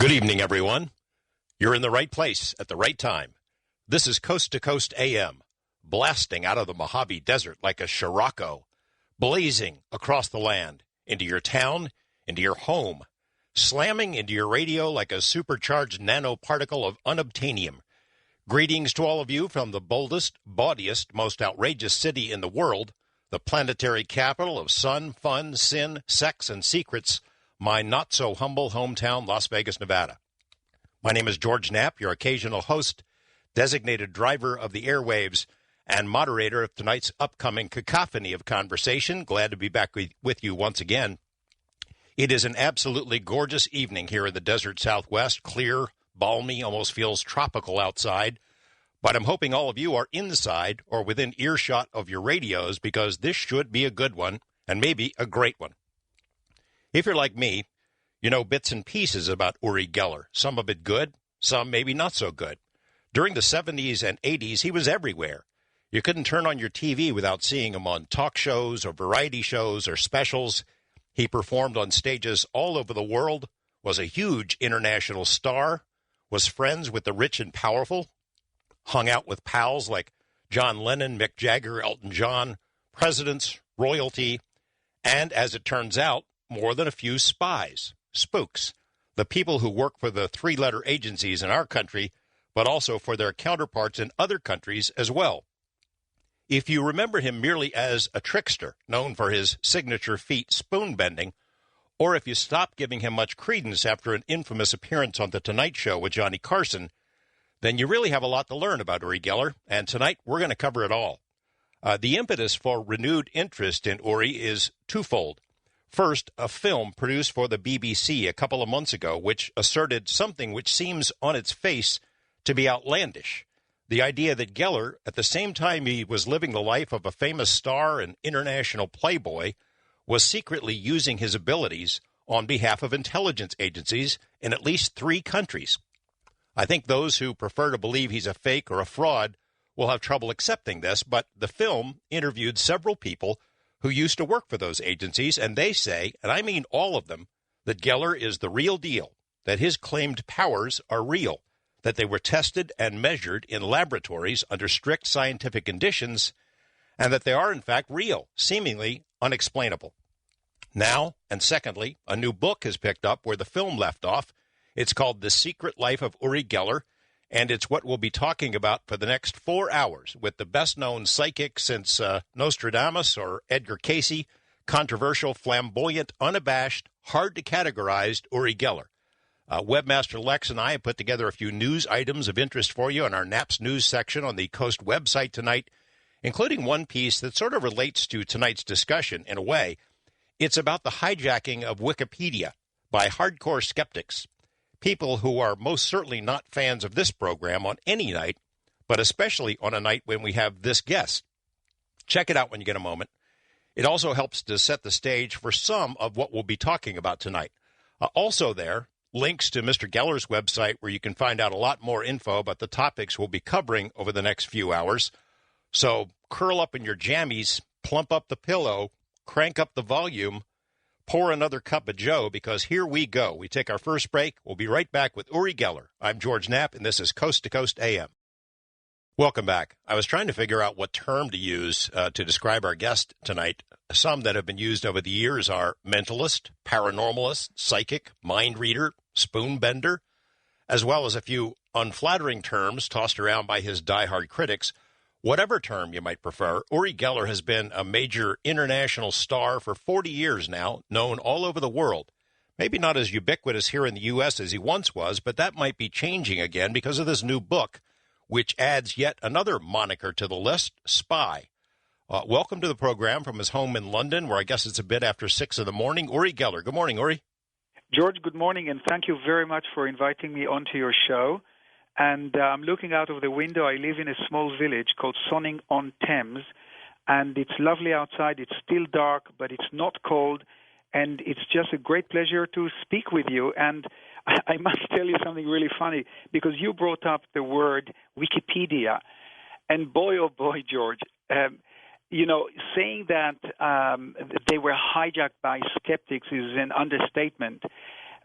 Good evening, everyone. You're in the right place at the right time. This is Coast to Coast AM, blasting out of the Mojave Desert like a Scirocco, blazing across the land, into your town, into your home, slamming into your radio like a supercharged nanoparticle of unobtainium. Greetings to all of you from the boldest, bawdiest, most outrageous city in the world, the planetary capital of sun, fun, sin, sex, and secrets, my not-so-humble hometown, Las Vegas, Nevada. My name is George Knapp, your occasional host, designated driver of the airwaves, and moderator of tonight's upcoming cacophony of conversation. Glad to be back with you once again. It is an absolutely gorgeous evening here in the desert Southwest, clear, balmy, almost feels tropical outside. But I'm hoping all of you are inside or within earshot of your radios, because this should be a good one, and maybe a great one. If you're like me, you know bits and pieces about Uri Geller, some of it good, some maybe not so good. During the 70s and 80s, he was everywhere. You couldn't turn on your TV without seeing him on talk shows or variety shows or specials. He performed on stages all over the world, was a huge international star, was friends with the rich and powerful, hung out with pals like John Lennon, Mick Jagger, Elton John, presidents, royalty, and, as it turns out, more than a few spies, spooks, the people who work for the three-letter agencies in our country, but also for their counterparts in other countries as well. If you remember him merely as a trickster, known for his signature feat spoon-bending, or if you stopped giving him much credence after an infamous appearance on The Tonight Show with Johnny Carson, then you really have a lot to learn about Uri Geller, and tonight we're going to cover it all. The impetus for renewed interest in Uri is twofold. First, a film produced for the BBC a couple of months ago, which asserted something which seems on its face to be outlandish. The idea that Geller, at the same time he was living the life of a famous star and international playboy, was secretly using his abilities on behalf of intelligence agencies in at least 3 countries. I think those who prefer to believe he's a fake or a fraud will have trouble accepting this, but the film interviewed several people who used to work for those agencies, and they say, and I mean all of them, that Geller is the real deal, that his claimed powers are real, that they were tested and measured in laboratories under strict scientific conditions, and that they are, in fact, real, seemingly unexplainable. Now, and secondly, a new book has picked up where the film left off. It's called The Secret Life of Uri Geller, and it's what we'll be talking about for the next 4 hours with the best-known psychic since Nostradamus or Edgar Cayce, controversial, flamboyant, unabashed, hard-to-categorize Uri Geller. Webmaster Lex and I have put together a few news items of interest for you in our Naps News section on the Coast website tonight, including one piece that sort of relates to tonight's discussion in a way. It's about the hijacking of Wikipedia by hardcore skeptics, people who are most certainly not fans of this program on any night, but especially on a night when we have this guest. Check it out when you get a moment. It also helps to set the stage for some of what we'll be talking about tonight. Also there, links to Mr. Geller's website where you can find out a lot more info about the topics we'll be covering over the next few hours. So curl up in your jammies, plump up the pillow, crank up the volume, pour another cup of joe, because here we go. We take our first break. We'll be right back with Uri Geller. I'm George Knapp, and this is Coast to Coast AM. Welcome back. I was trying to figure out what term to use to describe our guest tonight. Some that have been used over the years are mentalist, paranormalist, psychic, mind reader, spoon bender, as well as a few unflattering terms tossed around by his diehard critics. Whatever term you might prefer, Uri Geller has been a major international star for 40 years now, known all over the world. Maybe not as ubiquitous here in the U.S. as he once was, but that might be changing again because of this new book, which adds yet another moniker to the list, Spy. Welcome to the program from his home in London, where I guess it's a bit after 6 in the morning. Uri Geller. Good morning, Uri. George, good morning, and thank you very much for inviting me onto your show. And I'm looking out of the window. I live in a small village called Sonning-on-Thames, and it's lovely outside. It's still dark, but it's not cold, and it's just a great pleasure to speak with you. And I must tell you something really funny, because you brought up the word Wikipedia, and boy, oh boy, George, saying that they were hijacked by skeptics is an understatement.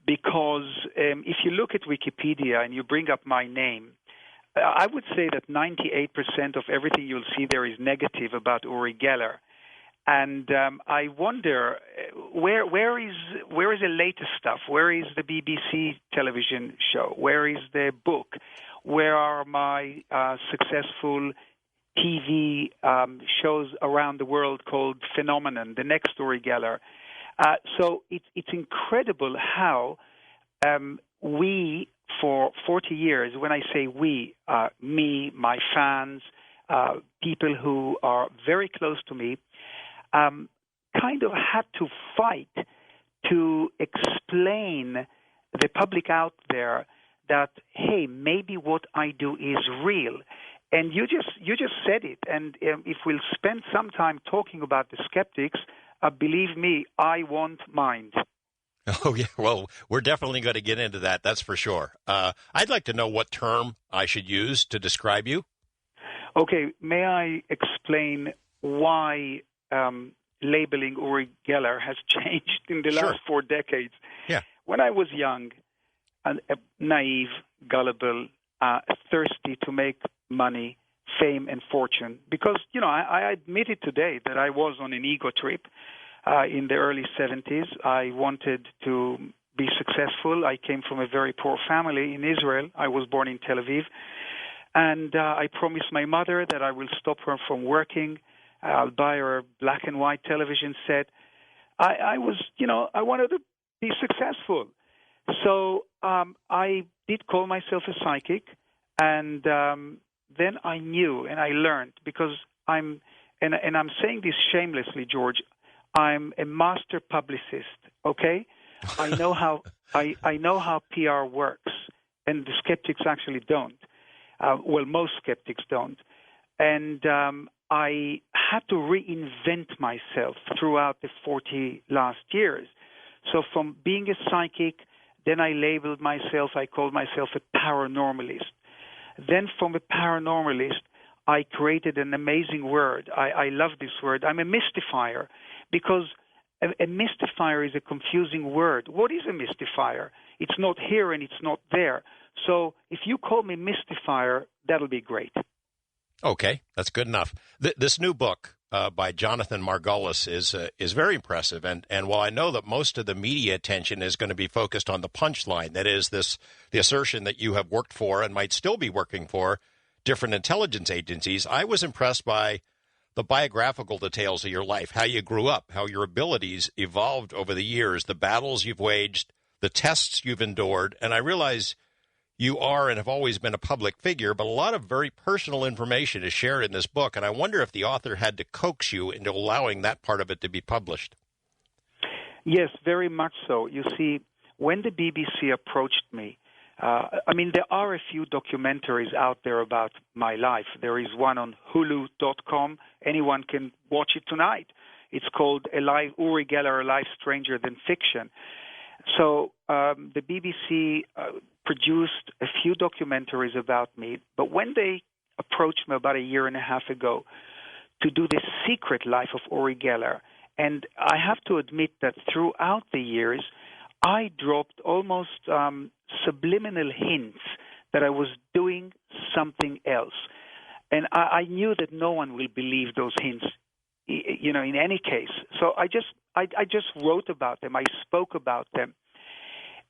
because if you look at Wikipedia and you bring up my name, I would say that 98% of everything you'll see there is negative about Uri Geller. And I wonder where is the latest stuff? Where is the BBC television show? Where is the book? Where are my successful TV shows around the world called Phenomenon, the next Uri Geller? So it's incredible how we, for 40 years, when I say we, me, my fans, people who are very close to me, kind of had to fight to explain the public out there that, hey, maybe what I do is real. And you just said it. And if we'll spend some time talking about the skeptics, believe me, I won't mind. Oh, yeah. Well, we're definitely going to get into that. That's for sure. I'd like to know what term I should use to describe you. Okay. May I explain why labeling Uri Geller has changed in the last 4 decades? Yeah. When I was young, naive, gullible, thirsty to make money, fame, and fortune, because, I admit it today that I was on an ego trip in the early 70s. I wanted to be successful. I came from a very poor family in Israel. I was born in Tel Aviv. And I promised my mother that I will stop her from working. I'll buy her a black and white television set. I wanted to be successful. So I did call myself a psychic, and then I knew and I learned, because I'm saying this shamelessly, George, I'm a master publicist, okay? I know how PR works, and the skeptics actually don't. Most skeptics don't. And I had to reinvent myself throughout the 40 last years. So from being a psychic, then I labeled myself, I called myself a paranormalist. Then from a paranormalist, I created an amazing word. I love this word. I'm a mystifier, because a mystifier is a confusing word. What is a mystifier? It's not here and it's not there. So if you call me mystifier, that'll be great. Okay, that's good enough. This new book by Jonathan Margolis is very impressive, and while I know that most of the media attention is going to be focused on the punchline, that is the assertion that you have worked for and might still be working for different intelligence agencies, I was impressed by the biographical details of your life, how you grew up, how your abilities evolved over the years, the battles you've waged, the tests you've endured, and I realize you are and have always been a public figure, but a lot of very personal information is shared in this book, and I wonder if the author had to coax you into allowing that part of it to be published. Yes, very much so. You see, when the BBC approached me, there are a few documentaries out there about my life. There is one on Hulu.com. Anyone can watch it tonight. It's called Uri Geller, A Life Stranger Than Fiction. So the BBC produced a few documentaries about me, but when they approached me about a year and a half ago to do the secret life of Uri Geller, and I have to admit that throughout the years, I dropped almost subliminal hints that I was doing something else. And I knew that no one will believe those hints, in any case. So I just wrote about them. I spoke about them.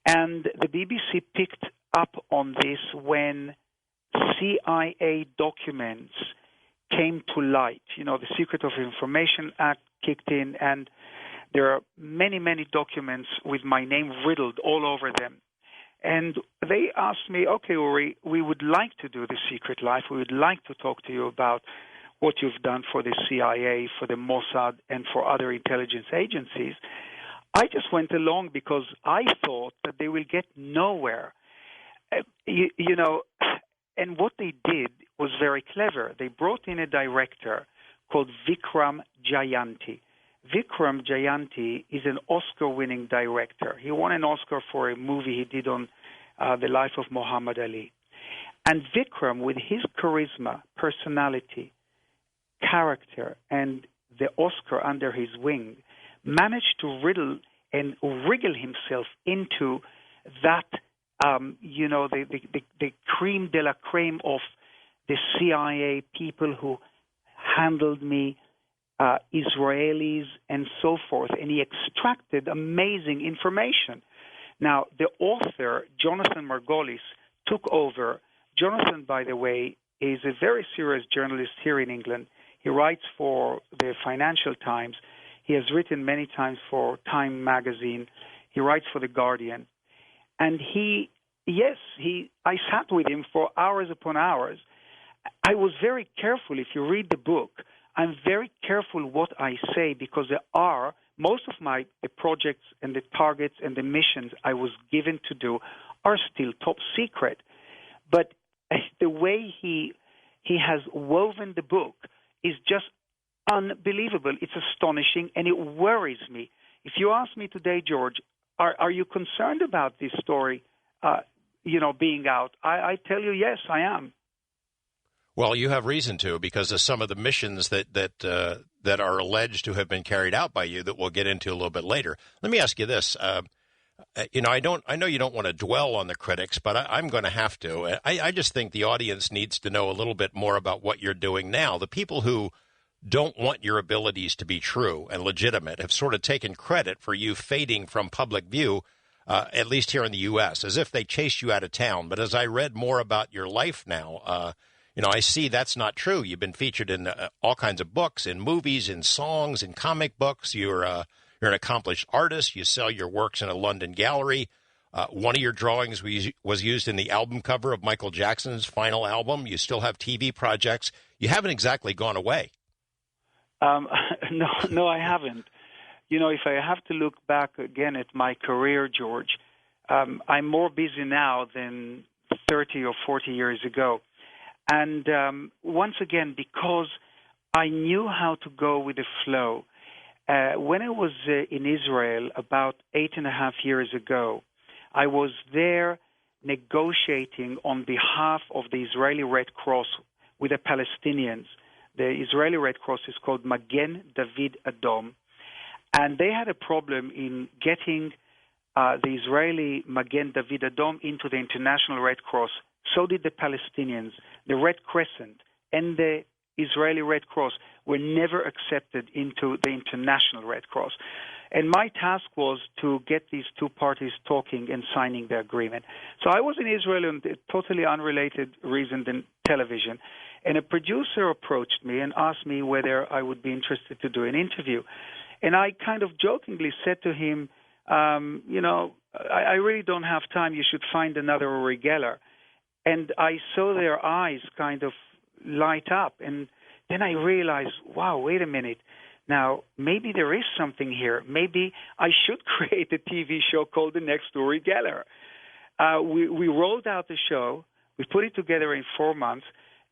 And the BBC picked up on this when CIA documents came to light. The Secret of Information Act kicked in, and there are many, many documents with my name riddled all over them. And they asked me, okay, Uri, we would like to do the secret life. We would like to talk to you about what you've done for the CIA, for the Mossad, and for other intelligence agencies. I just went along because I thought that they will get nowhere. And what they did was very clever. They brought in a director called Vikram Jayanti. Vikram Jayanti is an Oscar-winning director. He won an Oscar for a movie he did on the life of Muhammad Ali. And Vikram, with his charisma, personality, character, and the Oscar under his wing, managed to wriggle himself into that, the creme de la creme of the CIA, people who handled me, Israelis, and so forth. And he extracted amazing information. Now, the author, Jonathan Margolis, took over. Jonathan, by the way, is a very serious journalist here in England. He writes for the Financial Times. He has written many times for Time magazine. He writes for The Guardian. And I sat with him for hours upon hours. I was very careful. If you read the book, I'm very careful what I say, because most of the projects and the targets and the missions I was given to do are still top secret. But the way he has woven the book is just unbelievable. It's astonishing, and it worries me. If you ask me today, George, are you concerned about this story, being out? I tell you, yes, I am. Well, you have reason to, because of some of the missions that are alleged to have been carried out by you that we'll get into a little bit later. Let me ask you this. I know you don't want to dwell on the critics, but I'm going to have to. I just think the audience needs to know a little bit more about what you're doing now. The people who don't want your abilities to be true and legitimate have sort of taken credit for you fading from public view, at least here in the U.S., as if they chased you out of town. But as I read more about your life now, I see that's not true. You've been featured in all kinds of books, in movies, in songs, in comic books. You're an accomplished artist. You sell your works in a London gallery. One of your drawings was used in the album cover of Michael Jackson's final album. You still have TV projects. You haven't exactly gone away. No, I haven't. If I have to look back again at my career, George, I'm more busy now than 30 or 40 years ago. And once again, because I knew how to go with the flow. When I was in Israel about 8.5 years ago, I was there negotiating on behalf of the Israeli Red Cross with the Palestinians. The Israeli Red Cross is called Magen David Adom, and they had a problem in getting the Israeli Magen David Adom into the International Red Cross. So did the Palestinians. The Red Crescent and the Israeli Red Cross were never accepted into the International Red Cross. And my task was to get these two parties talking and signing the agreement. So I was in Israel on a totally unrelated reason than television. And a producer approached me and asked me whether I would be interested to do an interview. And I kind of jokingly said to him, I really don't have time. You should find another Uri Geller. And I saw their eyes kind of light up. And then I realized, wow, wait a minute. Now, maybe there is something here. Maybe I should create a TV show called The Next Uri Geller. We rolled out the show. We put it together in 4 months.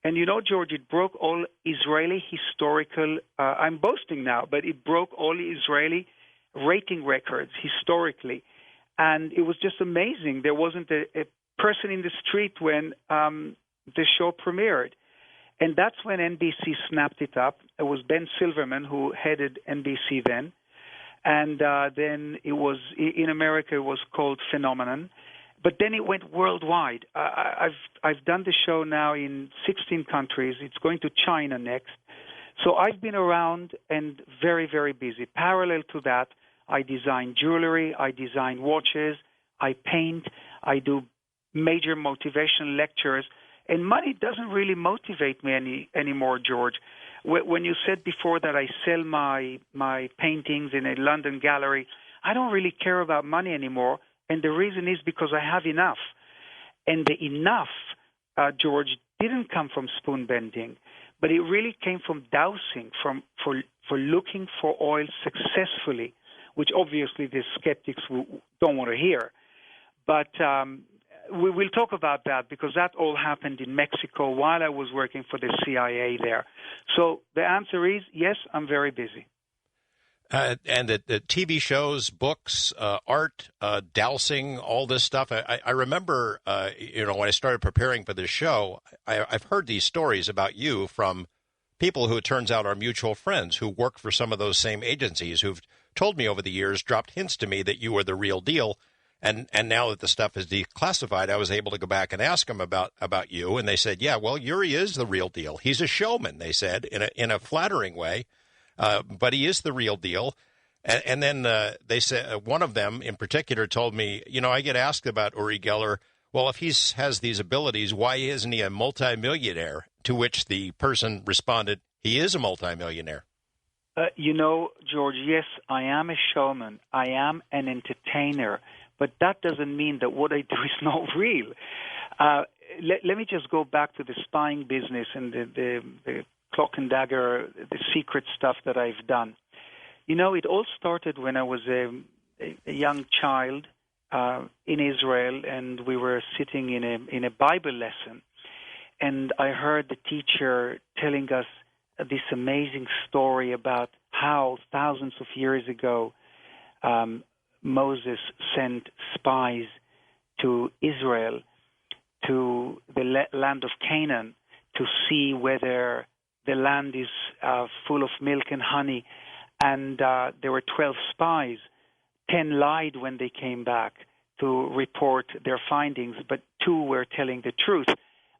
And George, it broke all Israeli historical, I'm boasting now, but it broke all Israeli rating records historically. And it was just amazing. There wasn't a person in the street when the show premiered. And that's when NBC snapped it up. It was Ben Silverman who headed NBC then. And then it was, in America, it was called Phenomenon. But then it went worldwide. I've done the show now in 16 countries. It's going to China next. So I've been around and very, very busy. Parallel to that, I design jewelry, I design watches, I paint, I do major motivation lectures. And money doesn't really motivate me anymore, George. When you said before that I sell my paintings in a London gallery, I don't really care about money anymore. And the reason is because I have enough. And the enough, George, didn't come from spoon bending, but it really came from dowsing, for looking for oil successfully, which obviously the skeptics don't want to hear. But we will talk about that because that all happened in Mexico while I was working for the CIA there. So the answer is yes, I'm very busy. And the TV shows, books, art, dowsing, all this stuff. I remember, when I started preparing for this show, I've heard these stories about you from people who it turns out are mutual friends who work for some of those same agencies who've told me over the years, dropped hints to me that you were the real deal. And now that the stuff is declassified, I was able to go back and ask them about you, and they said, yeah, well, Yuri is the real deal. He's a showman, they said, in a flattering way, but he is the real deal. And then they said, one of them in particular told me, I get asked about Uri Geller. Well, if he has these abilities, why isn't he a multimillionaire? To which the person responded, he is a multimillionaire. George, yes, I am a showman. I am an entertainer. But that doesn't mean that what I do is not real. Let me just go back to the spying business and the cloak and dagger, the secret stuff that I've done. It all started when I was a young child in Israel, and we were sitting in a Bible lesson. And I heard the teacher telling us this amazing story about how thousands of years ago Moses sent spies to Israel, to the land of Canaan, to see whether the land is full of milk and honey. And there were 12 spies. 10 lied when they came back to report their findings, but 2 were telling the truth.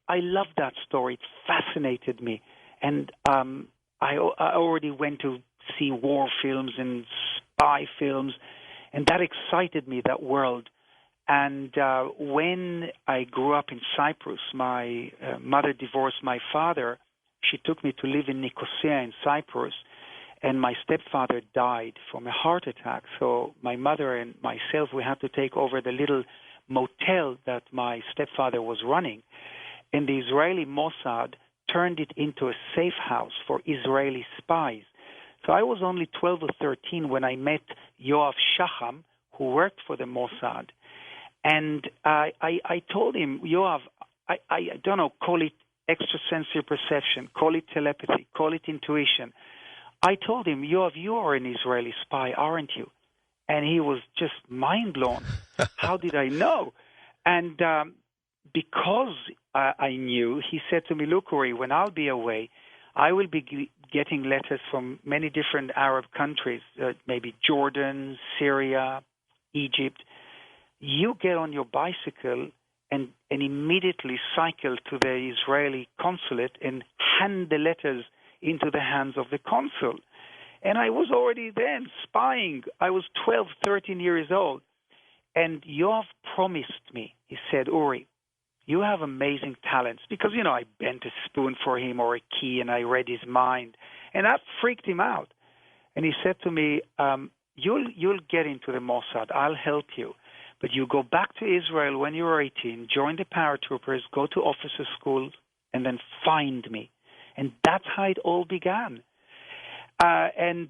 I loved that story. It fascinated me. And I already went to see war films and spy films, and that excited me, that world. And when I grew up in Cyprus, my mother divorced my father. She took me to live in Nicosia in Cyprus, and my stepfather died from a heart attack. So my mother and myself, we had to take over the little motel that my stepfather was running. And the Israeli Mossad turned it into a safe house for Israeli spies. So I was only 12 or 13 when I met Yoav Shacham, who worked for the Mossad. And I told him, Yoav, I don't know, call it extrasensory perception, call it telepathy, call it intuition. I told him, Yoav, you are an Israeli spy, aren't you? And he was just mind blown. How did I know? And because I knew, he said to me, look, Uri, when I'll be away, I will be getting letters from many different Arab countries, maybe Jordan, Syria, Egypt. You get on your bicycle and immediately cycle to the Israeli consulate and hand the letters into the hands of the consul. And I was already then spying. I was 12, 13 years old. And Yoav promised me, he said, Uri, you have amazing talents. Because, I bent a spoon for him or a key and I read his mind. And that freaked him out. And he said to me, you'll get into the Mossad. I'll help you. But you go back to Israel when you're 18, join the paratroopers, go to officer school, and then find me. And that's how it all began. Then,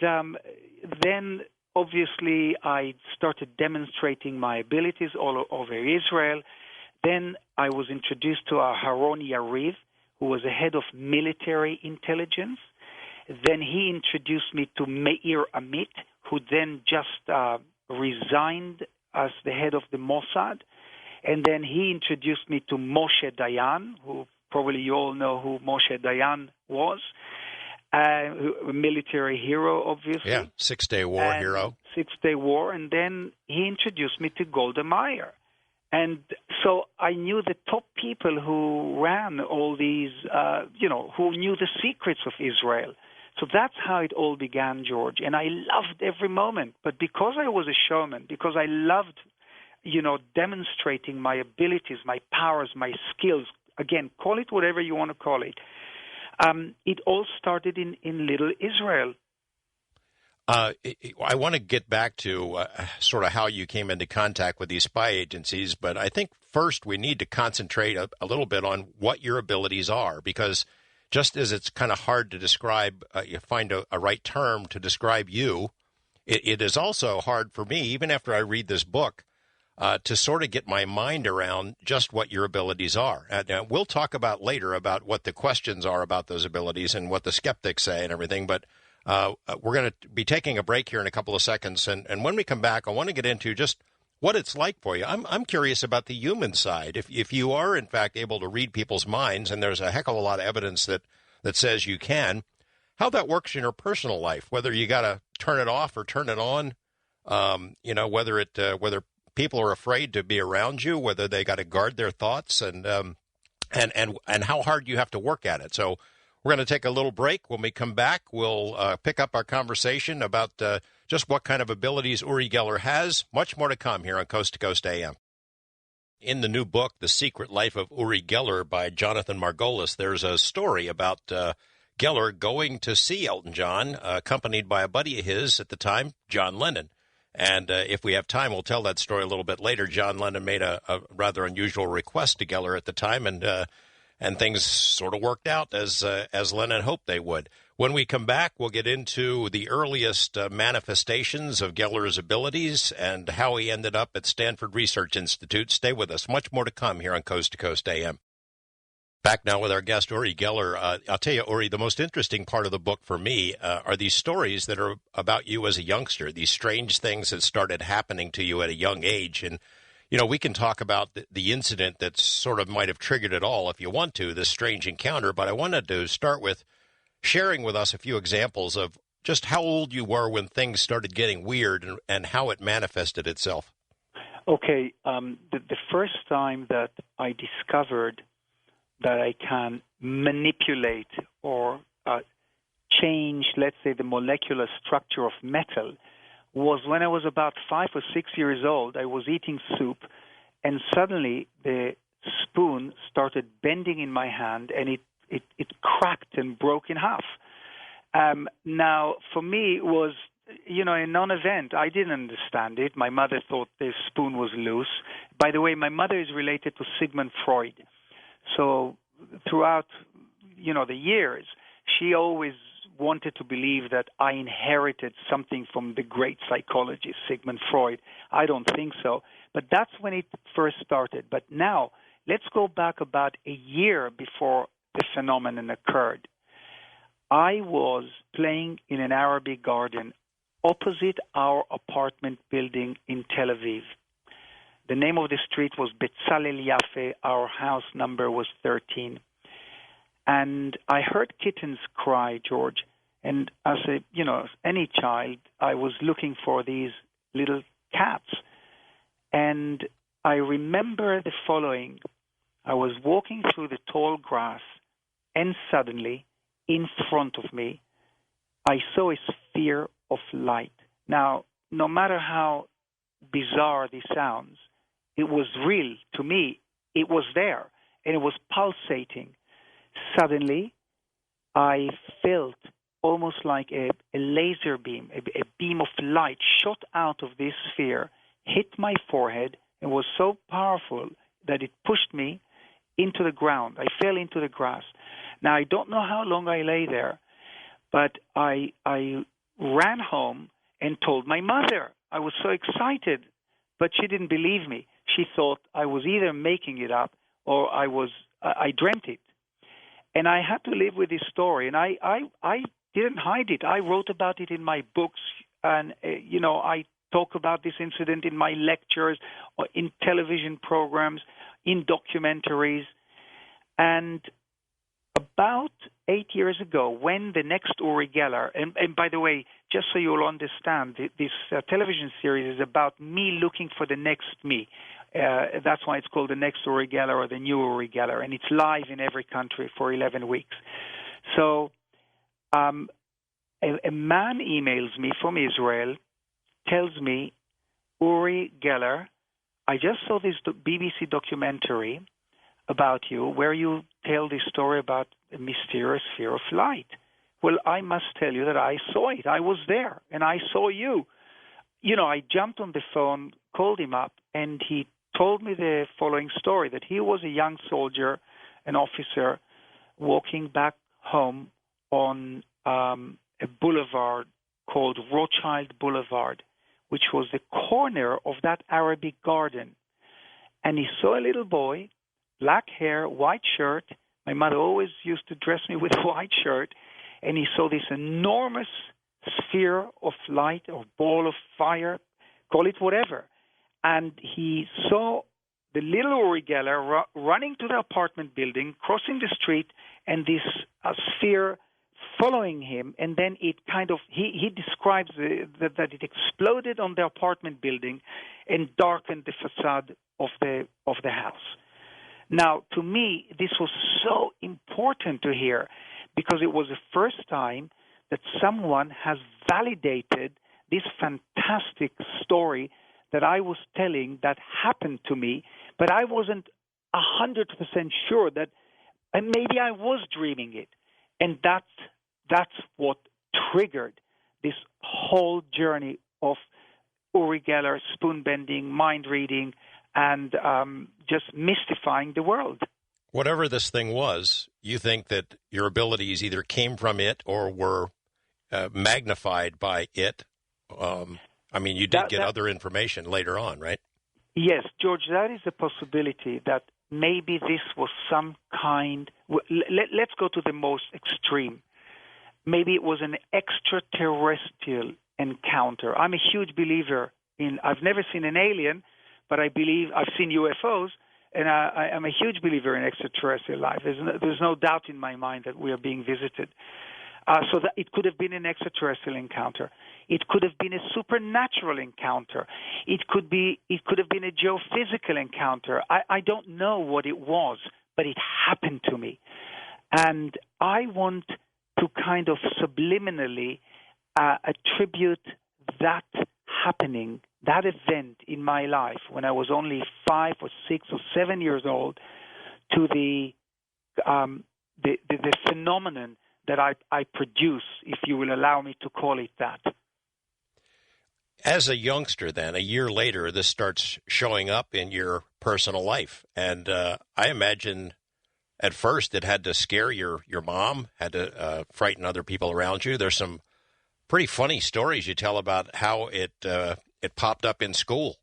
obviously, I started demonstrating my abilities all over Israel. Then I was introduced to Aharon Yariv, who was the head of military intelligence. Then he introduced me to Meir Amit, who then just resigned as the head of the Mossad. And then he introduced me to Moshe Dayan, who probably you all know who Moshe Dayan was, a military hero, obviously. Yeah, Six-Day War hero. Six-Day War. And then he introduced me to Golda Meir. And so I knew the top people who ran all these, who knew the secrets of Israel. So that's how it all began, George. And I loved every moment. But because I was a showman, because I loved, demonstrating my abilities, my powers, my skills, again, call it whatever you want to call it, it all started in Little Israel. I want to get back to sort of how you came into contact with these spy agencies, but I think first we need to concentrate a little bit on what your abilities are, because just as it's kind of hard to describe, you find a right term to describe you, it is also hard for me, even after I read this book, to sort of get my mind around just what your abilities are. And we'll talk about later about what the questions are about those abilities and what the skeptics say and everything, but we're going to be taking a break here in a couple of seconds. And when we come back, I want to get into just what it's like for you. I'm curious about the human side. If you are, in fact, able to read people's minds, and there's a heck of a lot of evidence that says you can, how that works in your personal life, whether you got to turn it off or turn it on, whether people are afraid to be around you, whether they got to guard their thoughts, and how hard you have to work at it. So we're going to take a little break. When we come back, we'll pick up our conversation about just what kind of abilities Uri Geller has. Much more to come here on Coast to Coast AM. In the new book, The Secret Life of Uri Geller by Jonathan Margolis, there's a story about Geller going to see Elton John, accompanied by a buddy of his at the time, John Lennon. And if we have time, we'll tell that story a little bit later. John Lennon made a rather unusual request to Geller at the time, and things sort of worked out as Lennon hoped they would. When we come back, we'll get into the earliest manifestations of Geller's abilities and how he ended up at Stanford Research Institute. Stay with us. Much more to come here on Coast to Coast AM. Back now with our guest, Uri Geller. I'll tell you, Uri, the most interesting part of the book for me are these stories that are about you as a youngster, these strange things that started happening to you at a young age. And, you know, we can talk about the incident that sort of might have triggered it all if you want to, this strange encounter. But I wanted to start with sharing with us a few examples of just how old you were when things started getting weird and how it manifested itself. Okay. The first time that I discovered that I can manipulate or change, let's say, the molecular structure of metal was when I was about 5 or 6 years old. I was eating soup, and suddenly the spoon started bending in my hand, and it cracked and broke in half. Now, for me, it was, a non-event. I didn't understand it. My mother thought the spoon was loose. By the way, my mother is related to Sigmund Freud. So throughout, the years, she always wanted to believe that I inherited something from the great psychologist, Sigmund Freud. I don't think so. But that's when it first started. But now, let's go back about a year before the phenomenon occurred. I was playing in an Arabic garden opposite our apartment building in Tel Aviv. The name of the street was Betzalel Yafe. Our house number was 13. And I heard kittens cry, George. And as any child, I was looking for these little cats. And I remember the following. I was walking through the tall grass, and suddenly, in front of me, I saw a sphere of light. Now, no matter how bizarre this sounds, it was real to me. It was there, and it was pulsating. Suddenly, I felt almost like a laser beam, a beam of light shot out of this sphere, hit my forehead, and was so powerful that it pushed me into the ground. I fell into the grass. Now, I don't know how long I lay there, but I ran home and told my mother. I was so excited, but she didn't believe me. She thought I was either making it up or I dreamt it. And I had to live with this story, and I didn't hide it. I wrote about it in my books, and, I talk about this incident in my lectures, or in television programs, in documentaries. And about 8 years ago, when the next Uri Geller, and by the way, just so you'll understand, this television series is about me looking for the next me. That's why it's called The Next Uri Geller or The New Uri Geller, and it's live in every country for 11 weeks. So a man emails me from Israel, tells me, Uri Geller, I just saw this BBC documentary about you where you tell this story about a mysterious sphere of light. Well, I must tell you that I saw it. I was there, and I saw you. I jumped on the phone, called him up, and he told me the following story, that he was a young soldier, an officer, walking back home on a boulevard called Rothschild Boulevard, which was the corner of that Arabic garden. And he saw a little boy, black hair, white shirt. My mother always used to dress me with a white shirt. And he saw this enormous sphere of light or ball of fire, call it whatever. And he saw the little Uri Geller running to the apartment building, crossing the street, and this sphere following him, and then it kind of, he describes that it exploded on the apartment building and darkened the facade of the house. Now, to me, this was so important to hear because it was the first time that someone has validated this fantastic story that I was telling that happened to me, but I wasn't 100% sure that, and maybe I was dreaming it. And that's what triggered this whole journey of Uri Geller, spoon bending, mind reading, and just mystifying the world. Whatever this thing was, you think that your abilities either came from it or were magnified by it. I mean, you did get other information later on, right? Yes, George, that is a possibility that maybe this was some kind. Let's go to the most extreme. Maybe it was an extraterrestrial encounter. I'm a huge believer in, I've never seen an alien, but I believe I've seen UFOs, and I am a huge believer in extraterrestrial life. There's no doubt in my mind that we are being visited. So that it could have been an extraterrestrial encounter. It could have been a supernatural encounter. It could have been a geophysical encounter. I don't know what it was, but it happened to me. And I want to kind of subliminally attribute that happening, that event in my life when I was only 5 or 6 or 7 years old, to the phenomenon that I produce, if you will allow me to call it that. As a youngster then, a year later, this starts showing up in your personal life. And I imagine at first it had to scare your mom, had to frighten other people around you. There's some pretty funny stories you tell about how it popped up in school.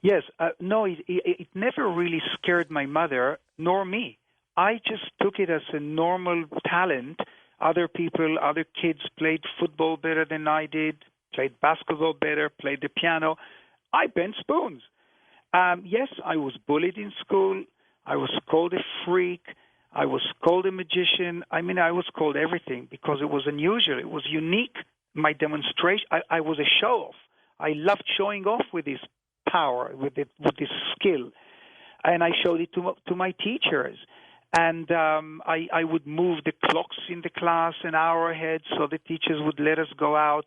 Yes. No, it never really scared my mother nor me. I just took it as a normal talent. Other people, other kids played football better than I did, played basketball better, played the piano. I bent spoons. Yes, I was bullied in school. I was called a freak. I was called a magician. I mean, I was called everything because it was unusual. It was unique. My demonstration, I was a show-off. I loved showing off with this power, with this skill. And I showed it to my teachers. And I would move the clocks in the class an hour ahead so the teachers would let us go out.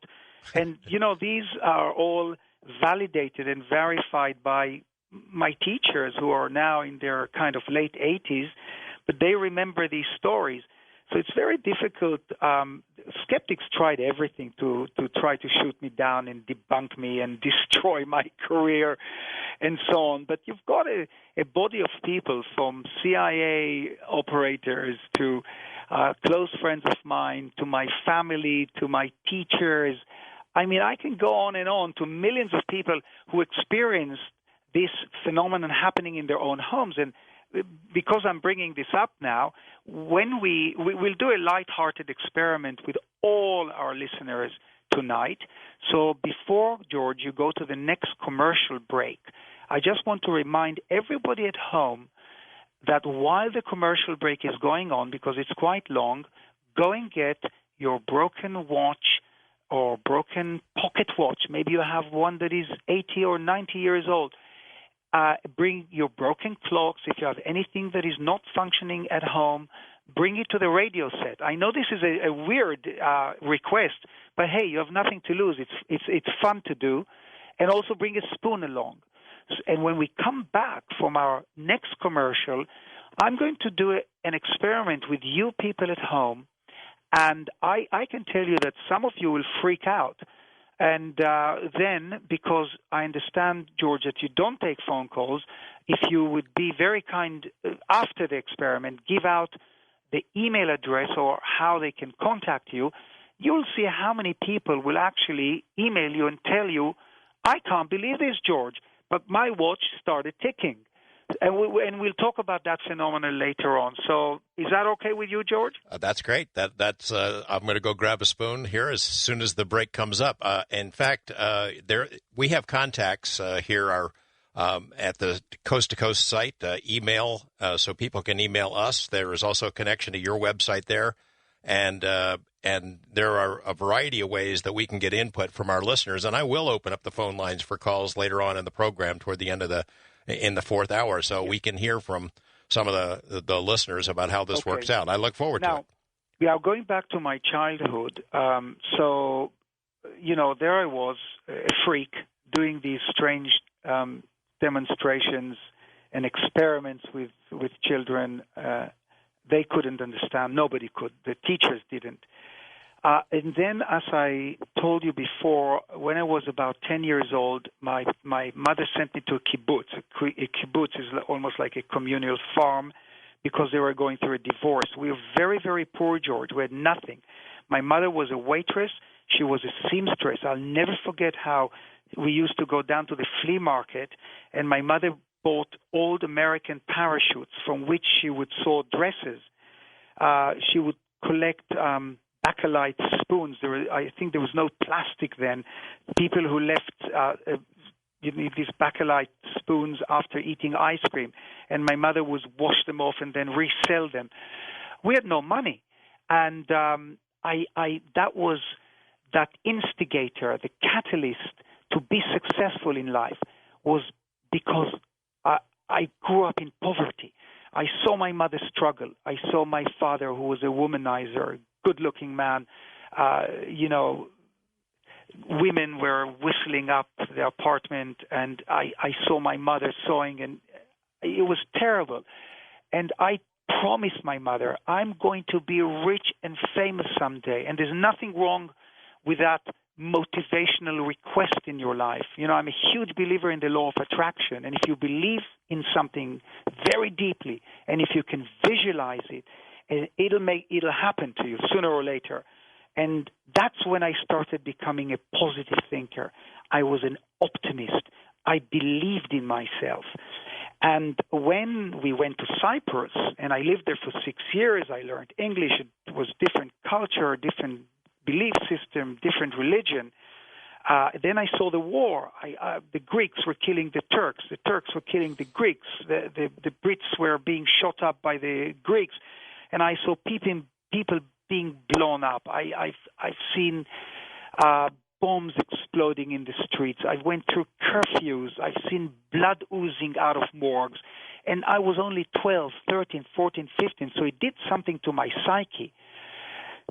And, these are all validated and verified by my teachers who are now in their kind of late 80s, but they remember these stories. So it's very difficult. Skeptics tried everything to try to shoot me down and debunk me and destroy my career and so on. But you've got a body of people, from CIA operators to close friends of mine, to my family, to my teachers. I mean, I can go on and on to millions of people who experienced this phenomenon happening in their own homes. And because I'm bringing this up now, when we'll do a light-hearted experiment with all our listeners tonight. So before, George, you go to the next commercial break, I just want to remind everybody at home that while the commercial break is going on, because it's quite long, go and get your broken watch or broken pocket watch. Maybe you have one that is 80 or 90 years old. Bring your broken clocks. If you have anything that is not functioning at home, bring it to the radio set. I know this is a weird request, but hey, you have nothing to lose. It's fun to do. And also bring a spoon along. And when we come back from our next commercial, I'm going to do an experiment with you people at home. And I can tell you that some of you will freak out. And then, because I understand, George, that you don't take phone calls, if you would be very kind after the experiment, give out the email address or how they can contact you, you'll see how many people will actually email you and tell you, I can't believe this, George, but my watch started ticking. And we'll talk about that phenomenon later on. So is that okay with you, George? That's great. That's I'm going to go grab a spoon here as soon as the break comes up. In fact, we have contacts here at the Coast to Coast site, email, so people can email us. There is also a connection to your website there. and there are a variety of ways that we can get input from our listeners. And I will open up the phone lines for calls later on in the program toward the end of in the fourth hour, so we can hear from some of the listeners about how this works out. I look forward to it. Yeah, going back to my childhood, so, there I was, a freak, doing these strange demonstrations and experiments with children. They couldn't understand. Nobody could. The teachers didn't. And then, as I told you before, when I was about 10 years old, my mother sent me to a kibbutz. A kibbutz is almost like a communal farm because they were going through a divorce. We were very, very poor, George. We had nothing. My mother was a waitress. She was a seamstress. I'll never forget how we used to go down to the flea market, and my mother bought old American parachutes from which she would sew dresses. She would collect bakelite spoons. I think there was no plastic then. People who left these bakelite spoons after eating ice cream, and my mother would wash them off and then resell them. We had no money, and that was that instigator, the catalyst to be successful in life, was because I grew up in poverty. I saw my mother struggle. I saw my father, who was a womanizer, good-looking man. Women were whistling up the apartment, and I saw my mother sewing, and it was terrible. And I promised my mother, I'm going to be rich and famous someday. And there's nothing wrong with that motivational request in your life. I'm a huge believer in the law of attraction, and if you believe in something very deeply, and if you can visualize it, it'll happen to you sooner or later. And that's when I started becoming a positive thinker. I was an optimist. I believed in myself. And when we went to Cyprus, and I lived there for 6 years, I learned English. It was different culture, different belief system, different religion. Then I saw the war. The Greeks were killing the Turks. The Turks were killing the Greeks. The Brits were being shot up by the Greeks. And I saw people being blown up. I've seen bombs exploding in the streets. I went through curfews. I've seen blood oozing out of morgues. And I was only 12, 13, 14, 15, so it did something to my psyche.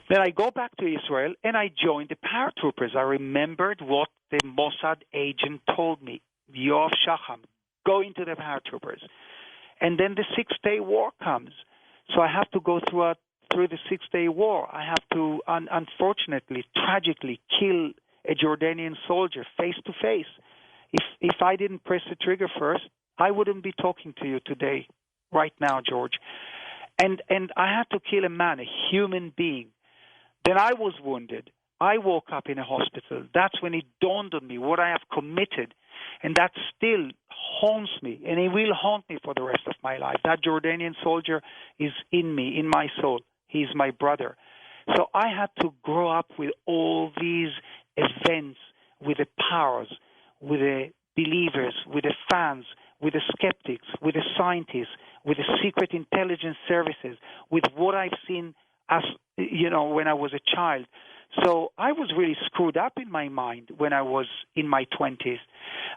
Then I go back to Israel, and I joined the paratroopers. I remembered what the Mossad agent told me, Yoav Shacham, go into the paratroopers. And then the Six-Day War comes. So I have to go through the Six-Day War. I have to, unfortunately, tragically kill a Jordanian soldier face to face. If I didn't press the trigger first, I wouldn't be talking to you today, right now, George. And I had to kill a man, a human being. Then I was wounded. I woke up in a hospital. That's when it dawned on me what I have committed. And that still haunts me, and it will haunt me for the rest of my life. That Jordanian soldier is in me, in my soul. He's my brother. So I had to grow up with all these events, with the powers, with the believers, with the fans, with the skeptics, with the scientists, with the secret intelligence services, with what I've seen as when I was a child. So I was really screwed up in my mind when I was in my 20s.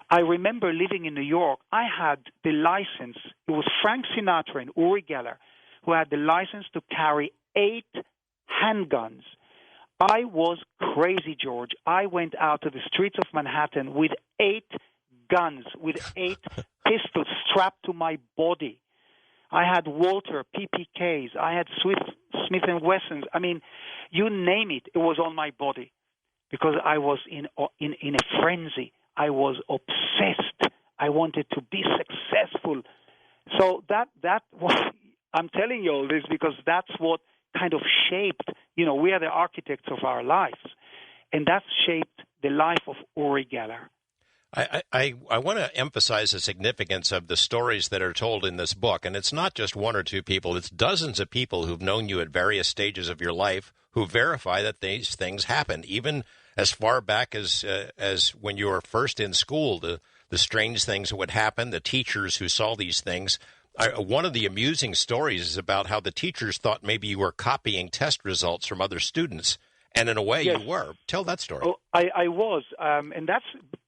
I remember living in New York. I had the license. It was Frank Sinatra and Uri Geller who had the license to carry 8 handguns. I was crazy, George. I went out to the streets of Manhattan with 8 guns, with 8 pistols strapped to my body. I had Walter, PPKs. I had Smith & Wessons. I mean, you name it, it was on my body because I was in a frenzy. I was obsessed. I wanted to be successful. So that was, I'm telling you all this because that's what kind of shaped, we are the architects of our lives. And that shaped the life of Uri Geller. I want to emphasize the significance of the stories that are told in this book. And it's not just 1 or 2 people. It's dozens of people who've known you at various stages of your life who verify that these things happen, even as far back as when you were first in school, the strange things that would happen, the teachers who saw these things. One of the amusing stories is about how the teachers thought maybe you were copying test results from other students, and in a way Yes. you were. Tell that story. Oh, I was, and that's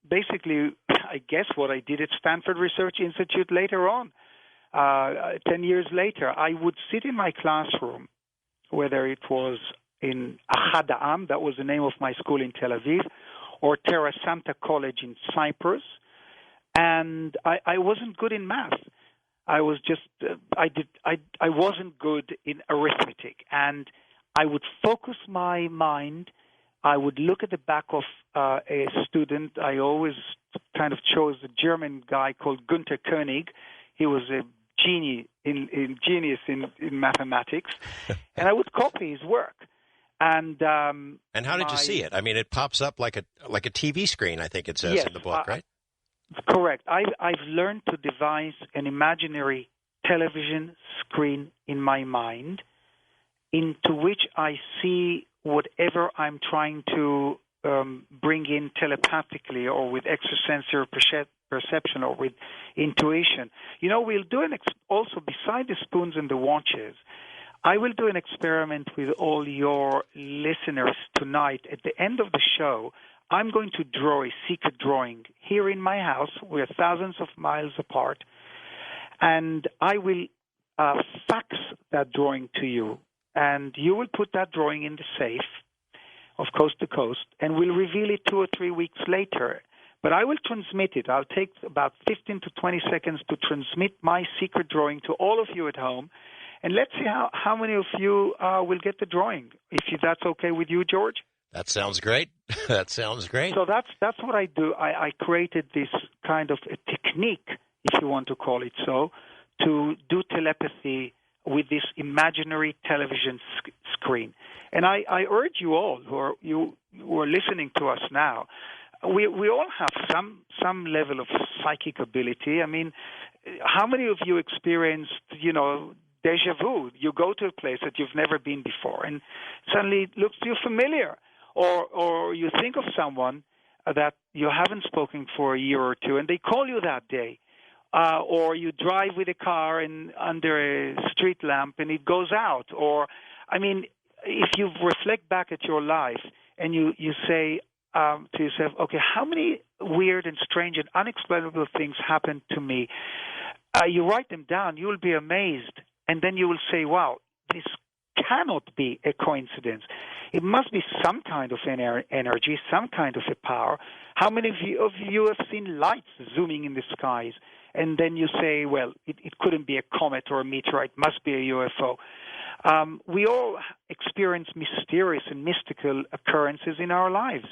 basically, I guess, what I did at Stanford Research Institute later on. 10 years later, I would sit in my classroom, whether it was in Ahad Ha'am, that was the name of my school in Tel Aviv, or Terra Santa College in Cyprus, and I wasn't good in math. I was just I wasn't good in arithmetic, and I would focus my mind. I would look at the back of a student. I always kind of chose a German guy called Günther Koenig. He was a genius in mathematics, and I would copy his work. And how did you see it? I mean, it pops up like a TV screen, I think it says in the book, right? Correct. I've learned to devise an imaginary television screen in my mind into which I see whatever I'm trying to bring in telepathically or with extrasensory perception or with intuition. You know, we'll do also, beside the spoons and the watches, I will do an experiment with all your listeners tonight. At the end of the show, I'm going to draw a secret drawing here in my house. We're thousands of miles apart. And I will fax that drawing to you. And you will put that drawing in the safe of Coast to Coast, and we'll reveal it 2 or 3 weeks later. But I will transmit it. I'll take about 15 to 20 seconds to transmit my secret drawing to all of you at home. And let's see how many of you will get the drawing, if that's okay with you, George. That sounds great. That sounds great. So that's what I do. I created this kind of a technique, if you want to call it so, to do telepathy with this imaginary television screen. And I urge you all who are listening to us now, we all have some level of psychic ability. I mean, how many of you experienced, deja vu? You go to a place that you've never been before, and suddenly it looks to you familiar. Or you think of someone that you haven't spoken for a year or two, and they call you that day. Or you drive with a car under a street lamp, and it goes out. Or, I mean, if you reflect back at your life and you say to yourself, okay, how many weird and strange and unexplainable things happened to me? You write them down. You will be amazed. And then you will say, wow, this cannot be a coincidence. It must be some kind of energy, some kind of a power. How many of you have seen lights zooming in the skies? And then you say, well, it couldn't be a comet or a meteorite, it must be a UFO. We all experience mysterious and mystical occurrences in our lives.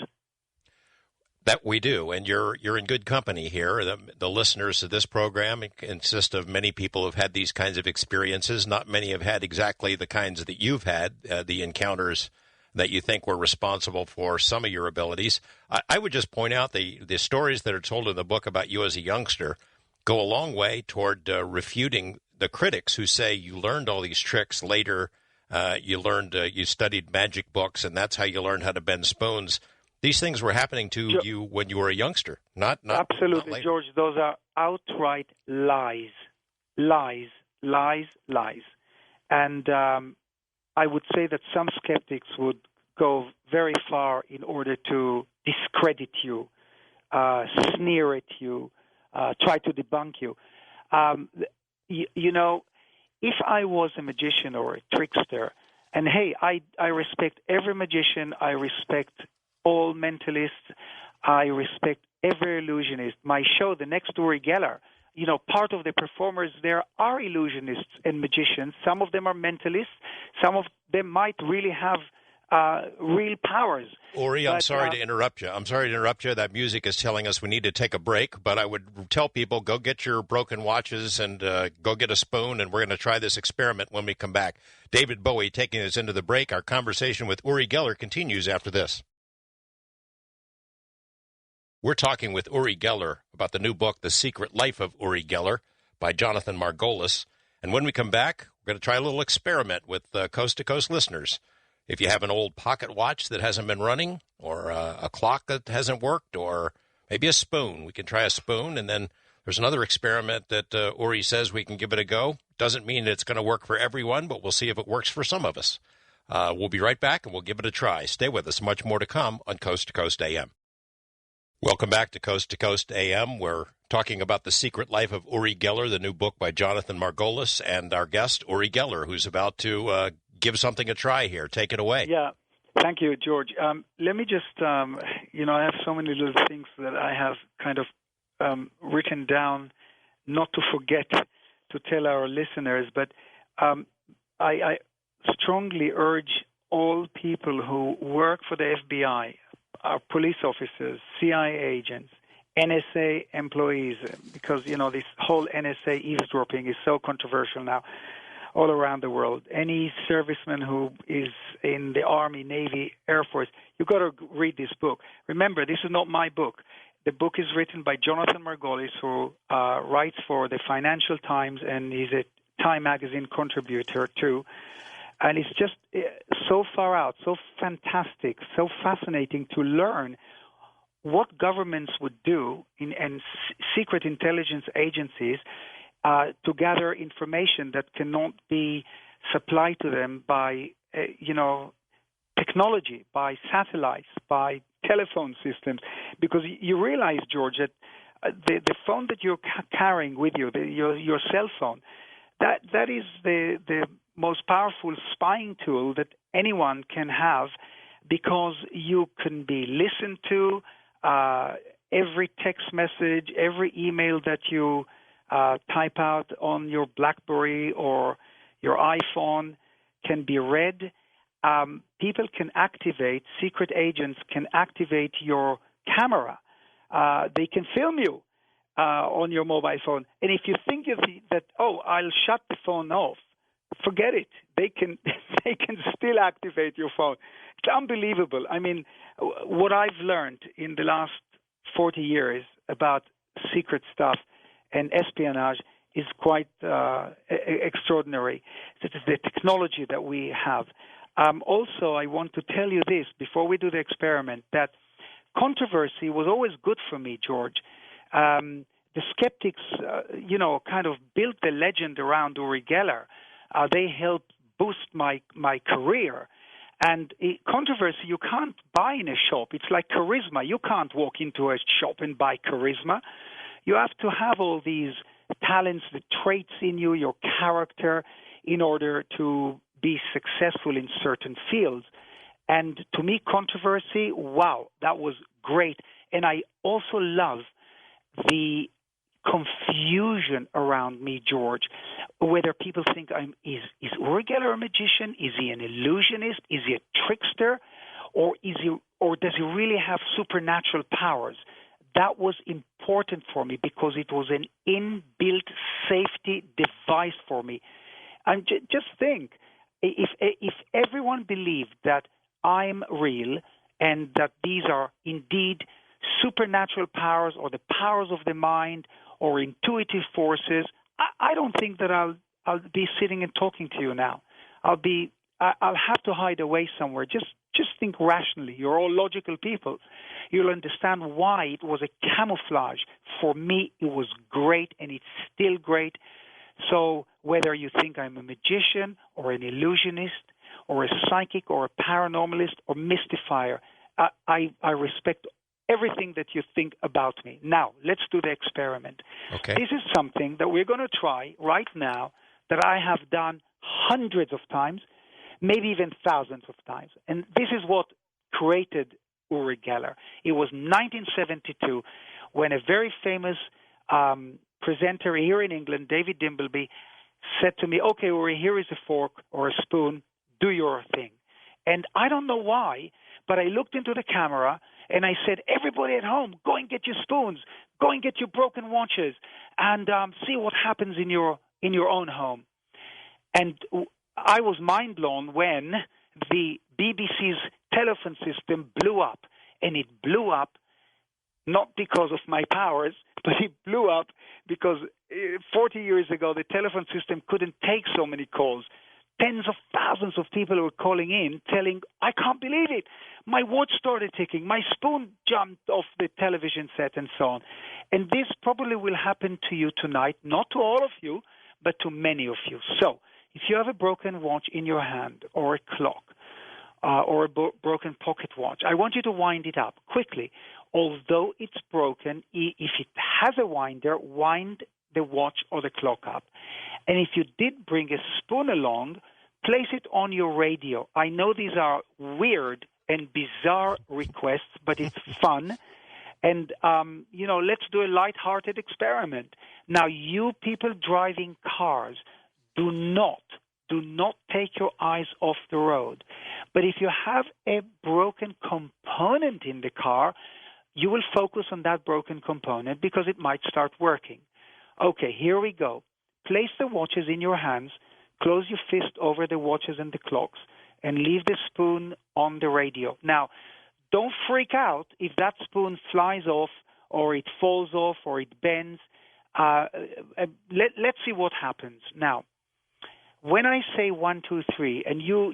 That we do, and you're in good company here. The listeners of this program consist of many people who've had these kinds of experiences. Not many have had exactly the kinds that you've had, the encounters that you think were responsible for some of your abilities. I would just point out the stories that are told in the book about you as a youngster go a long way toward refuting the critics who say you learned all these tricks later. You studied magic books, and that's how you learned how to bend spoons. These things were happening to you when you were a youngster, not absolutely, not George. Those are outright lies, lies, lies, lies. And I would say that some skeptics would go very far in order to discredit you, sneer at you, try to debunk you. If I was a magician or a trickster, and hey, I respect every magician, I respect all mentalists, I respect every illusionist. My show, The Next Uri Geller, part of the performers there are illusionists and magicians. Some of them are mentalists. Some of them might really have real powers. Uri, I'm sorry to interrupt you. That music is telling us we need to take a break, but I would tell people, go get your broken watches and go get a spoon, and we're going to try this experiment when we come back. David Bowie taking us into the break. Our conversation with Uri Geller continues after this. We're talking with Uri Geller about the new book, The Secret Life of Uri Geller, by Jonathan Margolis. And when we come back, we're going to try a little experiment with Coast to Coast listeners. If you have an old pocket watch that hasn't been running, or a clock that hasn't worked, or maybe a spoon, we can try a spoon and then There's another experiment that Uri says we can give it a go. Doesn't mean it's going to work for everyone, but we'll see if it works for some of us. We'll be right back, and we'll give it a try. Stay with us. Much more to come on Coast to Coast AM. Welcome back to Coast AM. We're talking about The Secret Life of Uri Geller, the new book by Jonathan Margolis, and our guest, Uri Geller, who's about to give something a try here. Take it away. Yeah. Thank you, George. Let me just, I have so many little things that I have kind of written down, not to forget to tell our listeners, but I strongly urge all people who work for the FBI, our police officers, CIA agents, NSA employees, because, this whole NSA eavesdropping is so controversial now all around the world. Any serviceman who is in the Army, Navy, Air Force, you've got to read this book. Remember, this is not my book. The book is written by Jonathan Margolis, who writes for the Financial Times, and he's a Time magazine contributor too. And it's just so far out, so fantastic, so fascinating to learn what governments would do and secret intelligence agencies to gather information that cannot be supplied to them by, technology, by satellites, by telephone systems. Because you realize, George, that the phone that you're carrying with you, your cell phone, that is the most powerful spying tool that anyone can have, because you can be listened to. Every text message, every email that you type out on your BlackBerry or your iPhone can be read. People can activate, secret agents can activate your camera. They can film you on your mobile phone. And if you think that, I'll shut the phone off, forget it. They can still activate your phone. It's unbelievable. I mean, what I've learned in the last 40 years about secret stuff and espionage is quite extraordinary. It is the technology that we have. Also, I want to tell you this before we do the experiment, that controversy was always good for me, George. The skeptics, kind of built the legend around Uri Geller. They helped boost my career. And controversy you can't buy in a shop. It's like charisma. You can't walk into a shop and buy charisma. You have to have all these talents, the traits in you, your character, in order to be successful in certain fields. And to me, controversy, wow, that was great. And I also love the confusion around me, George, whether people think is Uri Geller a magician? Is he an illusionist? Is he a trickster? Or does he really have supernatural powers? That was important for me because it was an inbuilt safety device for me. And just think, if everyone believed that I'm real and that these are indeed supernatural powers or the powers of the mind or intuitive forces, I don't think that I'll be sitting and talking to you now. I'll have to hide away somewhere. Just think rationally. You're all logical people. You'll understand why it was a camouflage. For me, it was great, and it's still great. So whether you think I'm a magician or an illusionist or a psychic or a paranormalist or mystifier, I respect everything that you think about me. Now, let's do the experiment. Okay. This is something that we're going to try right now that I have done hundreds of times, maybe even thousands of times. And this is what created Uri Geller. It was 1972 when a very famous presenter here in England, David Dimbleby, said to me, okay, Uri, here is a fork or a spoon. Do your thing. And I don't know why, but I looked into the camera and I said, everybody at home, go and get your spoons, go and get your broken watches, and see what happens in your own home. And I was mind blown when the BBC's telephone system blew up, and it blew up not because of my powers, but it blew up because 40 years ago the telephone system couldn't take so many calls. tens of thousands of people were calling in telling, I can't believe it. My watch started ticking. My spoon jumped off the television set and so on. And this probably will happen to you tonight, not to all of you, but to many of you. So if you have a broken watch in your hand or a clock or a broken pocket watch, I want you to wind it up quickly. Although it's broken, if it has a winder, wind the watch or the clock up. And if you did bring a spoon along, place it on your radio. I know these are weird and bizarre requests, but it's fun. And, let's do a lighthearted experiment. Now, you people driving cars, do not take your eyes off the road. But if you have a broken component in the car, you will focus on that broken component because it might start working. Okay, here we go. Place the watches in your hands, close your fist over the watches and the clocks, and leave the spoon on the radio. Now, don't freak out if that spoon flies off or it falls off or it bends. Let's see what happens. Now, when I say 1, 2, 3, and you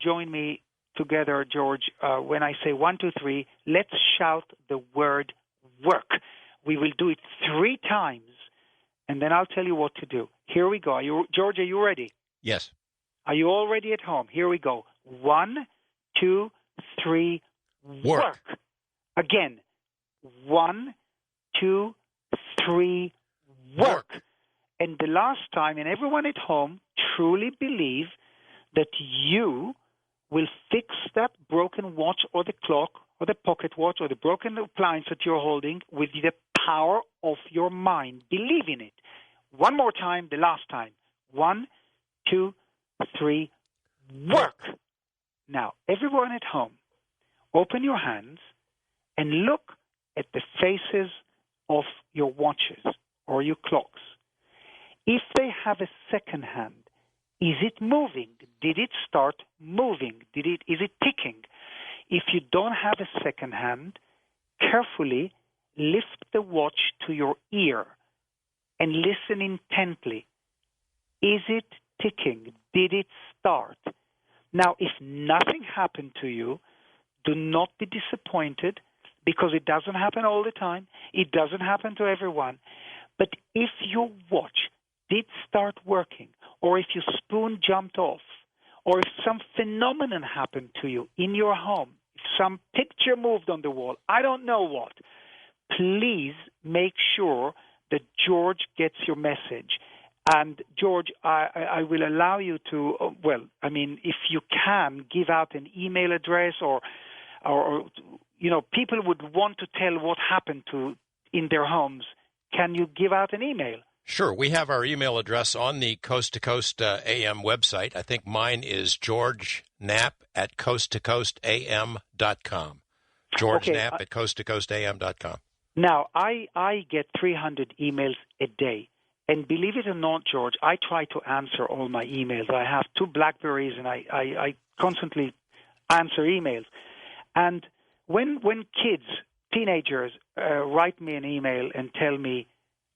join me together, George, when I say 1, 2, 3, let's shout the word work. We will do it 3 times, and then I'll tell you what to do. Here we go. George, are you ready? Yes. Are you all ready at home? Here we go. 1, 2, 3, work. Again. 1, 2, 3, work. And the last time, and everyone at home truly believe that you will fix that broken watch or the clock or the pocket watch or the broken appliance that you're holding with the power of your mind. Believe in it. One more time, the last time. 1, 2, 3, work. Now, everyone at home, open your hands and look at the faces of your watches or your clocks. If they have a second hand, is it moving? Did it start moving? Is it ticking? If you don't have a second hand, carefully lift the watch to your ear and listen intently. Is it ticking? Did it start? Now, if nothing happened to you, do not be disappointed because it doesn't happen all the time. It doesn't happen to everyone. But if your watch did start working, or if your spoon jumped off, or if some phenomenon happened to you in your home, if some picture moved on the wall, I don't know what, please make sure that George gets your message. And George, I will allow you to, if you can, give out an email address or people would want to tell what happened in their homes. Can you give out an email? Sure. We have our email address on the Coast to Coast AM website. I think mine is George Knapp at coasttocoastam.com. George Knapp at coasttocoastam.com. Now, I get 300 emails a day. And believe it or not, George, I try to answer all my emails. I have 2 BlackBerries, and I constantly answer emails. And when kids, teenagers, write me an email and tell me,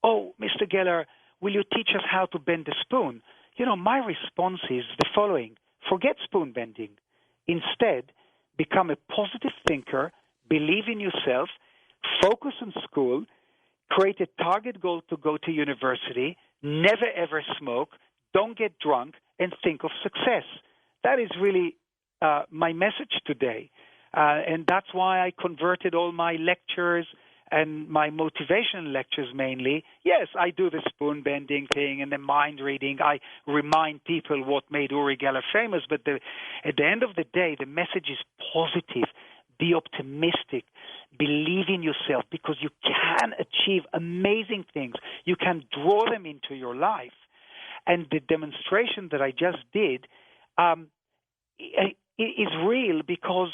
oh, Mr. Geller, will you teach us how to bend the spoon? My response is the following. Forget spoon bending. Instead, become a positive thinker, believe in yourself, focus on school, create a target goal to go to university, never ever smoke, don't get drunk, and think of success. That is really my message today. And that's why I converted all my lectures and my motivation lectures mainly. Yes, I do the spoon bending thing and the mind reading. I remind people what made Uri Geller famous. But at the end of the day, the message is positive. Be optimistic. Believe in yourself because you can achieve amazing things. You can draw them into your life. And the demonstration that I just did is real because,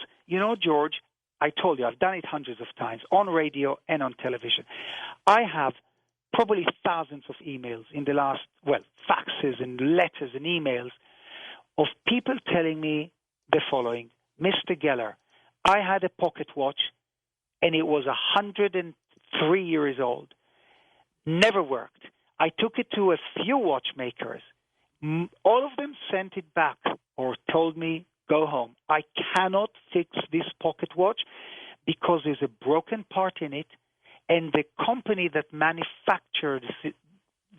George, I told you, I've done it hundreds of times on radio and on television. I have probably thousands of emails in the last, faxes and letters and emails of people telling me the following. Mr. Geller, I had a pocket watch and it was 103 years old. Never worked. I took it to a few watchmakers. All of them sent it back or told me, go home. I cannot fix this pocket watch because there's a broken part in it, and the company that manufactured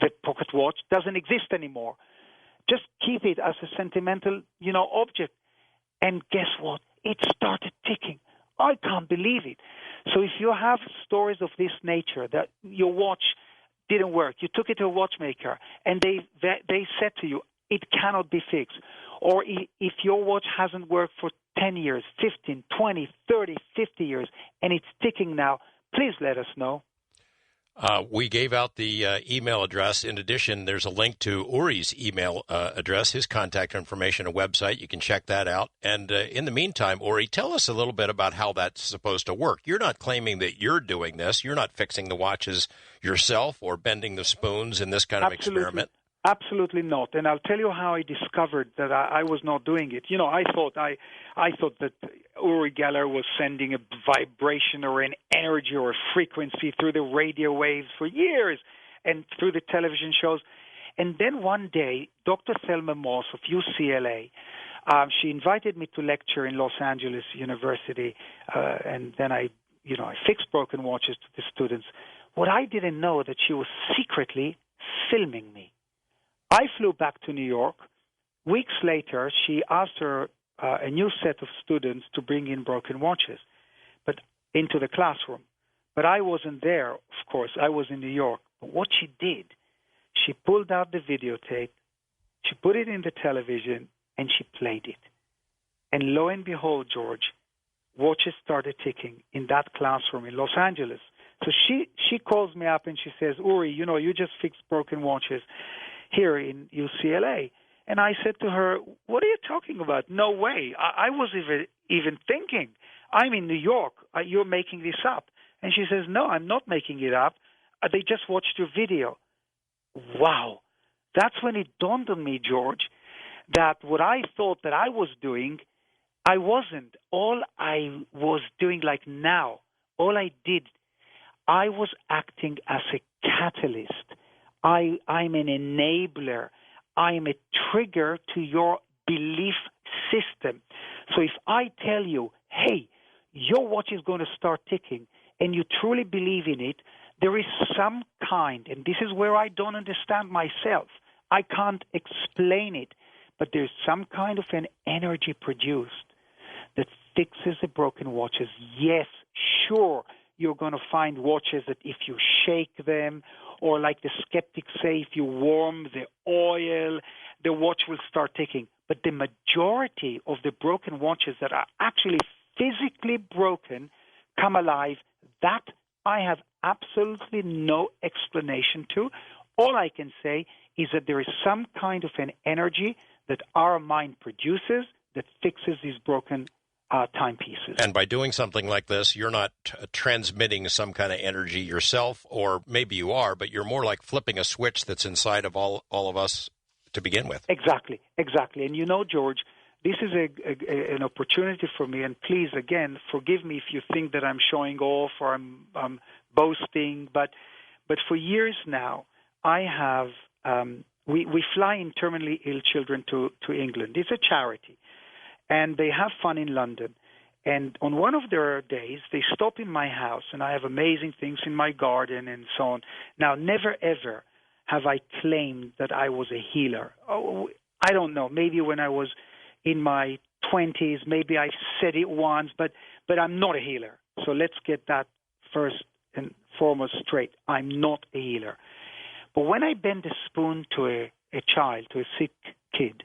the pocket watch doesn't exist anymore. Just keep it as a sentimental, object. And guess what? It started ticking. I can't believe it. So if you have stories of this nature, that your watch didn't work, you took it to a watchmaker, and they said to you, it cannot be fixed. Or if your watch hasn't worked for 10 years, 15, 20, 30, 50 years, and it's ticking now, please let us know. We gave out the email address. In addition, there's a link to Uri's email address, his contact information, a website. You can check that out. And in the meantime, Uri, tell us a little bit about how that's supposed to work. You're not claiming that you're doing this. You're not fixing the watches yourself or bending the spoons in this kind of experiment. Absolutely not. And I'll tell you how I discovered that I was not doing it. I thought that Uri Geller was sending a vibration or an energy or a frequency through the radio waves for years and through the television shows. And then one day, Dr. Thelma Moss of UCLA, she invited me to lecture in Los Angeles University, and then I fixed broken watches to the students. What I didn't know that she was secretly filming me. I flew back to New York. Weeks later, she asked her a new set of students to bring in broken watches, but into the classroom. But I wasn't there, of course. I was in New York. But what she did, she pulled out the videotape, she put it in the television, and she played it. And lo and behold, George, watches started ticking in that classroom in Los Angeles. So she calls me up and she says, Uri, you just fixed broken watches here in UCLA. And I said to her, what are you talking about? No way. I was even thinking, I'm in New York. You're making this up. And she says, no, I'm not making it up. They just watched your video. Wow. That's when it dawned on me, George, that what I thought that I was doing, I wasn't. All I was doing like now, all I did, I was acting as a catalyst. I'm an enabler. I'm a trigger to your belief system. So if I tell you, hey, your watch is going to start ticking, and you truly believe in it, there is some kind, and this is where I don't understand myself. I can't explain it, but there's some kind of an energy produced that fixes the broken watches. Yes, sure, you're going to find watches that if you shake them, or like the skeptics say, if you warm the oil, the watch will start ticking. But the majority of the broken watches that are actually physically broken come alive. That I have absolutely no explanation to. All I can say is that there is some kind of an energy that our mind produces that fixes these broken timepieces. And by doing something like this, you're not transmitting some kind of energy yourself, or maybe you are, but you're more like flipping a switch that's inside of all of us to begin with. Exactly. And George, this is an opportunity for me, and please, again, forgive me if you think that I'm showing off or I'm boasting, but for years now, I have, we fly in terminally ill children to England. It's a charity. And they have fun in London. And on one of their days, they stop in my house, and I have amazing things in my garden and so on. Now, never, ever have I claimed that I was a healer. Oh, I don't know. Maybe when I was in my 20s, maybe I said it once, but I'm not a healer. So let's get that first and foremost straight. I'm not a healer. But when I bend a spoon to a child, to a sick kid,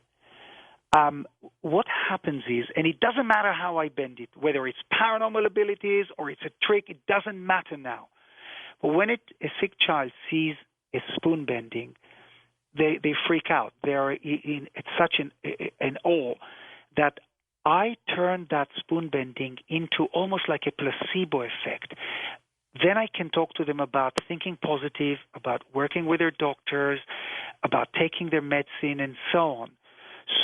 what happens is, and it doesn't matter how I bend it, whether it's paranormal abilities or it's a trick, it doesn't matter now. But when a sick child sees a spoon bending, they freak out. They're in such an awe that I turn that spoon bending into almost like a placebo effect. Then I can talk to them about thinking positive, about working with their doctors, about taking their medicine, and so on.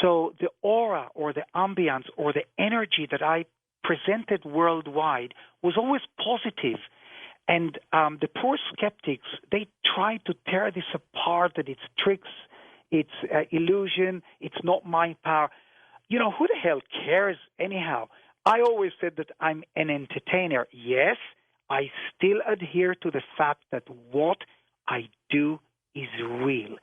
So the aura or the ambience or the energy that I presented worldwide was always positive. And the poor skeptics, they try to tear this apart, that it's tricks, it's illusion, it's not mind power. You know, who the hell cares anyhow? I always said that I'm an entertainer. Yes, I still adhere to the fact that what I do is real.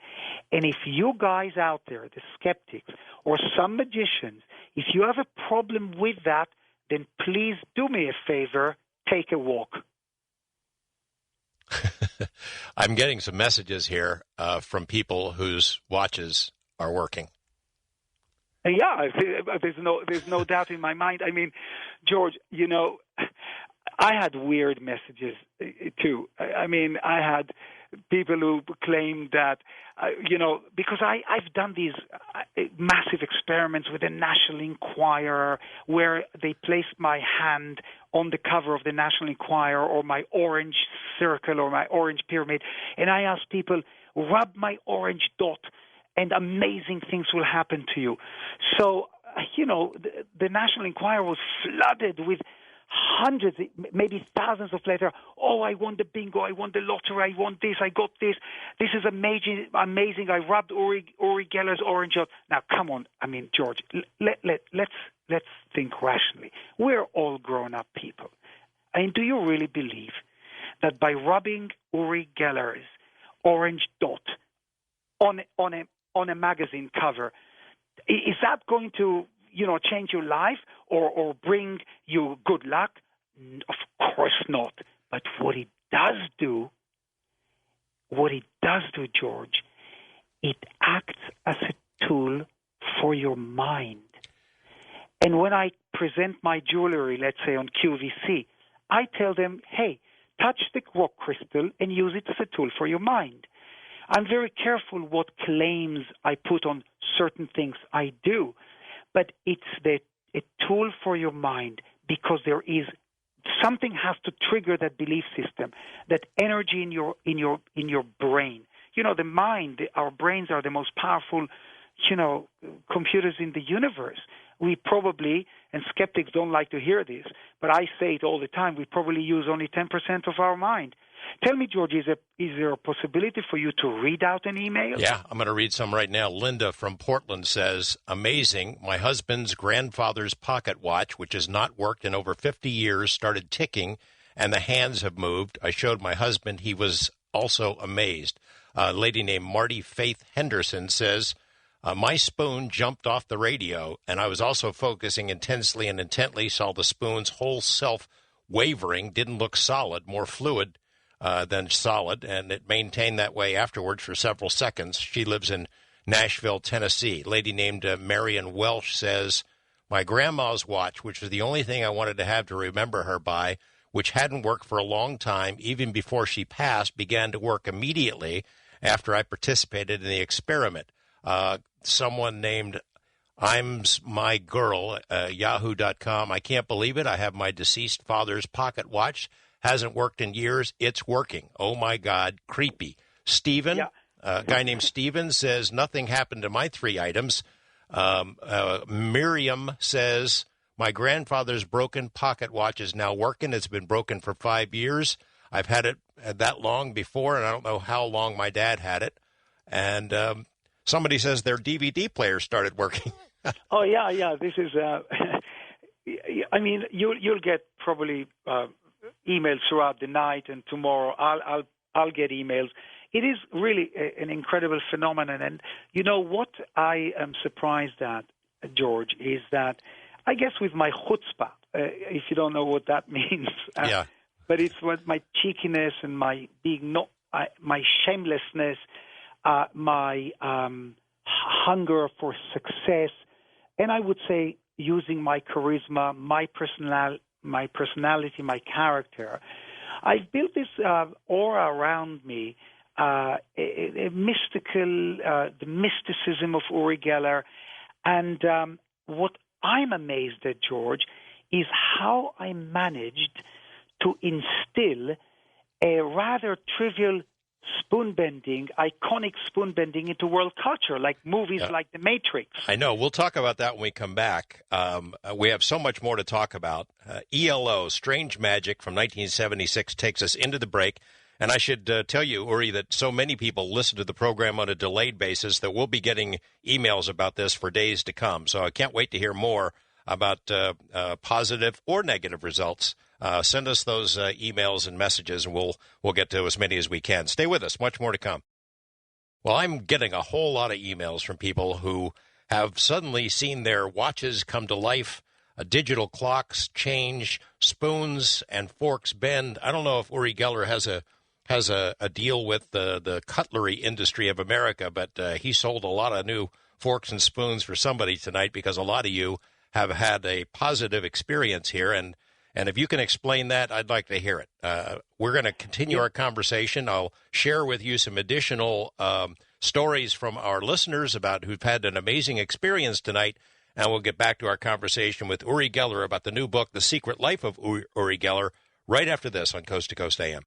And if you guys out there, the skeptics, or some magicians, if you have a problem with that, then please do me a favor, take a walk. I'm getting some messages here from people whose watches are working. Yeah, there's no doubt in my mind. I mean, George, you know, I had weird messages too. I mean, I had people who claimed that, you know, because I've done these massive experiments with the National Enquirer where they placed my hand on the cover of the National Enquirer or my orange circle or my orange pyramid, and I asked people, rub my orange dot, and amazing things will happen to you. So, you know, the National Enquirer was flooded with hundreds, maybe thousands of letters. Oh, I won the bingo, I won the lottery, I won this, I got this. This is amazing. I rubbed Uri Geller's orange dot. Now, come on. I mean, George, let's think rationally. We're all grown-up people. I mean, do you really believe that by rubbing Uri Geller's orange dot on a magazine cover, is that going to, you know, change your life or bring you good luck? Of course not. But what it does do, George, it acts as a tool for your mind. And when I present my jewelry, let's say on QVC, I tell them, hey, touch the rock crystal and use it as a tool for your mind. I'm very careful what claims I put on certain things I do, but it's a tool for your mind because there is something has to trigger that belief system, that energy in your brain. You know, the mind, our brains are the most powerful, you know, computers in the universe. We probably, and skeptics don't like to hear this, but I say it all the time, we probably use only 10% of our mind. Tell me, George, is there a possibility for you to read out an email? Yeah, I'm going to read some right now. Linda from Portland says, amazing. My husband's grandfather's pocket watch, which has not worked in over 50 years, started ticking, and the hands have moved. I showed my husband. He was also amazed. A lady named Marty Faith Henderson says, my spoon jumped off the radio, and I was also focusing intensely and intently, saw the spoon's whole self wavering, didn't look solid, more fluid than solid, and it maintained that way afterwards for several seconds. She lives in Nashville, Tennessee. A lady named Marion Welsh says, my grandma's watch, which was the only thing I wanted to have to remember her by, which hadn't worked for a long time, even before she passed, began to work immediately after I participated in the experiment. Someone named I'm My Girl, yahoo.com. I can't believe it. I have my deceased father's pocket watch. Hasn't worked in years. It's working. Oh, my God. Creepy. Stephen, a guy named Stephen says, nothing happened to my 3 items. Miriam says, my grandfather's broken pocket watch is now working. It's been broken for 5 years. I've had it that long before, and I don't know how long my dad had it. And somebody says their DVD player started working. Oh, yeah. This is, I mean, you'll get probably emails throughout the night, and tomorrow I'll get emails. It is really an incredible phenomenon. And you know what I am surprised at, George, is that I guess with my chutzpah, if you don't know what that means, but it's what my cheekiness and my being my shamelessness, my hunger for success, and I would say using my charisma, my personality, my character. I've built this aura around me, a mystical, the mysticism of Uri Geller. And what I'm amazed at, George, is how I managed to instill a rather trivial iconic spoon bending into world culture, like movies like The Matrix. I know. We'll talk about that when we come back. We have so much more to talk about. ELO, Strange Magic from 1976, takes us into the break. And I should tell you, Uri, that so many people listen to the program on a delayed basis that we'll be getting emails about this for days to come. So I can't wait to hear more about positive or negative results. Send us those emails and messages, and we'll get to as many as we can. Stay with us. Much more to come. Well, I'm getting a whole lot of emails from people who have suddenly seen their watches come to life, digital clocks change, spoons and forks bend. I don't know if Uri Geller has a deal with the cutlery industry of America, but he sold a lot of new forks and spoons for somebody tonight because a lot of you have had a positive experience here. And if you can explain that, I'd like to hear it. We're going to continue our conversation. I'll share with you some additional stories from our listeners about who've had an amazing experience tonight. And we'll get back to our conversation with Uri Geller about the new book, The Secret Life of Uri Geller, right after this on Coast to Coast AM.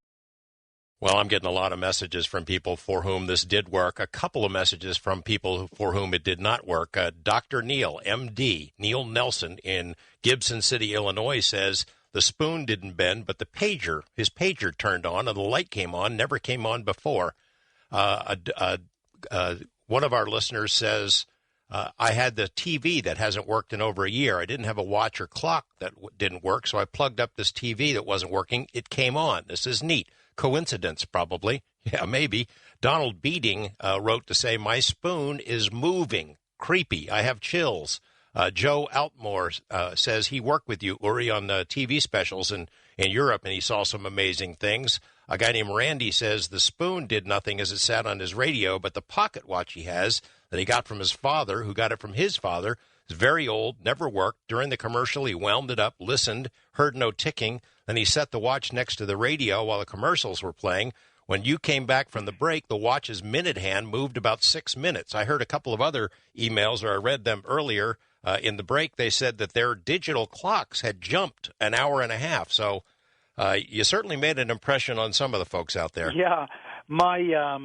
Well, I'm getting a lot of messages from people for whom this did work. A couple of messages from people for whom it did not work. Dr. Neil, M.D., Neil Nelson in Gibson City, Illinois, says the spoon didn't bend, but his pager turned on and the light came on, never came on before. One of our listeners says, I had the TV that hasn't worked in over a year. I didn't have a watch or clock that didn't work, so I plugged up this TV that wasn't working. It came on. This is neat. Coincidence, probably. Yeah, maybe. Donald Beating wrote to say, my spoon is moving. Creepy. I have chills. Joe Altmore says he worked with you, Uri, on the TV specials in Europe, and he saw some amazing things. A guy named Randy says the spoon did nothing as it sat on his radio, but the pocket watch he has that he got from his father, who got it from his father, is very old, never worked. During the commercial, he wound it up, listened, heard no ticking. Then he set the watch next to the radio while the commercials were playing. When you came back from the break, the watch's minute hand moved about 6 minutes. I heard a couple of other emails, or I read them earlier in the break. They said that their digital clocks had jumped an hour and a half. So you certainly made an impression on some of the folks out there. Yeah, my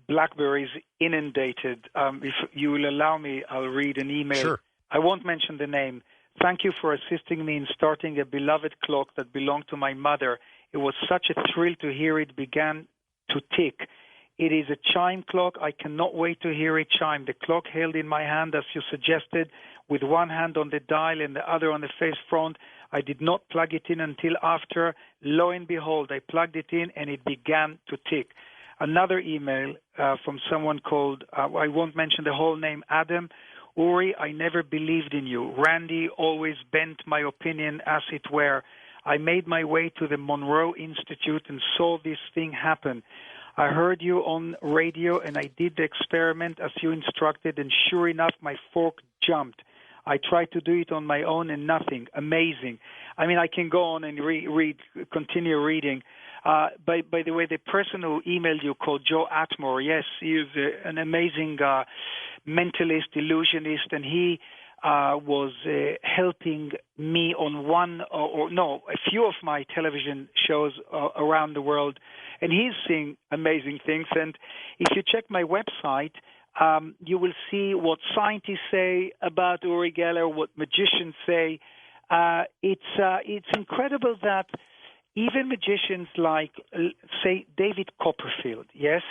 BlackBerry is inundated. If you will allow me, I'll read an email. Sure. I won't mention the name. Thank you for assisting me in starting a beloved clock that belonged to my mother. It was such a thrill to hear it began to tick. It is a chime clock. I cannot wait to hear it chime. The clock held in my hand, as you suggested, with one hand on the dial and the other on the face front. I did not plug it in until after. Lo and behold, I plugged it in and it began to tick. Another email from someone called, I won't mention the whole name, Adam. Uri, I never believed in you. Randy always bent my opinion as it were. I made my way to the Monroe Institute and saw this thing happen. I heard you on radio and I did the experiment as you instructed, and sure enough, my fork jumped. I tried to do it on my own and nothing. Amazing. I mean, I can go on and continue reading. By the way, the person who emailed you called Joe Atmore, yes, he is an amazing mentalist, illusionist, and he was helping me on a few of my television shows around the world, and he's seeing amazing things. And if you check my website, you will see what scientists say about Uri Geller, what magicians say. It's incredible that even magicians like, say, David Copperfield, yes?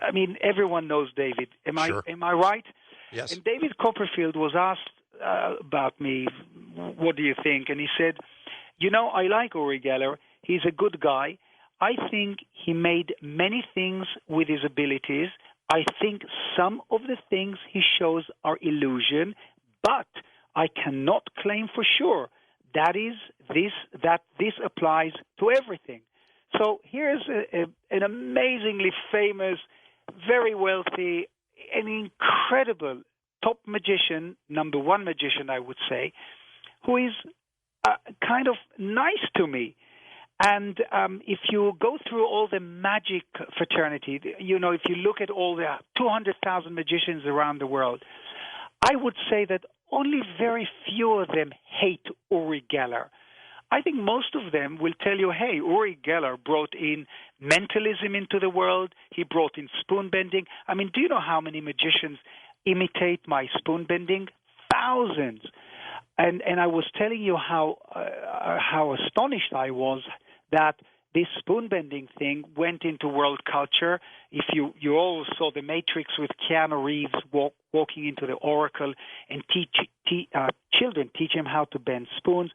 I mean, everyone knows David. Am I right? Yes. And David Copperfield was asked about me, what do you think? And he said, I like Uri Geller. He's a good guy. I think he made many things with his abilities. I think some of the things he shows are illusion, but I cannot claim for sure that this applies to everything. So here's an amazingly famous, very wealthy, an incredible top magician, number one magician, I would say, who is kind of nice to me. And if you go through all the magic fraternity, if you look at all the 200,000 magicians around the world, I would say that only very few of them hate Uri Geller. I think most of them will tell you, hey, Uri Geller brought in mentalism into the world. He brought in spoon bending. I mean, do you know how many magicians imitate my spoon bending? Thousands. And I was telling you how astonished I was that this spoon bending thing went into world culture. If you all saw The Matrix with Keanu Reeves walking into the Oracle and children teach him how to bend spoons.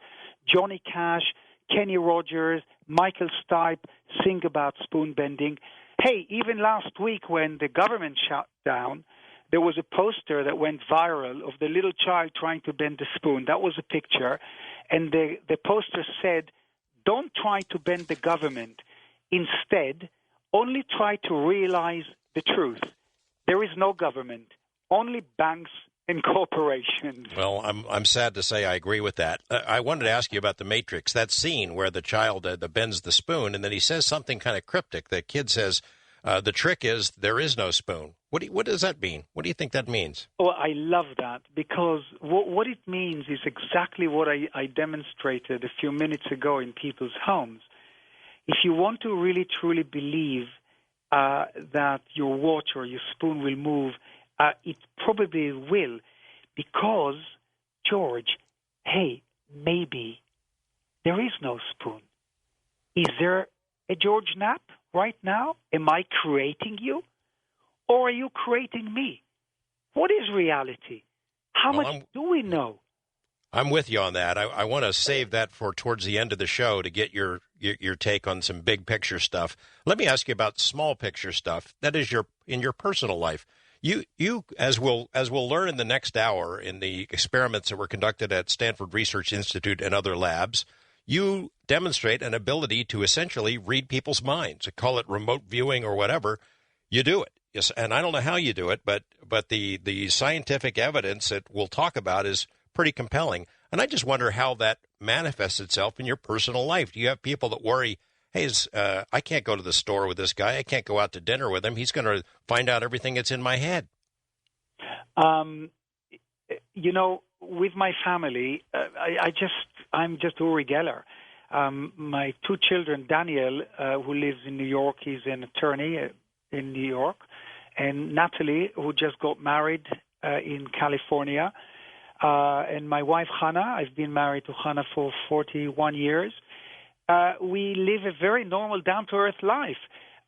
Johnny Cash, Kenny Rogers, Michael Stipe sing about spoon bending. Hey, even last week when the government shut down, there was a poster that went viral of the little child trying to bend the spoon. That was a picture. And the poster said, don't try to bend the government. Instead, only try to realize the truth. There is no government, only banks and corporations. Well, I'm sad to say I agree with that. I wanted to ask you about The Matrix, that scene where the child bends the spoon, and then he says something kind of cryptic. The kid says, the trick is there is no spoon. What does that mean? What do you think that means? Well, I love that because what it means is exactly what I demonstrated a few minutes ago in people's homes. If you want to really, truly believe that your watch or your spoon will move, it probably will because, George, hey, maybe there is no spoon. Is there a George Knapp right now? Am I creating you? Or are you creating me? What is reality? How much do we know? I'm with you on that. I want to save that for towards the end of the show to get your take on some big picture stuff. Let me ask you about small picture stuff. That is in your personal life. You as we'll learn in the next hour in the experiments that were conducted at Stanford Research Institute and other labs, you demonstrate an ability to essentially read people's minds. Call it remote viewing or whatever. You do it. Yes, and I don't know how you do it, but the scientific evidence that we'll talk about is pretty compelling. And I just wonder how that manifests itself in your personal life. Do you have people that worry, hey, I can't go to the store with this guy. I can't go out to dinner with him. He's going to find out everything that's in my head. With my family, I'm just Uri Geller. My two children, Daniel, who lives in New York, he's an attorney in New York, and Natalie, who just got married in California, and my wife, Hannah. I've been married to Hannah for 41 years. We live a very normal, down-to-earth life.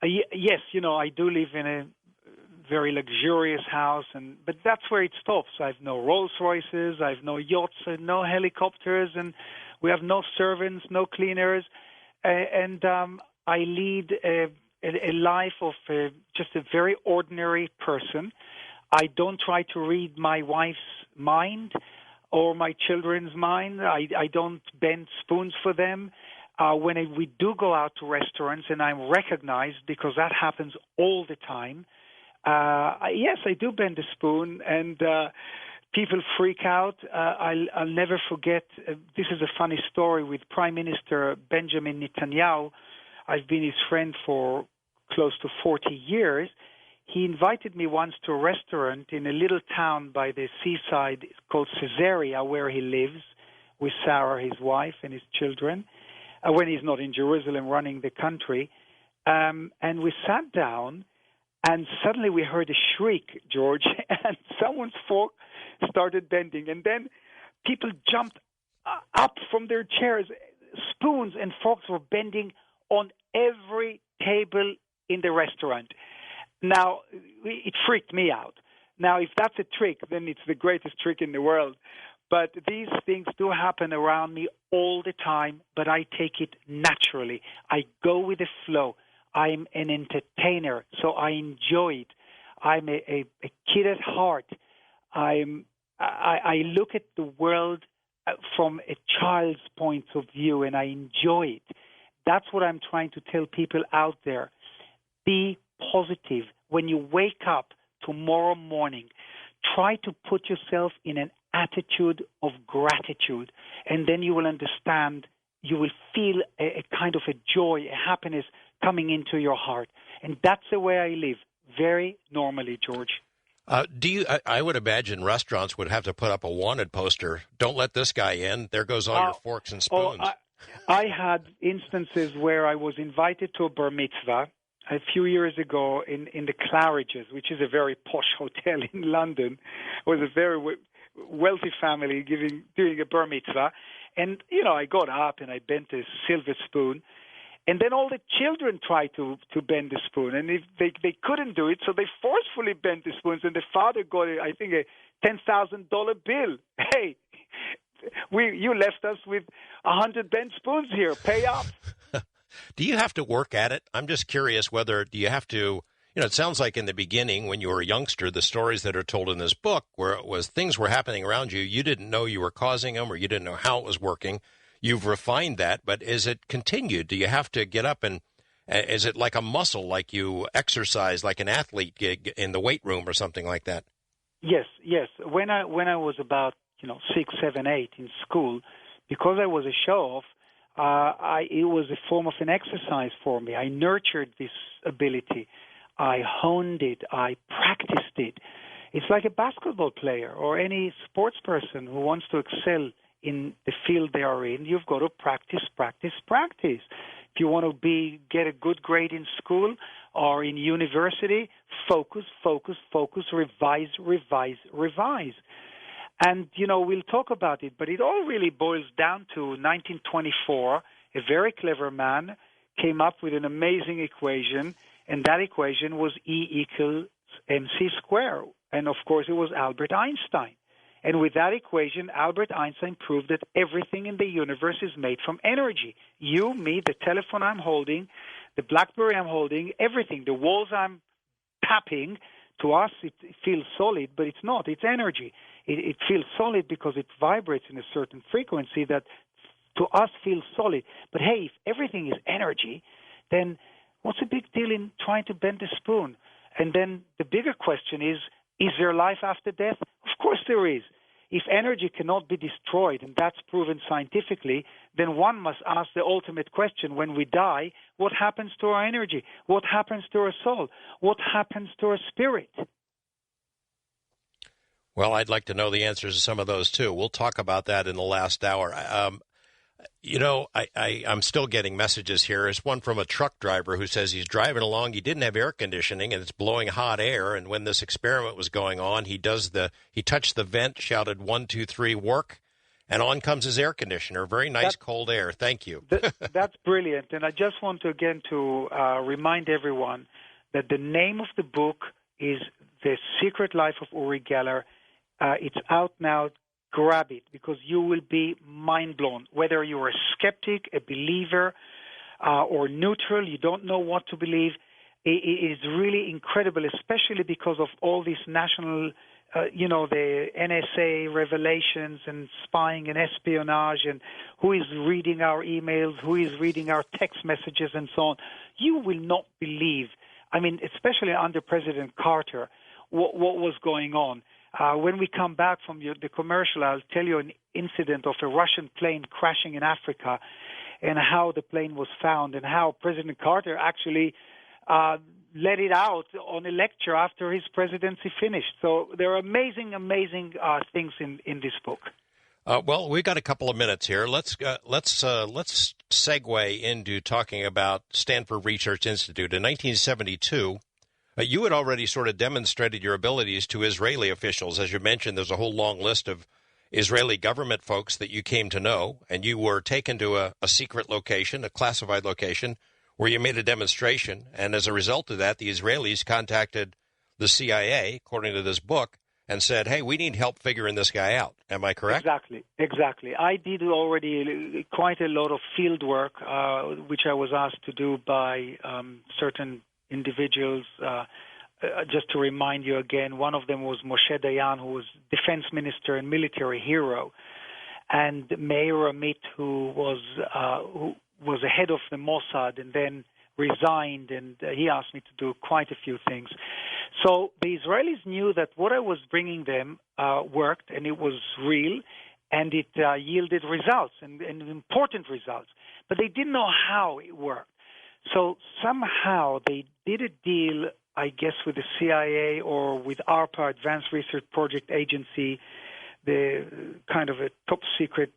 Yes, I do live in a very luxurious house, but that's where it stops. I have no Rolls Royces, I have no yachts, and no helicopters, and we have no servants, no cleaners, and I lead a life of just a very ordinary person. I don't try to read my wife's mind or my children's mind. I don't bend spoons for them. When we do go out to restaurants, and I'm recognized because that happens all the time, yes, I do bend a spoon, and people freak out. I'll never forget, this is a funny story with Prime Minister Benjamin Netanyahu. I've been his friend for close to 40 years. He invited me once to a restaurant in a little town by the seaside called Caesarea, where he lives with Sarah, his wife, and his children, when he's not in Jerusalem running the country. And we sat down, and suddenly we heard a shriek, George, and someone's fork started bending. And then people jumped up from their chairs. Spoons and forks were bending on every table in the restaurant. Now, it freaked me out. Now, if that's a trick, then it's the greatest trick in the world. But these things do happen around me all the time, but I take it naturally. I go with the flow. I'm an entertainer, so I enjoy it. I'm a kid at heart. I look at the world from a child's point of view, and I enjoy it. That's what I'm trying to tell people out there. Be positive. When you wake up tomorrow morning, try to put yourself in an attitude of gratitude, and then you will understand, you will feel a kind of a joy, a happiness coming into your heart. And that's the way I live, very normally, George. I would imagine restaurants would have to put up a wanted poster. Don't let this guy in. There goes all your forks and spoons. I had instances where I was invited to a bar mitzvah a few years ago in the Claridge's, which is a very posh hotel in London. It was a very wealthy family doing a bar mitzvah. And, I got up and I bent a silver spoon. And then all the children tried to bend the spoon, and if they couldn't do it, so they forcefully bent the spoons, and the father got, I think, a $10,000 bill. Hey, you left us with 100 bent spoons here. Pay up. Do you have to work at it? I'm just curious whether do you have to. It sounds like in the beginning, when you were a youngster, the stories that are told in this book, where it was things were happening around you, you didn't know you were causing them, or you didn't know how it was working. You've refined that, but is it continued? Do you have to get up and is it like a muscle, like you exercise, like an athlete in the weight room or something like that? Yes. When I was about 6, 7, 8 in school, because I was a show-off, it was a form of an exercise for me. I nurtured this ability. I honed it. I practiced it. It's like a basketball player or any sports person who wants to excel in the field they are in. You've got to practice. If you want to get a good grade in school or in university, focus, revise. And, we'll talk about it, but it all really boils down to 1924. A very clever man came up with an amazing equation, and that equation was E equals mc squared. And, of course, it was Albert Einstein. And with that equation, Albert Einstein proved that everything in the universe is made from energy. You, me, the telephone I'm holding, the BlackBerry I'm holding, everything, the walls I'm tapping, to us it feels solid, but it's not. It's energy. It feels solid because it vibrates in a certain frequency that to us feels solid. But hey, if everything is energy, then what's the big deal in trying to bend the spoon? And then the bigger question is there life after death? Of course there is. If energy cannot be destroyed, and that's proven scientifically, then one must ask the ultimate question: when we die, what happens to our energy? What happens to our soul? What happens to our spirit? Well, I'd like to know the answers to some of those, too. We'll talk about that in the last hour. I'm still getting messages here. There's one from a truck driver who says he's driving along. He didn't have air conditioning, and it's blowing hot air. And when this experiment was going on, he touched the vent, shouted 1, 2, 3, work, and on comes his air conditioner. Very nice cold air. Thank you. That's brilliant. And I just want to remind everyone that the name of the book is The Secret Life of Uri Geller. It's out now. Grab it, because you will be mind blown. Whether you're a skeptic, a believer, or neutral, you don't know what to believe. It is really incredible, especially because of all these national, the NSA revelations and spying and espionage, and who is reading our emails, who is reading our text messages, and so on. You will not believe. I mean, especially under President Carter, what was going on. When we come back from the commercial, I'll tell you an incident of a Russian plane crashing in Africa and how the plane was found and how President Carter actually let it out on a lecture after his presidency finished. So there are amazing things in this book. Well, we've got a couple of minutes here. Let's segue into talking about Stanford Research Institute. In 1972, you had already sort of demonstrated your abilities to Israeli officials. As you mentioned, there's a whole long list of Israeli government folks that you came to know, and you were taken to a secret location, a classified location, where you made a demonstration. And as a result of that, the Israelis contacted the CIA, according to this book, and said, hey, we need help figuring this guy out. Am I correct? Exactly. I did already quite a lot of field work, which I was asked to do by certain individuals. Just to remind you again, one of them was Moshe Dayan, who was defense minister and military hero, and Meir Amit, who was the head of the Mossad and then resigned, and he asked me to do quite a few things. So the Israelis knew that what I was bringing them worked, and it was real, and it yielded results, and important results. But they didn't know how it worked. So somehow they did a deal, I guess, with the CIA or with ARPA, Advanced Research Project Agency, the kind of a top-secret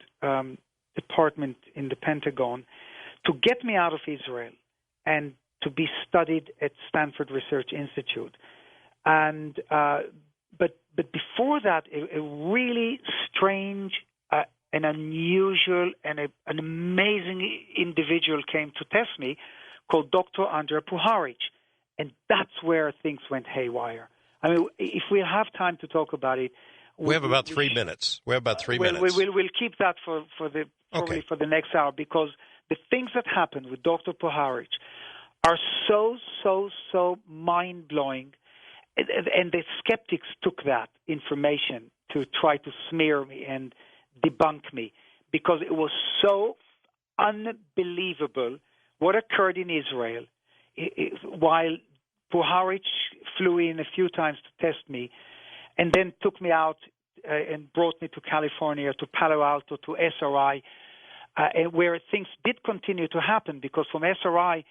department in the Pentagon, to get me out of Israel and to be studied at Stanford Research Institute. And but before that, a really strange an unusual and an amazing individual came to test me called Dr. Andrei Puharich. And that's where things went haywire. I mean, if we have time to talk about it. We have about 3 minutes. We have about 3 minutes. We'll keep that for the next hour, because the things that happened with Dr. Puharich are so mind-blowing. And the skeptics took that information to try to smear me and debunk me, because it was so unbelievable what occurred in Israel while Puharich flew in a few times to test me and then took me out and brought me to California, to Palo Alto, to SRI, where things did continue to happen, because from SRI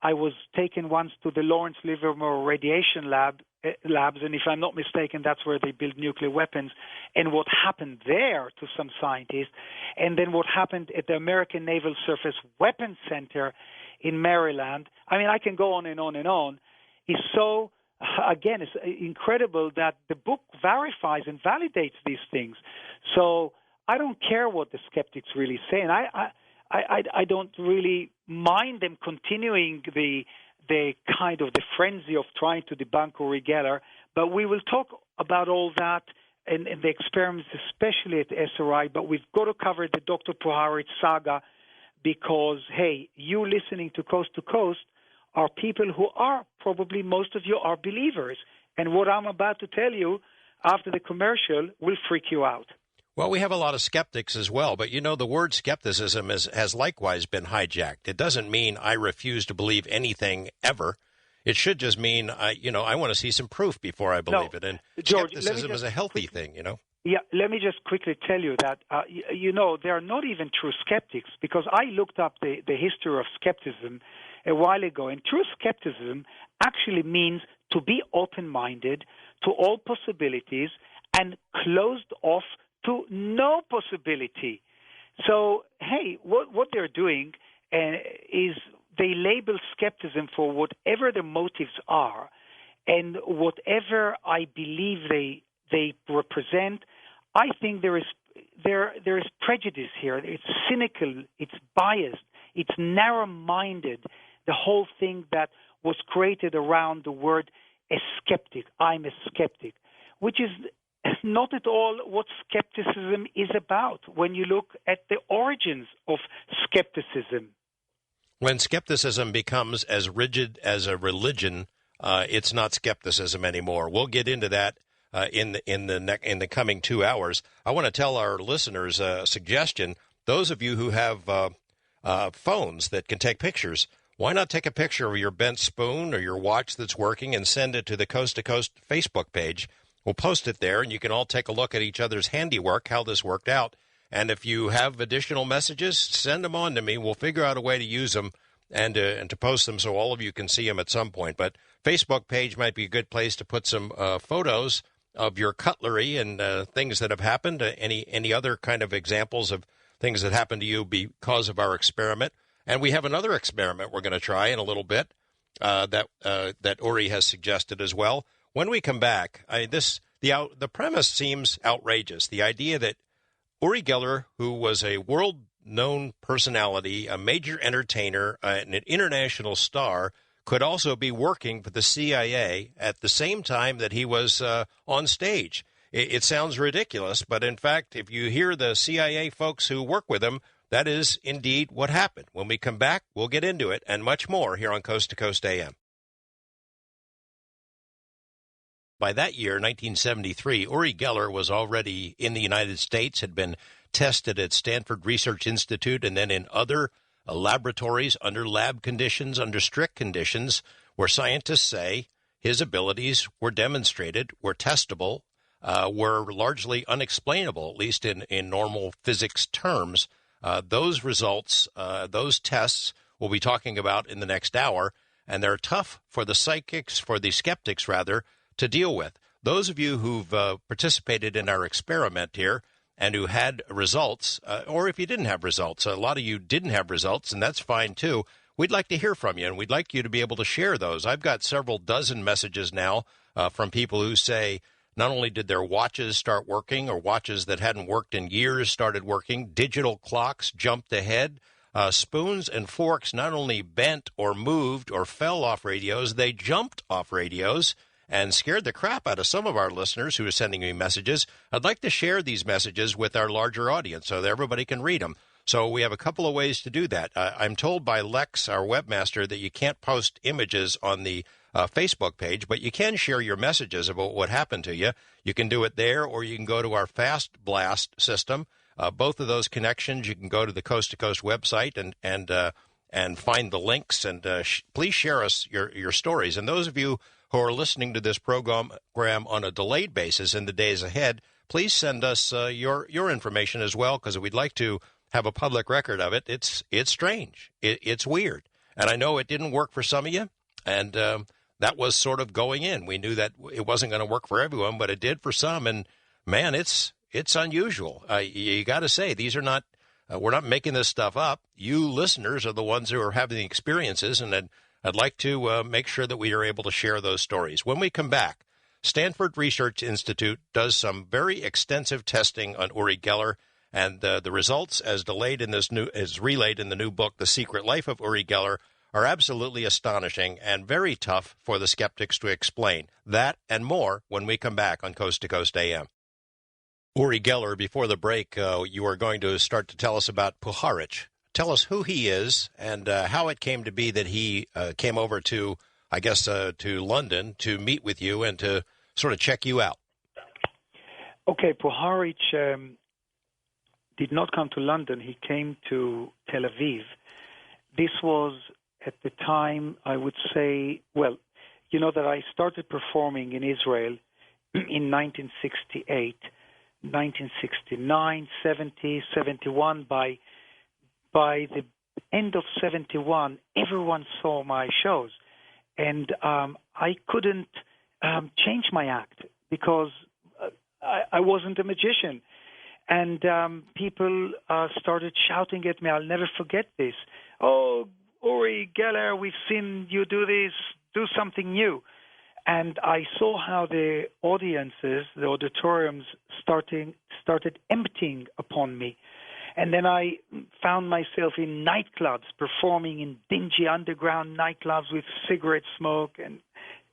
I was taken once to the Lawrence Livermore Radiation Labs, and if I'm not mistaken, that's where they build nuclear weapons, and what happened there to some scientists, and then what happened at the American Naval Surface Weapons Center in Maryland. I mean, I can go on and on and on. It's so, again, it's incredible that the book verifies and validates these things. So I don't care what the skeptics really say, and I don't really mind them continuing the kind of the frenzy of trying to debunk Uri Geller, but we will talk about all that and the experiments, especially at SRI, but we've got to cover the Dr. Puharich saga, because, hey, you listening to Coast are people who are, probably most of you are believers, and what I'm about to tell you after the commercial will freak you out. Well, we have a lot of skeptics as well, but the word skepticism has likewise been hijacked. It doesn't mean I refuse to believe anything ever. It should just mean I want to see some proof before I believe it. And George, skepticism is a healthy thing, Yeah, let me just quickly tell you that, there are not even true skeptics, because I looked up the history of skepticism a while ago, and true skepticism actually means to be open-minded to all possibilities and closed off to no possibility. So, hey, what they're doing is they label skepticism for whatever the motives are, and whatever I believe they represent. I think there is prejudice here. It's cynical. It's biased. It's narrow-minded. The whole thing that was created around the word a skeptic. I'm a skeptic, which is not at all what skepticism is about when you look at the origins of skepticism. When skepticism becomes as rigid as a religion, it's not skepticism anymore. We'll get into that in the coming 2 hours. I want to tell our listeners a suggestion. Those of you who have phones that can take pictures, why not take a picture of your bent spoon or your watch that's working and send it to the Coast to Coast Facebook page? We'll post it there, and you can all take a look at each other's handiwork, how this worked out. And if you have additional messages, send them on to me. We'll figure out a way to use them and to post them so all of you can see them at some point. But Facebook page might be a good place to put some photos of your cutlery and things that have happened. Any other kind of examples of things that happened to you because of our experiment. And we have another experiment we're going to try in a little bit that Uri has suggested as well. When we come back, the premise seems outrageous. The idea that Uri Geller, who was a world-known personality, a major entertainer, and an international star, could also be working for the CIA at the same time that he was on stage. It sounds ridiculous, but in fact, if you hear the CIA folks who work with him, that is indeed what happened. When we come back, we'll get into it and much more here on Coast to Coast AM. By that year, 1973, Uri Geller was already in the United States, had been tested at Stanford Research Institute and then in other laboratories under lab conditions, under strict conditions, where scientists say his abilities were demonstrated, were testable, were largely unexplainable, at least in normal physics terms. Those results, those tests, we'll be talking about in the next hour, and they're tough for the skeptics, to deal with. Those of you who've participated in our experiment here and who had results, or if you didn't have results, a lot of you didn't have results, and that's fine too. We'd like to hear from you, and we'd like you to be able to share those. I've got several dozen messages now from people who say, Not only did their watches start working, or watches that hadn't worked in years started working, digital clocks jumped ahead. Spoons and forks not only bent or moved or fell off radios, they jumped off radios and scared the crap out of some of our listeners who are sending me messages. I'd like to share these messages with our larger audience so that everybody can read them. So we have a couple of ways to do that. I'm told by Lex, our webmaster, that you can't post images on the Facebook page, but you can share your messages about what happened to you. You can do it there, or you can go to our Fast Blast system. Both of those connections, you can go to the Coast to Coast website and find the links, and please share us your stories. And those of you who are listening to this program on a delayed basis in the days ahead, please send us your information as well, because we'd like to have a public record of it. It's strange. It's weird. And I know it didn't work for some of you, and that was sort of going in. We knew that it wasn't going to work for everyone, but it did for some. And, man, it's unusual. You got to say, these are not we're not making this stuff up. You listeners are the ones who are having the experiences, and I'd like to make sure that we are able to share those stories. When we come back, Stanford Research Institute does some very extensive testing on Uri Geller, and the results, as relayed in the new book, The Secret Life of Uri Geller, are absolutely astonishing and very tough for the skeptics to explain. That and more when we come back on Coast to Coast AM. Uri Geller, before the break, you are going to start to tell us about Puharich. Tell us who he is and how it came to be that he came over to, I guess, to London to meet with you and to sort of check you out. Okay, Puharich did not come to London. He came to Tel Aviv. This was at the time, I would say, well, you know that I started performing in Israel in 1968, 1969, 70, 71. By the end of 71, everyone saw my shows. And I couldn't change my act because I wasn't a magician. And people started shouting at me. I'll never forget this. Oh, Uri Geller, we've seen you do this. Do something new. And I saw how the audiences, the auditoriums, started emptying upon me. And then I found myself in nightclubs, performing in dingy underground nightclubs with cigarette smoke. And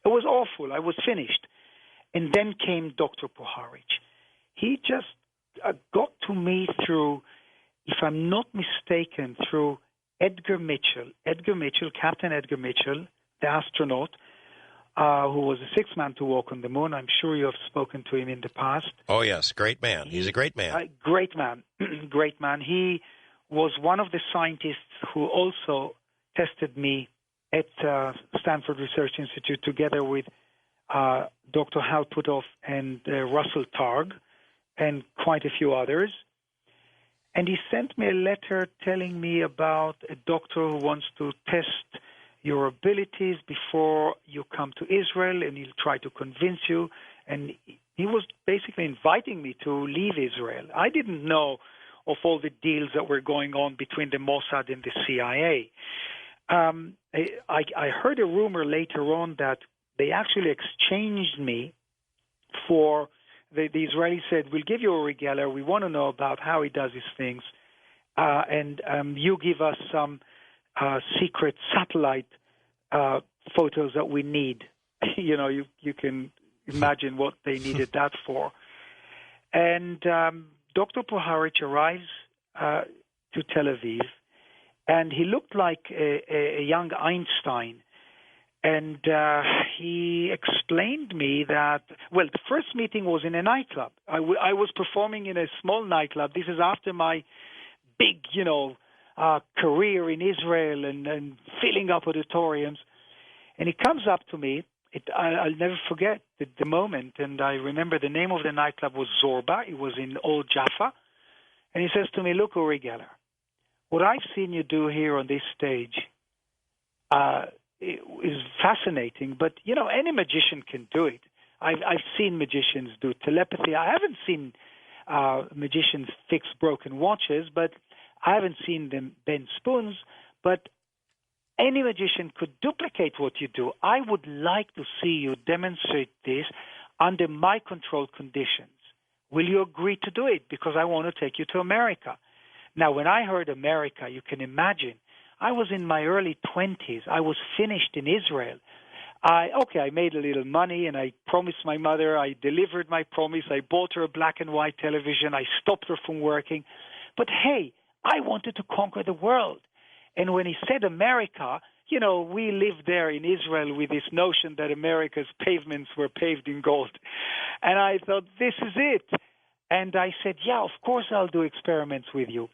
it was awful. I was finished. And then came Dr. Puharich. He just got to me through, if I'm not mistaken, through Edgar Mitchell, Captain Edgar Mitchell, the astronaut, who was the sixth man to walk on the moon. I'm sure you have spoken to him in the past. Oh, yes, great man. He's a great man. Great man, great man. He was one of the scientists who also tested me at Stanford Research Institute together with Dr. Hal Puthoff and Russell Targ and quite a few others. And he sent me a letter telling me about a doctor who wants to test your abilities before you come to Israel, and he'll try to convince you. And he was basically inviting me to leave Israel. I didn't know of all the deals that were going on between the Mossad and the CIA. I heard a rumor later on that they actually exchanged me for... The Israelis said, we'll give you Uri Geller. We want to know about how he does his things. And you give us some secret satellite photos that we need. You know, you can imagine what they needed that for. And Dr. Puharich arrives to Tel Aviv, and he looked like a young Einstein. And he explained me that, well, the first meeting was in a nightclub. I was performing in a small nightclub. This is after my big, career in Israel and filling up auditoriums. And he comes up to me. I'll never forget the moment. And I remember the name of the nightclub was Zorba. It was in Old Jaffa. And he says to me, look, Uri Geller, what I've seen you do here on this stage is fascinating, but any magician can do it. I've seen magicians do telepathy. I haven't seen magicians fix broken watches, but I haven't seen them bend spoons. But any magician could duplicate what you do. I would like to see you demonstrate this. under my controlled conditions. Will you agree to do it? Because I want to take you to America. Now, when I heard America, you can imagine, I was in my early 20s. I was finished in Israel. I made a little money, and I promised my mother. I delivered my promise. I bought her a black and white television. I stopped her from working. But hey, I wanted to conquer the world. And when he said America, we lived there in Israel with this notion that America's pavements were paved in gold. And I thought, this is it. And I said, yeah, of course I'll do experiments with you.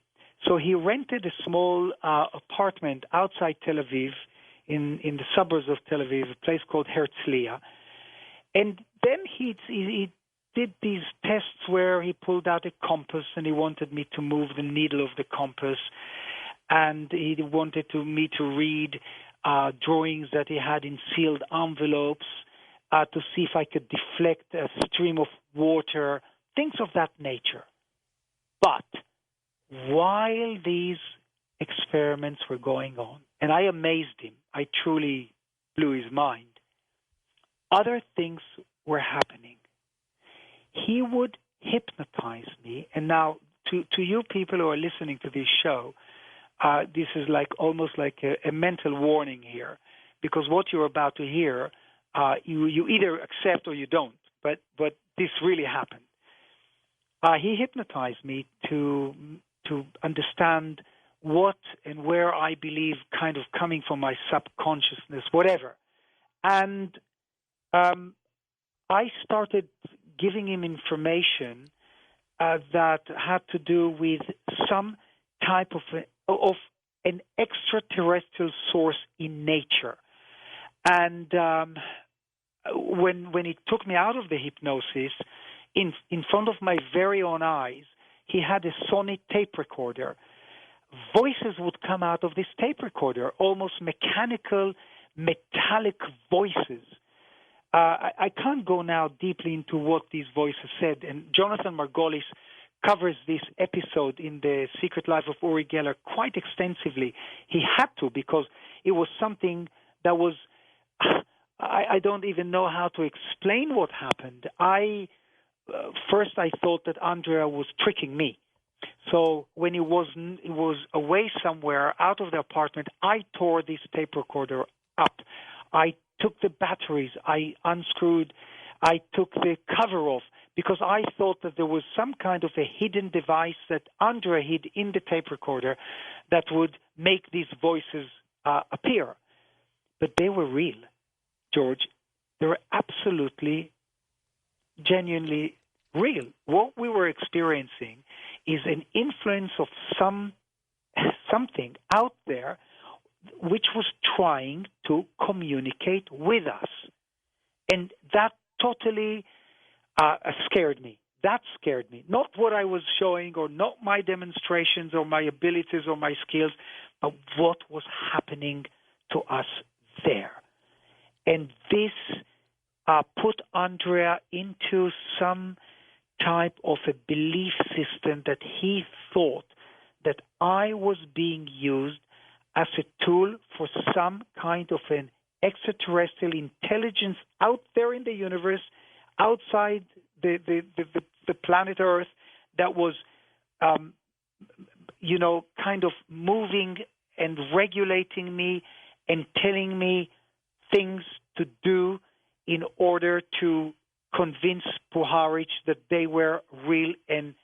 So he rented a small apartment outside Tel Aviv, in the suburbs of Tel Aviv, a place called Herzliya. And then he did these tests where he pulled out a compass and he wanted me to move the needle of the compass. And he wanted me to read drawings that he had in sealed envelopes to see if I could deflect a stream of water, things of that nature. But while these experiments were going on, and I amazed him, I truly blew his mind, other things were happening. He would hypnotize me, and now to you people who are listening to this show, this is almost like a mental warning here, because what you're about to hear, you either accept or you don't. But this really happened. He hypnotized me to understand what and where I believe, kind of coming from my subconsciousness, whatever. And I started giving him information that had to do with some type of an extraterrestrial source in nature. And when he took me out of the hypnosis, in front of my very own eyes, he had a Sony tape recorder. Voices would come out of this tape recorder, almost mechanical, metallic voices. I can't go now deeply into what these voices said, and Jonathan Margolis covers this episode in The Secret Life of Uri Geller quite extensively. He had to, because it was something that was, I don't even know how to explain what happened. First I thought that Andrea was tricking me. So when he was away somewhere out of the apartment, I tore this tape recorder up. I took the batteries, I unscrewed, I took the cover off, because I thought that there was some kind of a hidden device that Andrea hid in the tape recorder that would make these voices appear. But they were real, George. They were absolutely, genuinely real. What we were experiencing is an influence of something out there which was trying to communicate with us. And that totally scared me. That scared me. Not what I was showing, or not my demonstrations or my abilities or my skills, but what was happening to us there. And this put Andrea into some type of a belief system that he thought that I was being used as a tool for some kind of an extraterrestrial intelligence out there in the universe, outside the planet Earth, that was, kind of moving and regulating me and telling me things to do in order to convince Puharich that they were real and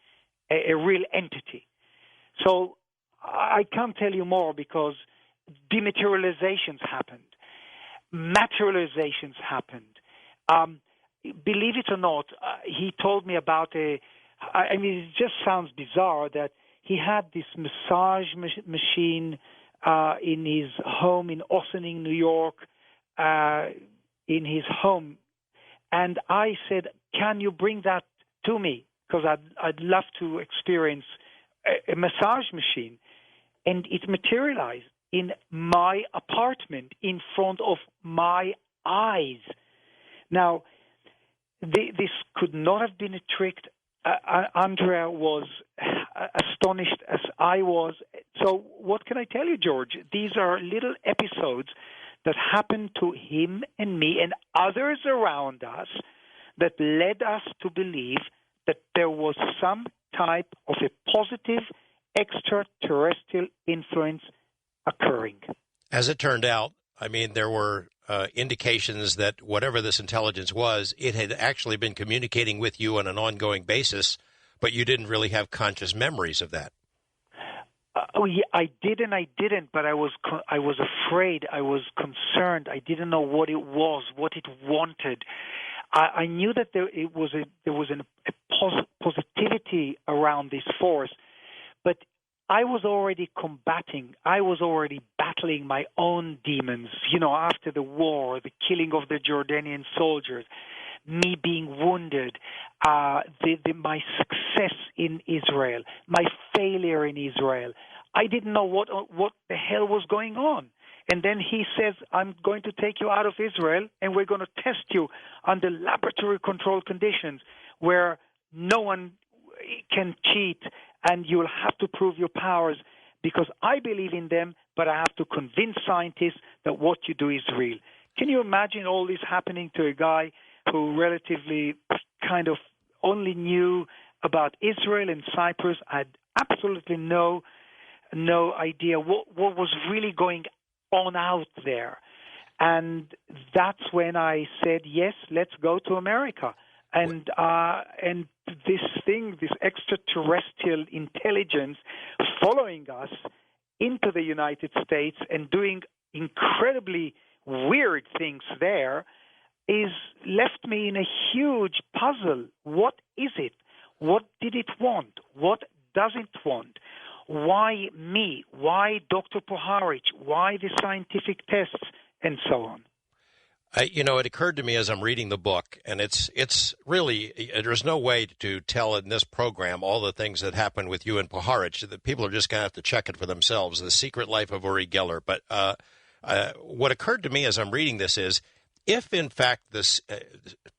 a real entity. So I can't tell you more, because dematerializations happened. Materializations happened. Believe it or not, he told me about it just sounds bizarre that he had this massage machine in his home in Ossining, New York, in his home. And I said, can you bring that to me? Because I'd love to experience a massage machine. And it materialized in my apartment, in front of my eyes. Now, this could not have been a trick. Andrea was astonished as I was. So what can I tell you, George? These are little episodes that happened to him and me and others around us that led us to believe that there was some type of a positive extraterrestrial influence occurring. As it turned out, I mean, there were indications that whatever this intelligence was, it had actually been communicating with you on an ongoing basis, but you didn't really have conscious memories of that. Yeah, I didn't, but I was afraid, I was concerned, I didn't know what it was, what it wanted. I knew that there was a positivity around this force, but I was already combating. I was already battling my own demons. After the war, the killing of the Jordanian soldiers, me being wounded, my success in Israel, my failure in Israel. I didn't know what the hell was going on. And then he says, I'm going to take you out of Israel, and we're going to test you under laboratory-controlled conditions where no one can cheat, and you'll have to prove your powers because I believe in them, but I have to convince scientists that what you do is real. Can you imagine all this happening to a guy who relatively kind of only knew about Israel and Cyprus, had absolutely no idea what was really going on out there? And that's when I said, yes, let's go to America. And this extraterrestrial intelligence following us into the United States and doing incredibly weird things there is left me in a huge puzzle. What is it? What did it want? What does it want? Why me? Why Dr. Puharich? Why the scientific tests? And so on. It occurred to me as I'm reading the book, and it's really, there's no way to tell in this program all the things that happened with you and Puharich. That people are just going to have to check it for themselves, The Secret Life of Uri Geller. But what occurred to me as I'm reading this is, if in fact this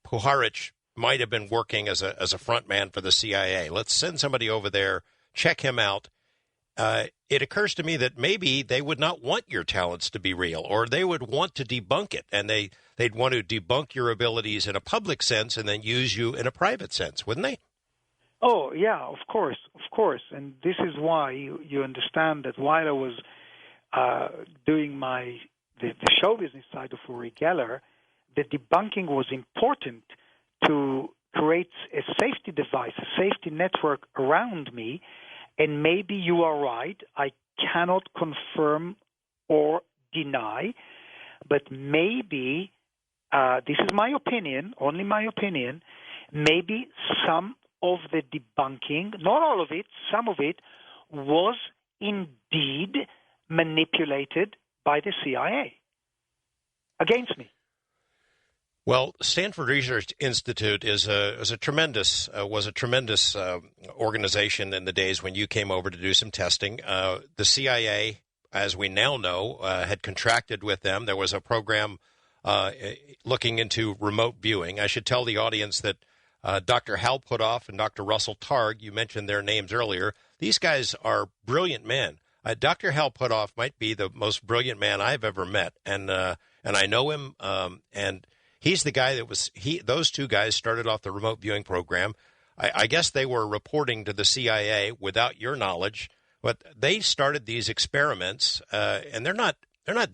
Puharich might have been working as a front man for the CIA, let's send somebody over there, check him out. It occurs to me that maybe they would not want your talents to be real, or they would want to debunk it, and they'd want to debunk your abilities in a public sense and then use you in a private sense, wouldn't they? Oh, yeah, of course. And this is why you understand that while I was doing the show business side of Uri Geller, the debunking was important to create a safety device, a safety network around me. And maybe you are right. I cannot confirm or deny, but maybe, this is my opinion, only my opinion, maybe some of the debunking, not all of it, some of it, was indeed manipulated by the CIA against me. Well, Stanford Research Institute was a tremendous organization in the days when you came over to do some testing. The CIA, as we now know, had contracted with them. There was a program looking into remote viewing. I should tell the audience that Dr. Hal Puthoff and Dr. Russell Targ, you mentioned their names earlier. These guys are brilliant men. Dr. Hal Puthoff might be the most brilliant man I've ever met, and I know him, and he's the guy those two guys started off the remote viewing program. I guess they were reporting to the CIA without your knowledge, but they started these experiments, and they're not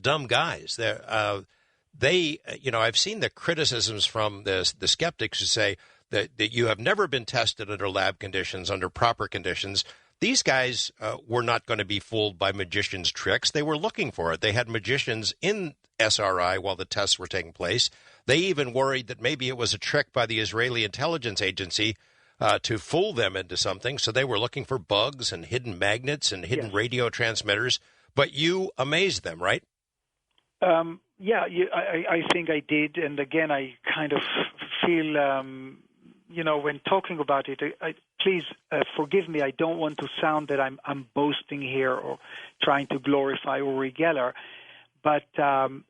dumb guys. I've seen the criticisms from the skeptics who say that you have never been tested under lab conditions, under proper conditions. These guys were not going to be fooled by magicians' tricks. They were looking for it. They had magicians in SRI while the tests were taking place. They even worried that maybe it was a trick by the Israeli intelligence agency to fool them into something. So they were looking for bugs and hidden magnets and hidden radio transmitters. But you amazed them, right? I think I did. And again, I kind of feel, when talking about it, please forgive me. I don't want to sound that I'm boasting here or trying to glorify Uri Geller. But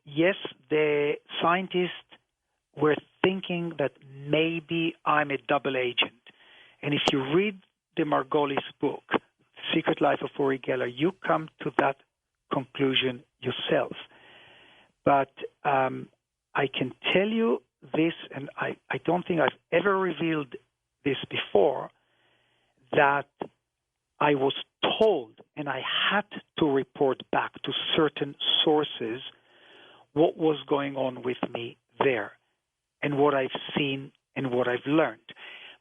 yes, the scientists were thinking that maybe I'm a double agent. And if you read the Margolis book, Secret Life of Uri Geller, you come to that conclusion yourself. But I can tell you this, and I don't think I've ever revealed this before, that I was told, and I had to report back to certain sources what was going on with me there and what I've seen and what I've learned.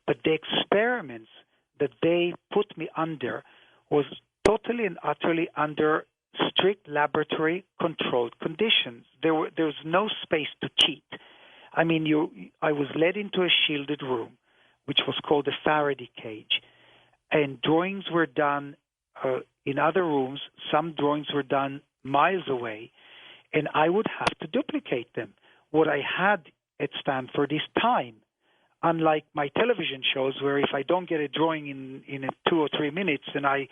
But the experiments that they put me under was totally and utterly under strict laboratory controlled conditions. There was no space to cheat. I mean, I was led into a shielded room, which was called a Faraday cage, and drawings were done in other rooms. Some drawings were done miles away, and I would have to duplicate them. What I had at Stanford is time, unlike my television shows where if I don't get a drawing in 2 or 3 minutes, then I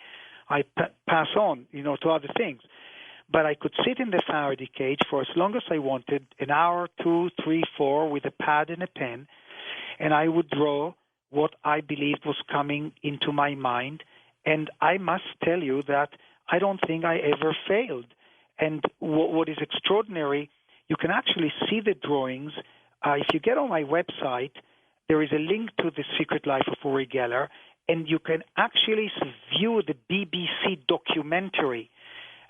pass on, to other things. But I could sit in the Faraday cage for as long as I wanted, an hour, 2, 3, 4, with a pad and a pen, and I would draw what I believed was coming into my mind. And I must tell you that I don't think I ever failed. And what is extraordinary, you can actually see the drawings. If you get on my website, there is a link to The Secret Life of Uri Geller, and you can actually view the BBC documentary,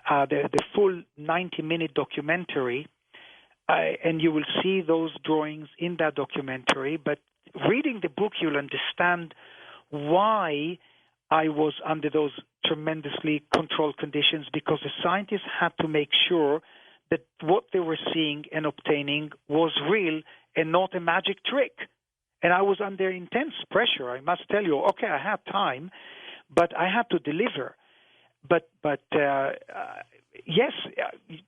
the full 90-minute documentary, and you will see those drawings in that documentary. But reading the book, you'll understand why I was under those tremendously controlled conditions, because the scientists had to make sure that what they were seeing and obtaining was real and not a magic trick. And I was under intense pressure, I must tell you. Okay, I had time, but I had to deliver. But yes,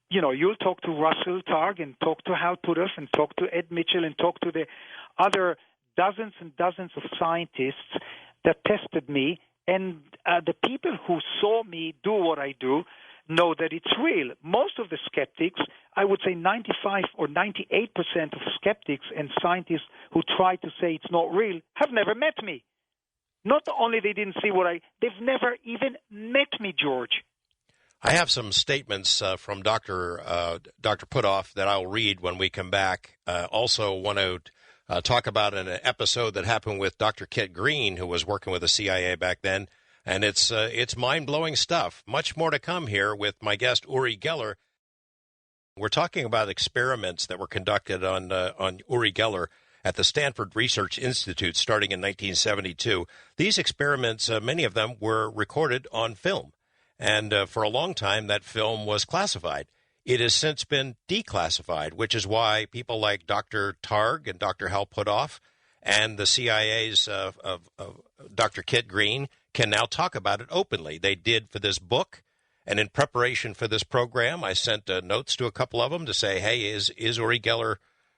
you'll talk to Russell Targ and talk to Hal Puthoff and talk to Ed Mitchell and talk to the other dozens and dozens of scientists that tested me. And the people who saw me do what I do know that it's real. Most of the skeptics, I would say 95 or 98% of skeptics and scientists who try to say it's not real have never met me. Not only they didn't see they've never even met me, George. I have some statements from Dr. Puthoff that I'll read when we come back. Also want to talk about an episode that happened with Dr. Kit Green, who was working with the CIA back then. And it's mind-blowing stuff. Much more to come here with my guest, Uri Geller. We're talking about experiments that were conducted on Uri Geller at the Stanford Research Institute starting in 1972. These experiments, many of them were recorded on film. And for a long time, that film was classified. It has since been declassified, which is why people like Dr. Targ and Dr. Hal Puthoff and the CIA's of Dr. Kit Green can now talk about it openly. They did for this book, and in preparation for this program, I sent notes to a couple of them to say, hey, is Uri Geller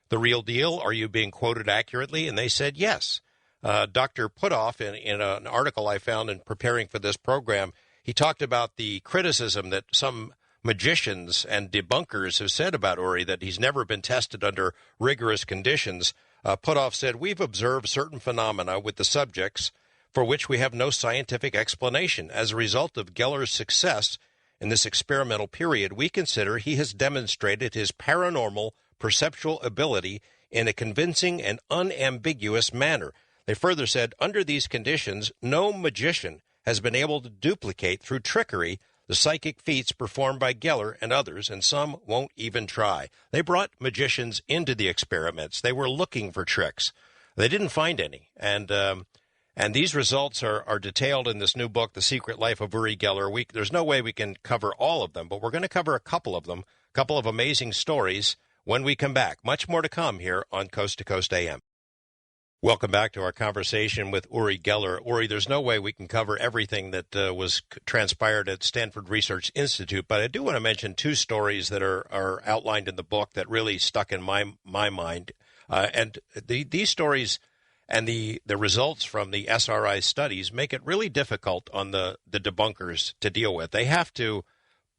the real deal? Are you being quoted accurately? And they said yes. Dr. Puthoff, in an article I found in preparing for this program, he talked about the criticism that some magicians and debunkers have said about Uri, that he's never been tested under rigorous conditions. Puthoff said, we've observed certain phenomena with the subjects for which we have no scientific explanation. As a result of Geller's success in this experimental period, we consider he has demonstrated his paranormal perceptual ability in a convincing and unambiguous manner. They further said, under these conditions, no magician has been able to duplicate through trickery the psychic feats performed by Geller and others, and some won't even try. They brought magicians into the experiments. They were looking for tricks. They didn't find any. And these results are detailed in this new book, The Secret Life of Uri Geller. There's no way we can cover all of them, but we're going to cover a couple of them, a couple of amazing stories when we come back. Much more to come here on Coast to Coast AM. Welcome back to our conversation with Uri Geller. Uri, there's no way we can cover everything that was transpired at Stanford Research Institute, but I do want to mention two stories that are outlined in the book that really stuck in my mind. These stories and the results from the SRI studies make it really difficult on the debunkers to deal with. They have to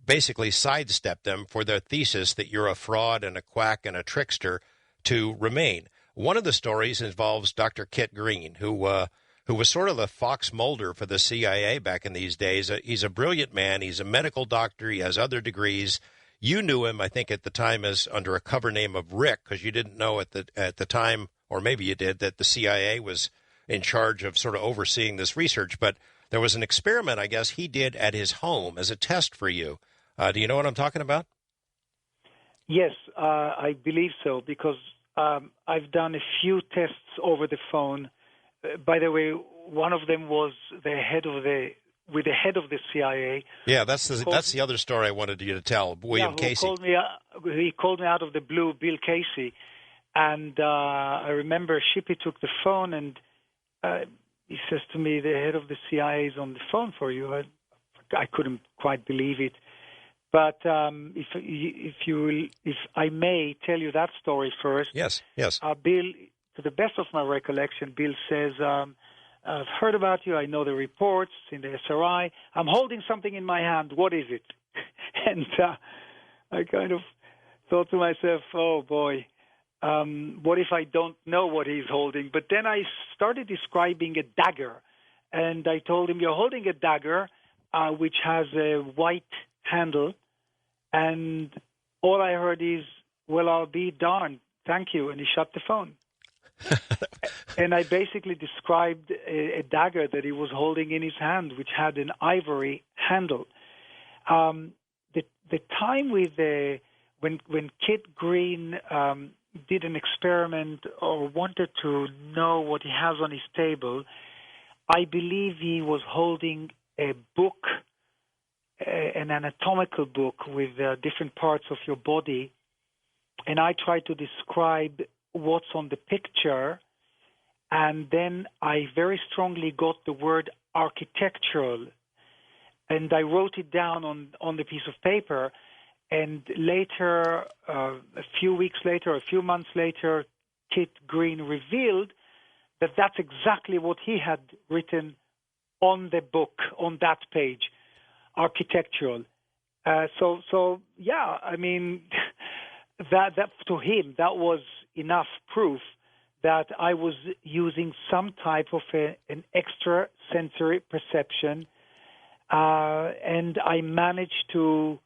basically sidestep them for their thesis that you're a fraud and a quack and a trickster to remain. One of the stories involves Dr. Kit Green, who was sort of the Fox Mulder for the CIA back in these days. He's a brilliant man. He's a medical doctor. He has other degrees. You knew him, I think, at the time as under a cover name of Rick, because you didn't know at the time, or maybe you did, that the CIA was in charge of sort of overseeing this research. But there was an experiment, I guess, he did at his home as a test for you. Do you know what I'm talking about? Yes, I believe so, because I've done a few tests over the phone. By the way, one of them was with the head of the CIA. Yeah, that's the other story I wanted you to tell, William Casey. He called me out of the blue, Bill Casey, and I remember Shippy took the phone and he says to me, "The head of the CIA is on the phone for you." I couldn't quite believe it. But if I may tell you that story first. Yes. Bill, to the best of my recollection, Bill says, "I've heard about you. I know the reports in the SRI. I'm holding something in my hand. What is it?" And I kind of thought to myself, "Oh boy, what if I don't know what he's holding?" But then I started describing a dagger, and I told him, "You're holding a dagger which has a white handle." And all I heard is, "Well, I'll be darned. Thank you." And he shut the phone. And I basically described a dagger that he was holding in his hand, which had an ivory handle. The time with when Kit Green did an experiment or wanted to know what he has on his table, I believe he was holding a book, an anatomical book with different parts of your body, and I tried to describe what's on the picture, and then I very strongly got the word architectural, and I wrote it down on the piece of paper, and later, a few months later, Kit Green revealed that that's exactly what he had written on the book, on that page. Architectural. So yeah, I mean, that to him, that was enough proof that I was using some type of an extra sensory perception, and I managed to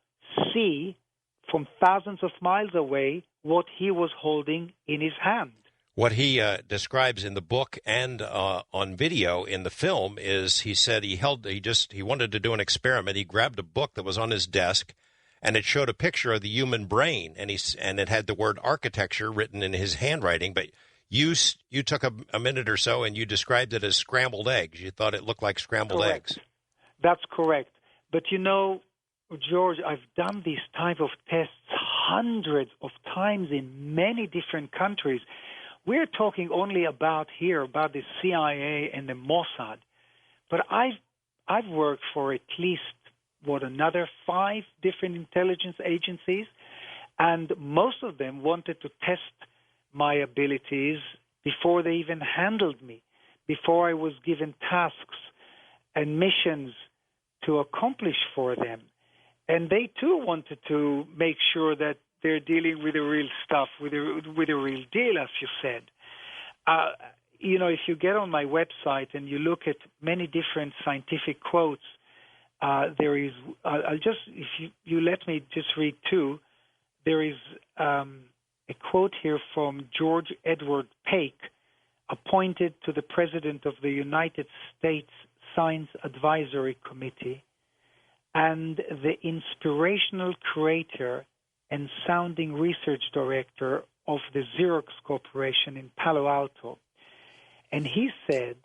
see from thousands of miles away what he was holding in his hand. What he describes in the book and on video in the film is, he said he wanted to do an experiment. He grabbed a book that was on his desk, and it showed a picture of the human brain, and it had the word architecture written in his handwriting. But you took a minute or so and you described it as scrambled eggs. You thought it looked like scrambled eggs. That's correct. But you know, George, I've done these type of tests hundreds of times in many different countries. We're talking only about the CIA and the Mossad, but I've worked for at least another 5 different intelligence agencies, and most of them wanted to test my abilities before they even handled me, before I was given tasks and missions to accomplish for them, and they too wanted to make sure that they're dealing with the real stuff, with the real deal, as you said. If you get on my website and you look at many different scientific quotes, there is. If you let me just read 2. There is a quote here from George Edward Paik, appointed to the President of the United States Science Advisory Committee, and the inspirational creator and founding research director of the Xerox Corporation in Palo Alto. And he said,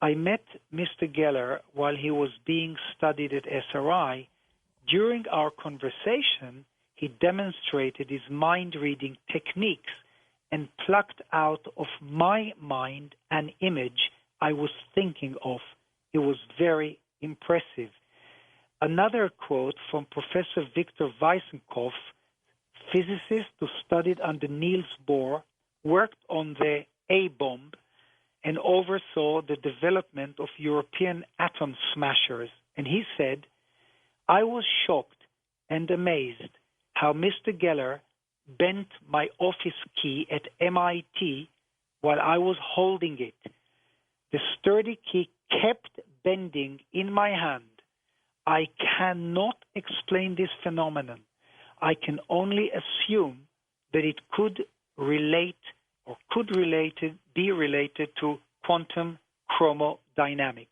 "I met Mr. Geller while he was being studied at SRI. During our conversation, he demonstrated his mind-reading techniques and plucked out of my mind an image I was thinking of. It was very impressive." Another quote from Professor Victor Weissenkopf, physicist who studied under Niels Bohr, worked on the A-bomb, and oversaw the development of European atom smashers. And he said, "I was shocked and amazed how Mr. Geller bent my office key at MIT while I was holding it. The sturdy key kept bending in my hand. I cannot explain this phenomenon. I can only assume that it could relate or be related to quantum chromodynamics.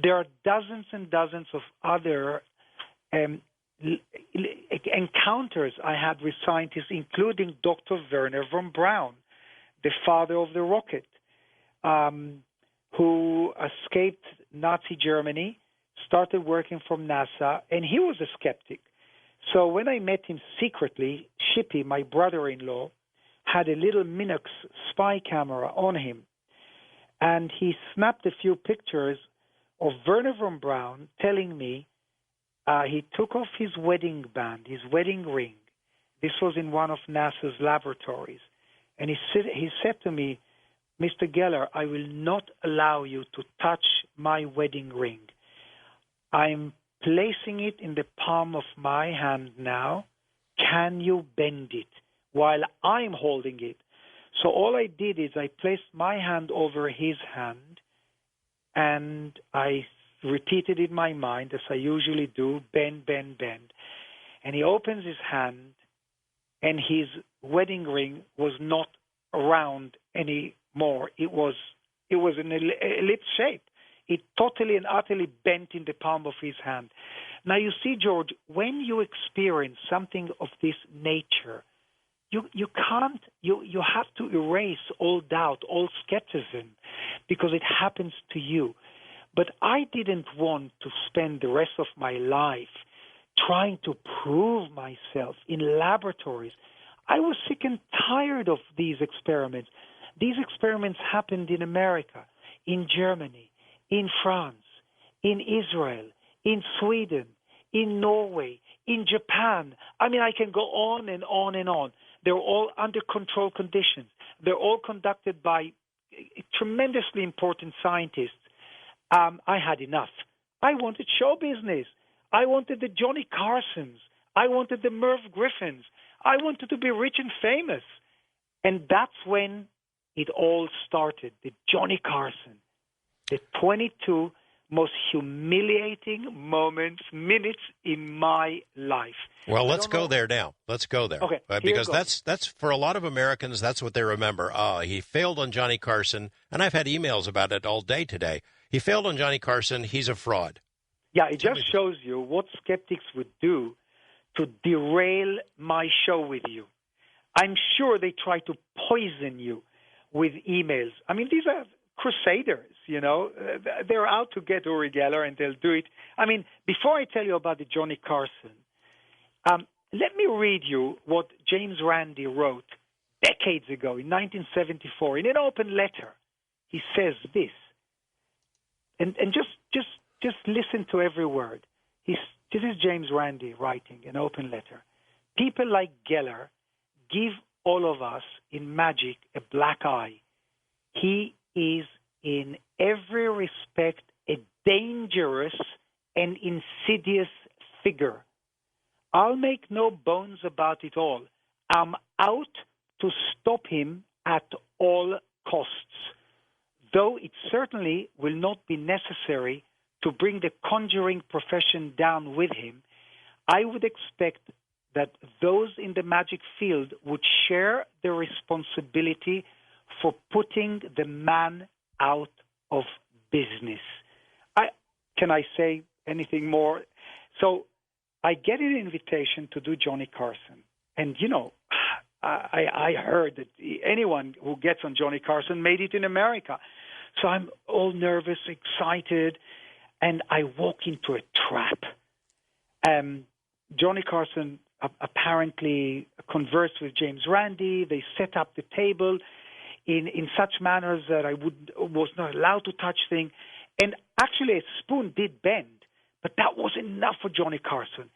There are dozens and dozens of other encounters I had with scientists, including Dr. Wernher von Braun, the father of the rocket, who escaped Nazi Germany, started working from NASA, and he was a skeptic. So when I met him secretly, Shippy, my brother-in-law, had a little Minox spy camera on him, and he snapped a few pictures of Wernher von Braun telling me he took off his wedding band, his wedding ring. This was in one of NASA's laboratories. And he said to me, Mr. Geller, I will not allow you to touch my wedding ring. I'm placing it in the palm of my hand now. Can you bend it while I'm holding it? So all I did is I placed my hand over his hand, and I repeated in my mind, as I usually do, bend, bend, bend. And he opens his hand, and his wedding ring was not round anymore. It was an ellipse shape. It totally and utterly bent in the palm of his hand. Now, you see, George, when you experience something of this nature, you have to erase all doubt, all skepticism, because it happens to you. But I didn't want to spend the rest of my life trying to prove myself in laboratories. I was sick and tired of these experiments. These experiments happened in America, in Germany, in France, in Israel, in Sweden, in Norway, in Japan. I mean, I can go on and on and on. They're all under controlled conditions. They're all conducted by tremendously important scientists. I had enough. I wanted show business. I wanted the Johnny Carsons. I wanted the Merv Griffins. I wanted to be rich and famous. And that's when it all started, the Johnny Carson, the 22 most humiliating minutes in my life. Well, let's go there now. Let's go there. Okay, because that's for a lot of Americans, that's what they remember. He failed on Johnny Carson, and I've had emails about it all day today. He failed on Johnny Carson. He's a fraud. Yeah, it just shows you what skeptics would do to derail my show with you. I'm sure they try to poison you with emails. I mean, these are crusaders, you know. They're out to get Uri Geller, and they'll do it. I mean, before I tell you about the Johnny Carson, let me read you what James Randi wrote decades ago in 1974 in an open letter. He says this, and just listen to every word. This is James Randi writing an open letter. People like Geller give all of us in magic a black eye. He is in every respect a dangerous and insidious figure. I'll make no bones about it all. I'm out to stop him at all costs, though it certainly will not be necessary to bring the conjuring profession down with him. I would expect that those in the magic field would share the responsibility for putting the man out of business. Can I say anything more? So I get an invitation to do Johnny Carson. And, you know, I heard that anyone who gets on Johnny Carson made it in America. So I'm all nervous, excited, and I walk into a trap. Johnny Carson apparently conversed with James Randi. They set up the table in such manners that I was not allowed to touch things. And actually, a spoon did bend, but that was enough for Johnny Carson.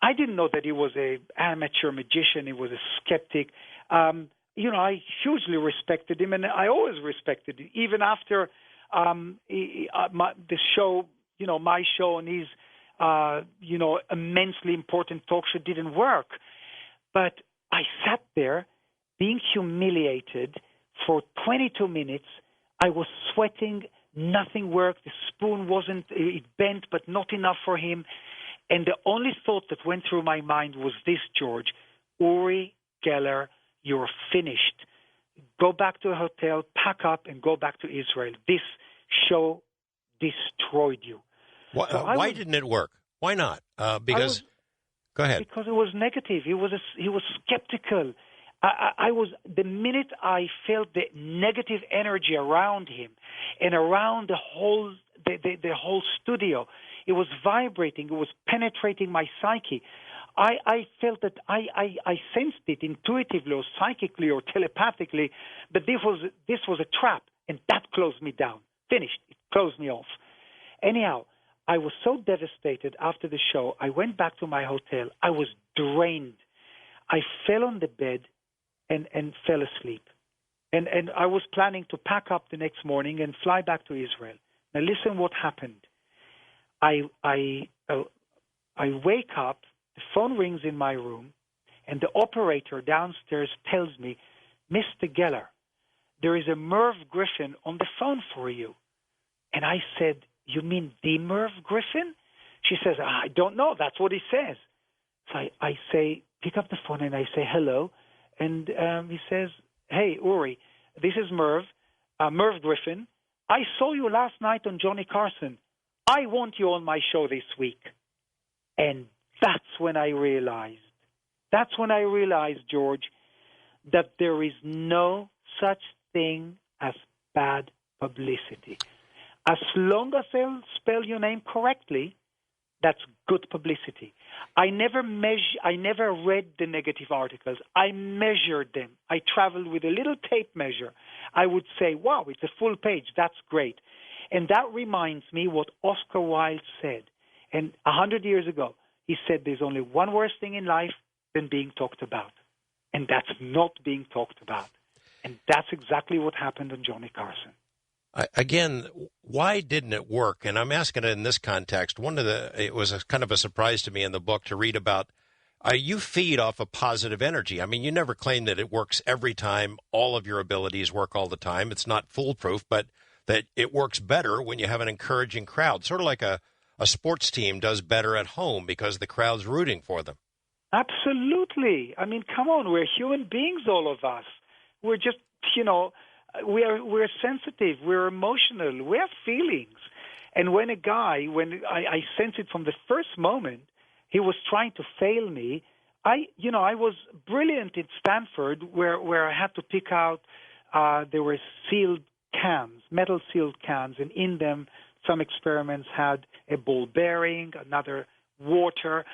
I didn't know that he was an amateur magician. He was a skeptic. You know, I hugely respected him, and I always respected him, even after the show, you know, my show and his, you know, immensely important talk show didn't work. But I sat there being humiliated for 22 minutes. I was sweating. Nothing worked. The spoon it bent, but not enough for him. And the only thought that went through my mind was this, George: Uri Geller, you're finished. Go back to a hotel, pack up, and go back to Israel. This show destroyed you. Why didn't it work? Why not? Because go ahead. Because it was negative. He was skeptical. I was, the minute I felt the negative energy around him and around the whole studio, it was vibrating. It was penetrating my psyche. I felt that I sensed it intuitively or psychically or telepathically, but this was a trap, and that closed me down. Finished. It closed me off. Anyhow, I was so devastated after the show. I went back to my hotel. I was drained. I fell on the bed and fell asleep. And I was planning to pack up the next morning and fly back to Israel. Now listen what happened. I wake up, the phone rings in my room, and the operator downstairs tells me, Mr. Geller, there is a Merv Griffin on the phone for you. And I said, you mean the Merv Griffin? She says, I don't know. That's what he says. So I say, pick up the phone, and I say, hello. And he says, hey, Uri, this is Merv Griffin. I saw you last night on Johnny Carson. I want you on my show this week. And that's when I realized, George, that there is no such thing as bad publicity. As long as they'll spell your name correctly, that's good publicity. I never read the negative articles. I measured them. I traveled with a little tape measure. I would say, wow, it's a full page. That's great. And that reminds me what Oscar Wilde said. And 100 years ago, he said there's only one worse thing in life than being talked about. And that's not being talked about. And that's exactly what happened on Johnny Carson. Again, why didn't it work? And I'm asking it in this context. It was kind of a surprise to me in the book to read about, you feed off of positive energy. I mean, you never claim that it works every time, all of your abilities work all the time. It's not foolproof, but that it works better when you have an encouraging crowd, sort of like a sports team does better at home because the crowd's rooting for them. Absolutely. I mean, come on, we're human beings, all of us. We're just, we're sensitive, we're emotional, we have feelings. And when I sensed it from the first moment, he was trying to fail me. I was brilliant at Stanford where I had to pick out, there were sealed cans, metal sealed cans, and in them some experiments had a ball bearing, another water,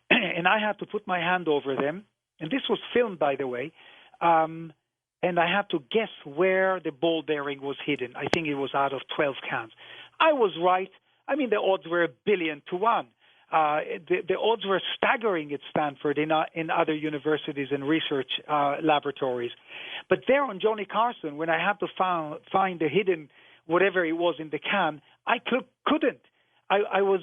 and I had to put my hand over them. And this was filmed, by the way. And I had to guess where the ball bearing was hidden. I think it was out of 12 cans. I was right. I mean, the odds were 1,000,000,000 to 1. The odds were staggering at Stanford, in other universities and research laboratories. But there on Johnny Carson, when I had to find the hidden whatever it was in the can, I couldn't. I was,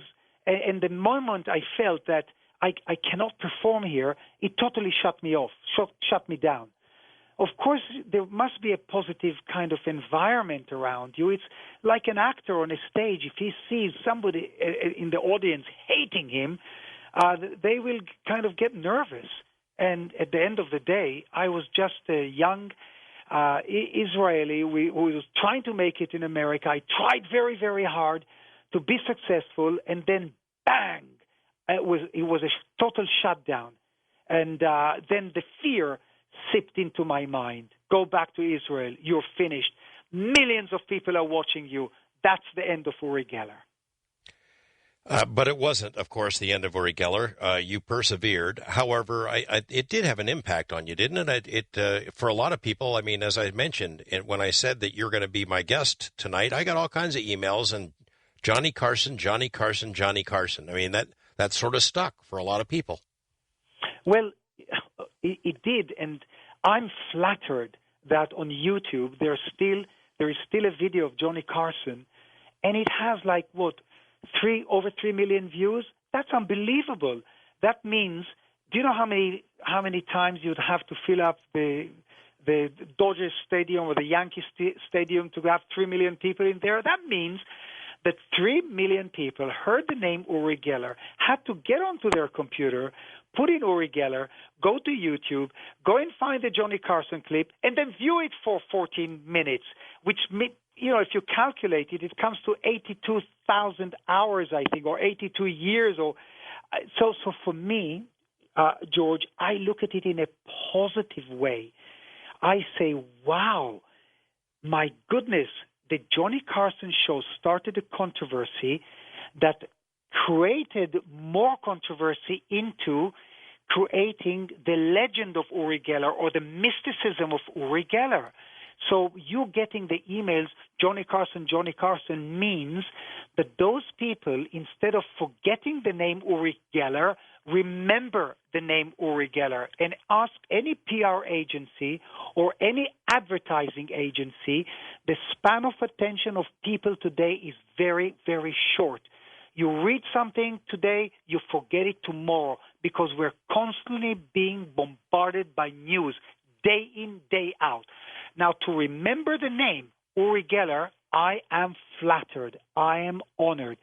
and the moment I felt that I cannot perform here, it totally shut me off, shut me down. Of course, there must be a positive kind of environment around you. It's like an actor on a stage. If he sees somebody in the audience hating him, they will kind of get nervous. And at the end of the day, I was just a young Israeli who was trying to make it in America. I tried very, very hard to be successful, and then bang, it was a total shutdown. And then the fear seeped into my mind. Go back to Israel. You're finished. Millions of people are watching you. That's the end of Uri Geller. But it wasn't, of course, the end of Uri Geller. You persevered. However, it did have an impact on you, didn't it? It for a lot of people, I mean, as I mentioned, when I said that you're going to be my guest tonight, I got all kinds of emails and Johnny Carson, Johnny Carson, Johnny Carson. I mean, that sort of stuck for a lot of people. Well, it did, and I'm flattered that on YouTube there is still a video of Johnny Carson, and it has over 3 million views. That's unbelievable. That means, do you know how many times you'd have to fill up the Dodgers Stadium or the Yankee Stadium to have 3 million people in there? That means that 3 million people heard the name Uri Geller, had to get onto their computer, put in Uri Geller, go to YouTube, go and find the Johnny Carson clip, and then view it for 14 minutes, which, if you calculate it, it comes to 82,000 hours, I think, or 82 years. So for me, George, I look at it in a positive way. I say, wow, my goodness, the Johnny Carson show started a controversy that created more controversy into creating the legend of Uri Geller or the mysticism of Uri Geller. So you getting the emails, Johnny Carson means that those people, instead of forgetting the name Uri Geller, remember the name Uri Geller and ask any PR agency or any advertising agency. The span of attention of people today is very, very short. You read something today, you forget it tomorrow because we're constantly being bombarded by news day in, day out. Now, to remember the name Uri Geller, I am flattered. I am honored.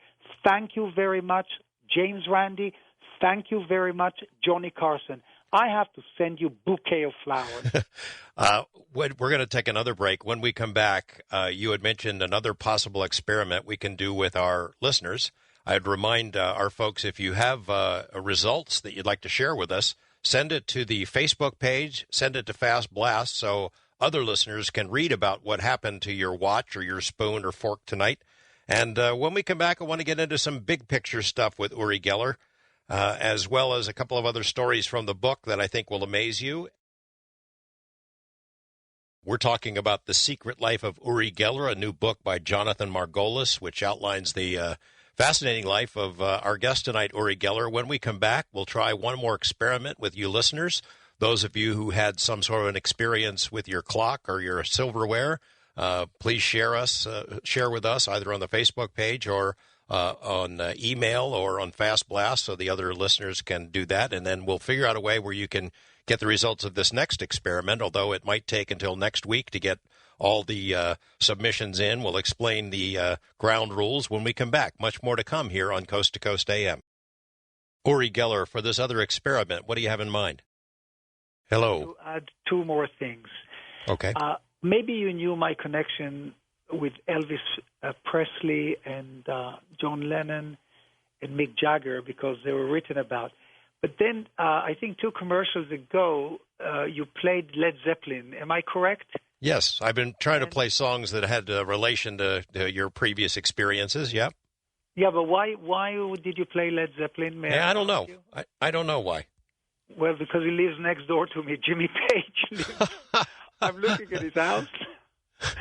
Thank you very much, James Randi. Thank you very much, Johnny Carson. I have to send you a bouquet of flowers. We're going to take another break. When we come back, you had mentioned another possible experiment we can do with our listeners. I'd remind our folks, if you have results that you'd like to share with us, send it to the Facebook page, send it to Fast Blast so other listeners can read about what happened to your watch or your spoon or fork tonight. And when we come back, I want to get into some big picture stuff with Uri Geller, as well as a couple of other stories from the book that I think will amaze you. We're talking about The Secret Life of Uri Geller, a new book by Jonathan Margolis, which outlines the fascinating life of our guest tonight, Uri Geller. When we come back, we'll try one more experiment with you listeners. Those of you who had some sort of an experience with your clock or your silverware, please share with us either on the Facebook page or on email or on Fast Blast so the other listeners can do that. And then we'll figure out a way where you can get the results of this next experiment, although it might take until next week to get all the submissions in. We'll explain the ground rules when we come back. Much more to come here on Coast to Coast AM. Uri Geller, for this other experiment, what do you have in mind? Hello. To add two more things. Okay. Maybe you knew my connection with Elvis Presley and John Lennon and Mick Jagger because they were written about. But then I think 2 commercials ago, you played Led Zeppelin. Am I correct? Yes. I've been trying to play songs that had relation to your previous experiences. Yep. Yeah, but why did you play Led Zeppelin? I don't know. I don't know why. Well, because he lives next door to me. Jimmy Page lives. I'm looking at his house.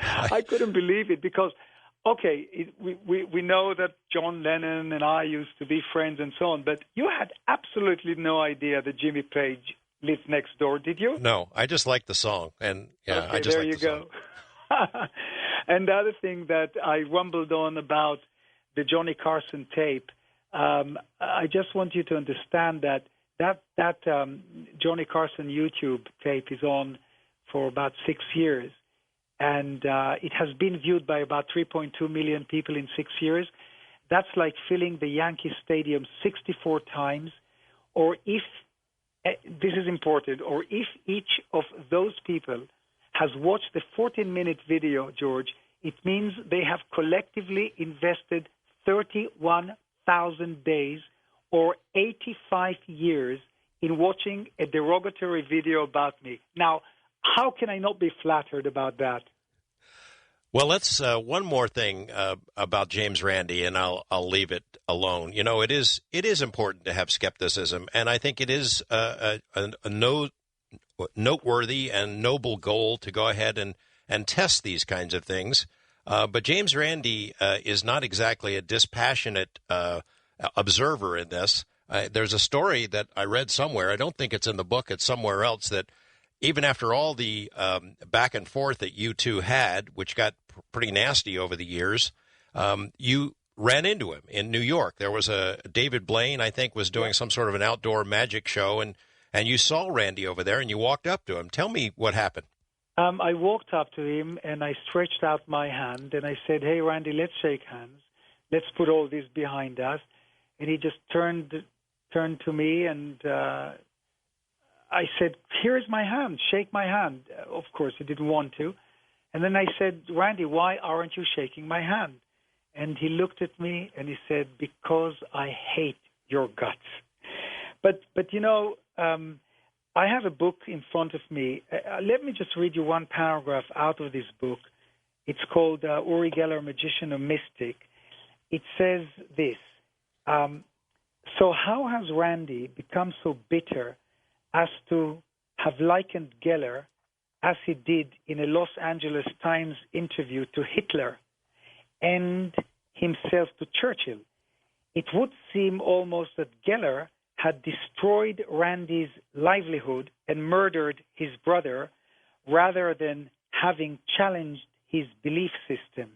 I couldn't believe it because, we know that John Lennon and I used to be friends and so on, but you had absolutely no idea that Jimmy Page lives next door, did you? No, I just like the song, and I just like the song. There you go. And the other thing that I rumbled on about the Johnny Carson tape, I just want you to understand that Johnny Carson YouTube tape is on for about 6 years, and it has been viewed by about 3.2 million people in 6 years. That's like filling the Yankee Stadium 64 times, or if, this is important, or if each of those people has watched the 14-minute video, George, it means they have collectively invested 31,000 days or 85 years in watching a derogatory video about me. Now, how can I not be flattered about that? Well, let's one more thing about James Randi, and I'll leave it alone. You know, it is important to have skepticism, and I think it is a noteworthy and noble goal to go ahead and test these kinds of things. But James Randi is not exactly a dispassionate observer in this. There's a story that I read somewhere. I don't think it's in the book. It's somewhere else that even after all the back and forth that you two had, which got pretty nasty over the years, you ran into him in New York. There was a David Blaine, I think, was doing some sort of an outdoor magic show, and you saw Randi over there, and you walked up to him. Tell me what happened. I walked up to him, and I stretched out my hand, and I said, "Hey, Randi, let's shake hands." let's put all this behind us. And he just turned to me, and I said, here's my hand, shake my hand. Of course, he didn't want to. And then I said, Randy, why aren't you shaking my hand? And he looked at me and he said, because I hate your guts. But I have a book in front of me. Let me just read you one paragraph out of this book. It's called Uri Geller, Magician or Mystic. It says this. So how has Randy become so bitter as to have likened Geller, as he did in a Los Angeles Times interview, to Hitler and himself to Churchill? It would seem almost that Geller had destroyed Randy's livelihood and murdered his brother rather than having challenged his belief system.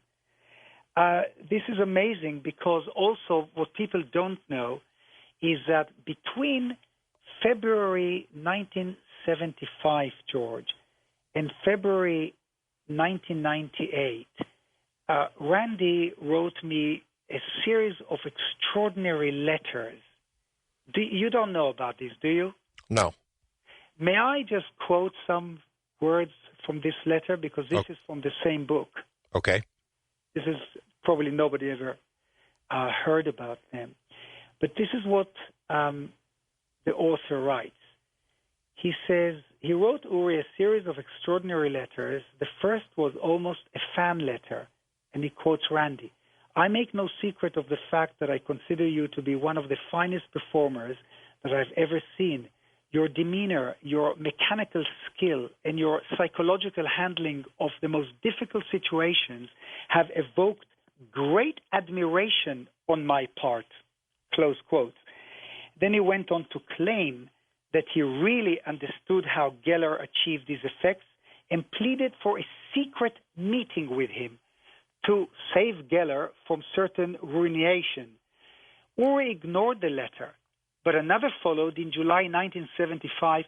This is amazing because also what people don't know is that between February 1975, George, and February 1998, Randy wrote me a series of extraordinary letters. You don't know about this, do you? No. May I just quote some words from this letter? Because this is from the same book. Okay. This is probably nobody ever heard about them. But this is what the author writes. He says, he wrote Uri a series of extraordinary letters. The first was almost a fan letter, and he quotes Randy. I make no secret of the fact that I consider you to be one of the finest performers that I've ever seen. Your demeanor, your mechanical skill, and your psychological handling of the most difficult situations have evoked great admiration on my part, close quote. Then he went on to claim that he really understood how Geller achieved these effects and pleaded for a secret meeting with him to save Geller from certain ruination. Uri ignored the letter, but another followed in July 1975,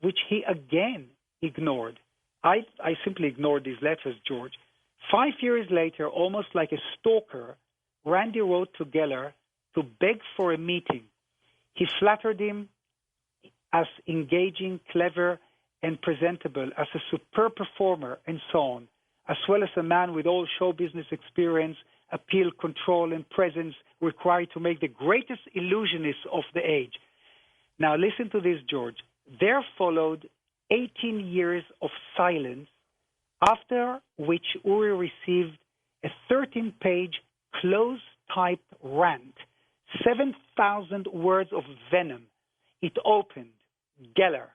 which he again ignored. I simply ignored these letters, George. 5 years later, almost like a stalker, Randy wrote to Geller to beg for a meeting. He flattered him as engaging, clever, and presentable, as a superb performer, and so on, as well as a man with all show business experience, appeal, control, and presence required to make the greatest illusionist of the age. Now listen to this, George. There followed 18 years of silence, after which Uri received a 13-page close-typed rant, 7,000 words of venom. It opened Geller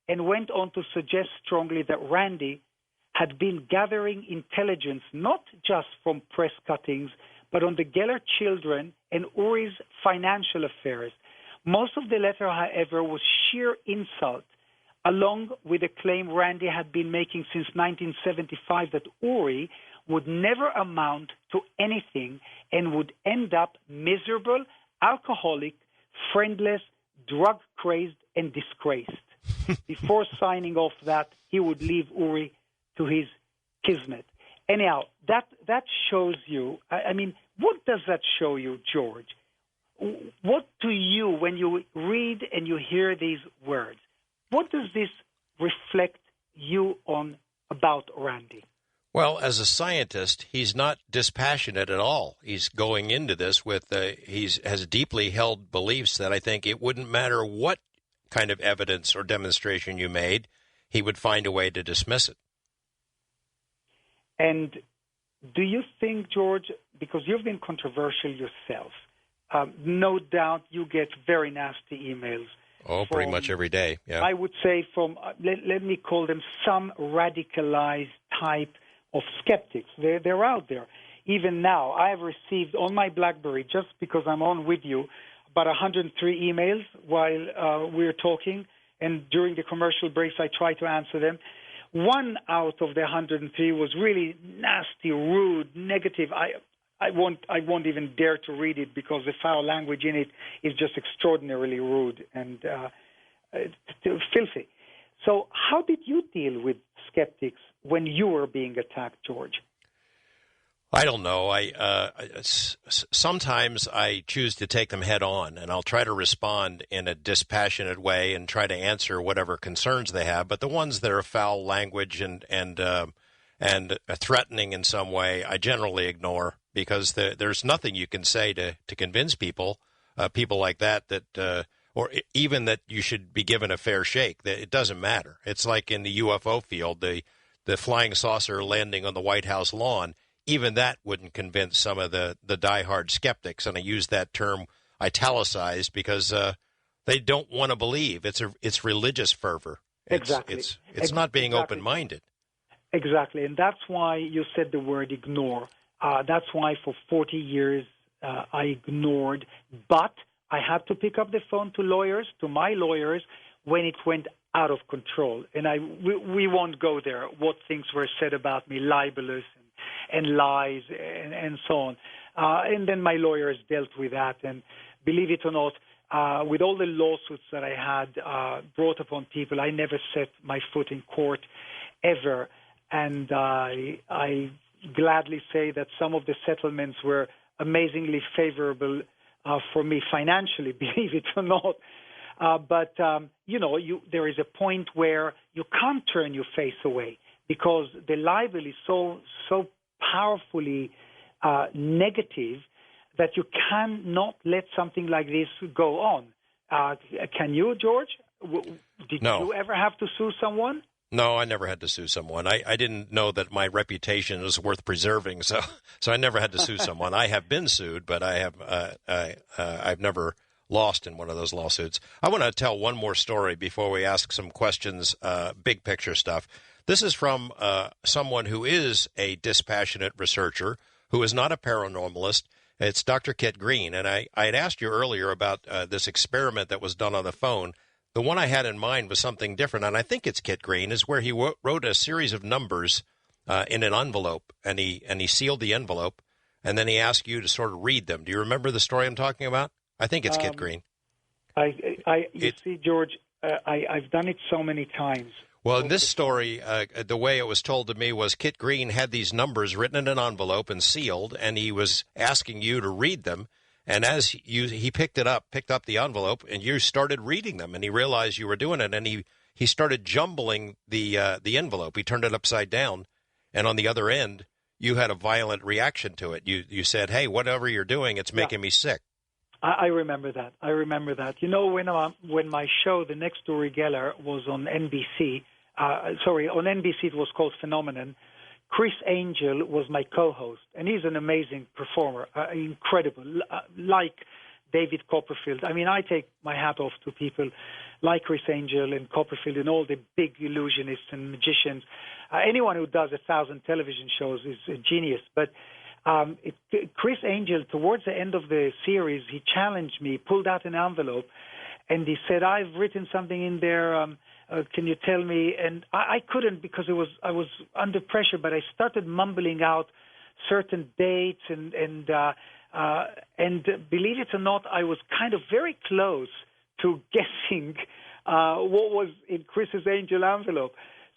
and went on to suggest strongly that Randy had been gathering intelligence not just from press cuttings, but on the Geller children and Uri's financial affairs. Most of the letter, however, was sheer insult, along with a claim Randy had been making since 1975 that Uri would never amount to anything and would end up miserable, alcoholic, friendless, drug-crazed, and disgraced. Before signing off that, he would leave Uri to his kismet. Anyhow, that shows you, I mean, what does that show you, George? What do you, when you read and you hear these words, what does this reflect you on about Randy? Well, as a scientist, he's not dispassionate at all. He's going into this with, he has deeply held beliefs that I think it wouldn't matter what kind of evidence or demonstration you made, he would find a way to dismiss it. And do you think, George, because you've been controversial yourself, no doubt you get very nasty emails. Oh, pretty much every day, yeah. I would say from, let me call them some radicalized type of skeptics. They're out there. Even now, I have received on my BlackBerry, just because I'm on with you, about 103 emails while we're talking, and during the commercial breaks I try to answer them. One out of the 103 was really nasty, rude, negative. I won't even dare to read it because the foul language in it is just extraordinarily rude and filthy. So how did you deal with skeptics when you were being attacked, George? I don't know. Sometimes I choose to take them head on, and I'll try to respond in a dispassionate way and try to answer whatever concerns they have. But the ones that are foul language and threatening in some way, I generally ignore, because there's nothing you can say to convince people like that or even that you should be given a fair shake. That it doesn't matter. It's like in the UFO field, the flying saucer landing on the White House lawn. Even that wouldn't convince some of the diehard skeptics, and I use that term italicized because they don't want to believe. It's religious fervor. Exactly. It's not being open-minded. Exactly, and that's why you said the word ignore. That's why for 40 years I ignored, but I had to pick up the phone to my lawyers, when it went out of control. And we won't go there, what things were said about me, libelous and lies and so on. And then my lawyers dealt with that. And believe it or not, with all the lawsuits that I had brought upon people, I never set my foot in court ever. And I gladly say that some of the settlements were amazingly favorable for me financially, believe it or not. But there is a point where you can't turn your face away, because the libel is so powerfully negative that you cannot let something like this go on. Can you, George? Did you ever have to sue someone? No, I never had to sue someone. I didn't know that my reputation was worth preserving, so I never had to sue someone. I have been sued, but I've never lost in one of those lawsuits. I want to tell one more story before we ask some questions, big picture stuff. This is from someone who is a dispassionate researcher, who is not a paranormalist. It's Dr. Kit Green, and I had asked you earlier about this experiment that was done on the phone. The one I had in mind was something different, and I think it's Kit Green, is where he wrote a series of numbers in an envelope, and he sealed the envelope, and then he asked you to sort of read them. Do you remember the story I'm talking about? I think it's Kit Green. See, George, I've done it so many times. Well, in this story, the way it was told to me was Kit Green had these numbers written in an envelope and sealed, and he was asking you to read them. And as he picked up the envelope, and you started reading them, and he realized you were doing it, and he started jumbling the envelope. He turned it upside down, and on the other end, you had a violent reaction to it. You said, "Hey, whatever you're doing, it's making me sick." I remember that. You know, when my show, The Next Uri Geller, was on NBC, on NBC it was called Phenomenon. Chris Angel was my co-host, and he's an amazing performer, incredible, like David Copperfield. I mean, I take my hat off to people like Chris Angel and Copperfield and all the big illusionists and magicians. Anyone who does 1,000 television shows is a genius. But Chris Angel, towards the end of the series, he challenged me, pulled out an envelope, and he said, "I've written something in there. Can you tell me?" And I couldn't, because I was under pressure. But I started mumbling out certain dates, and believe it or not, I was kind of very close to guessing what was in Chris's Angel envelope.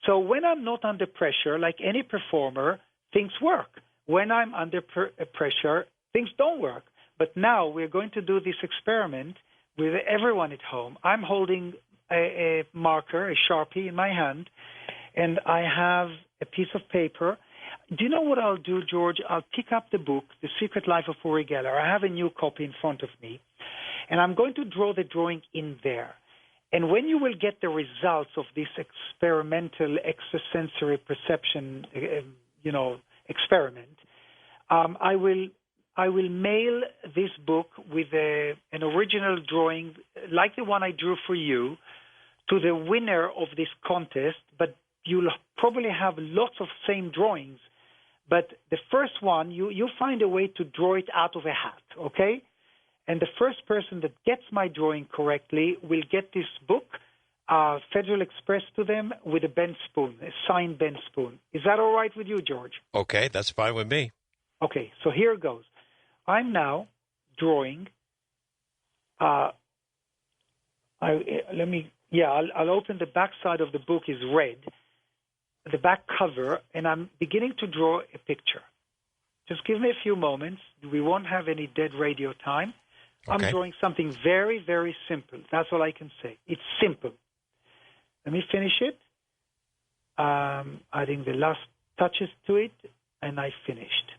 So when I'm not under pressure, like any performer, things work. When I'm under pressure, things don't work. But now we're going to do this experiment with everyone at home. I'm holding a marker, a Sharpie in my hand, and I have a piece of paper. Do you know what I'll do, George? I'll pick up the book, The Secret Life of Uri Geller. I have a new copy in front of me, and I'm going to draw the drawing in there. And when you will get the results of this experimental extrasensory perception, experiment, I will mail this book with an original drawing, like the one I drew for you, to the winner of this contest. But you'll probably have lots of same drawings. But the first one, you find a way to draw it out of a hat, okay? And the first person that gets my drawing correctly will get this book, Federal Express, to them with a Ben Spoon, a signed Ben Spoon. Is that all right with you, George? Okay, that's fine with me. Okay, so here it goes. I'm now drawing. I'll open the back side of the book is red, the back cover, and I'm beginning to draw a picture. Just give me a few moments. We won't have any dead radio time. Okay. I'm drawing something very, very simple. That's all I can say. It's simple. Let me finish it. Adding the last touches to it, and I finished.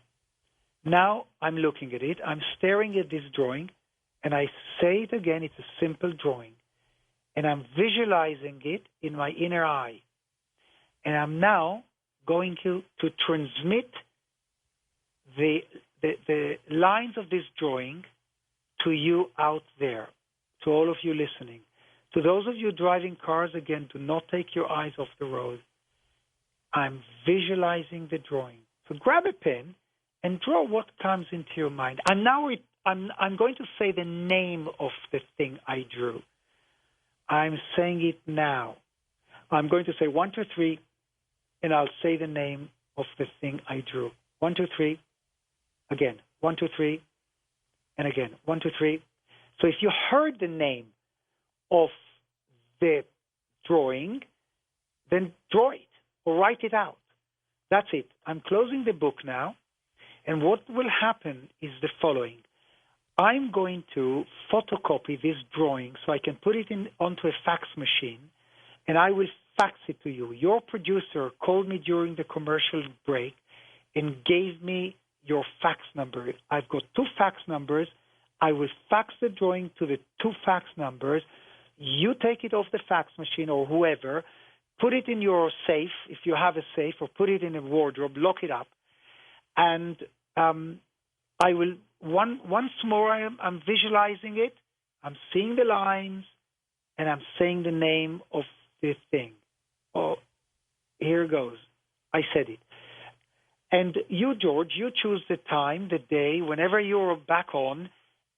Now I'm looking at it. I'm staring at this drawing, and I say it again. It's a simple drawing. And I'm visualizing it in my inner eye. And I'm now going to transmit the lines of this drawing to you out there, to all of you listening. To those of you driving cars, again, do not take your eyes off the road. I'm visualizing the drawing. So grab a pen and draw what comes into your mind. I'm going to say the name of the thing I drew. I'm saying it now. I'm going to say 1, 2, 3, and I'll say the name of the thing I drew. 1, 2, 3. Again. 1, 2, 3. And again. 1, 2, 3. So if you heard the name of the drawing, then draw it or write it out. That's it. I'm closing the book now. And what will happen is the following. I'm going to photocopy this drawing so I can put it onto a fax machine, and I will fax it to you. Your producer called me during the commercial break and gave me your fax number. I've got 2 fax numbers. I will fax the drawing to the 2 fax numbers. You take it off the fax machine or whoever, put it in your safe, if you have a safe, or put it in a wardrobe, lock it up. And I will, once more, I'm visualizing it. I'm seeing the lines, and I'm saying the name of the thing. Oh, here goes. I said it. And you, George, you choose the time, the day, whenever you're back on,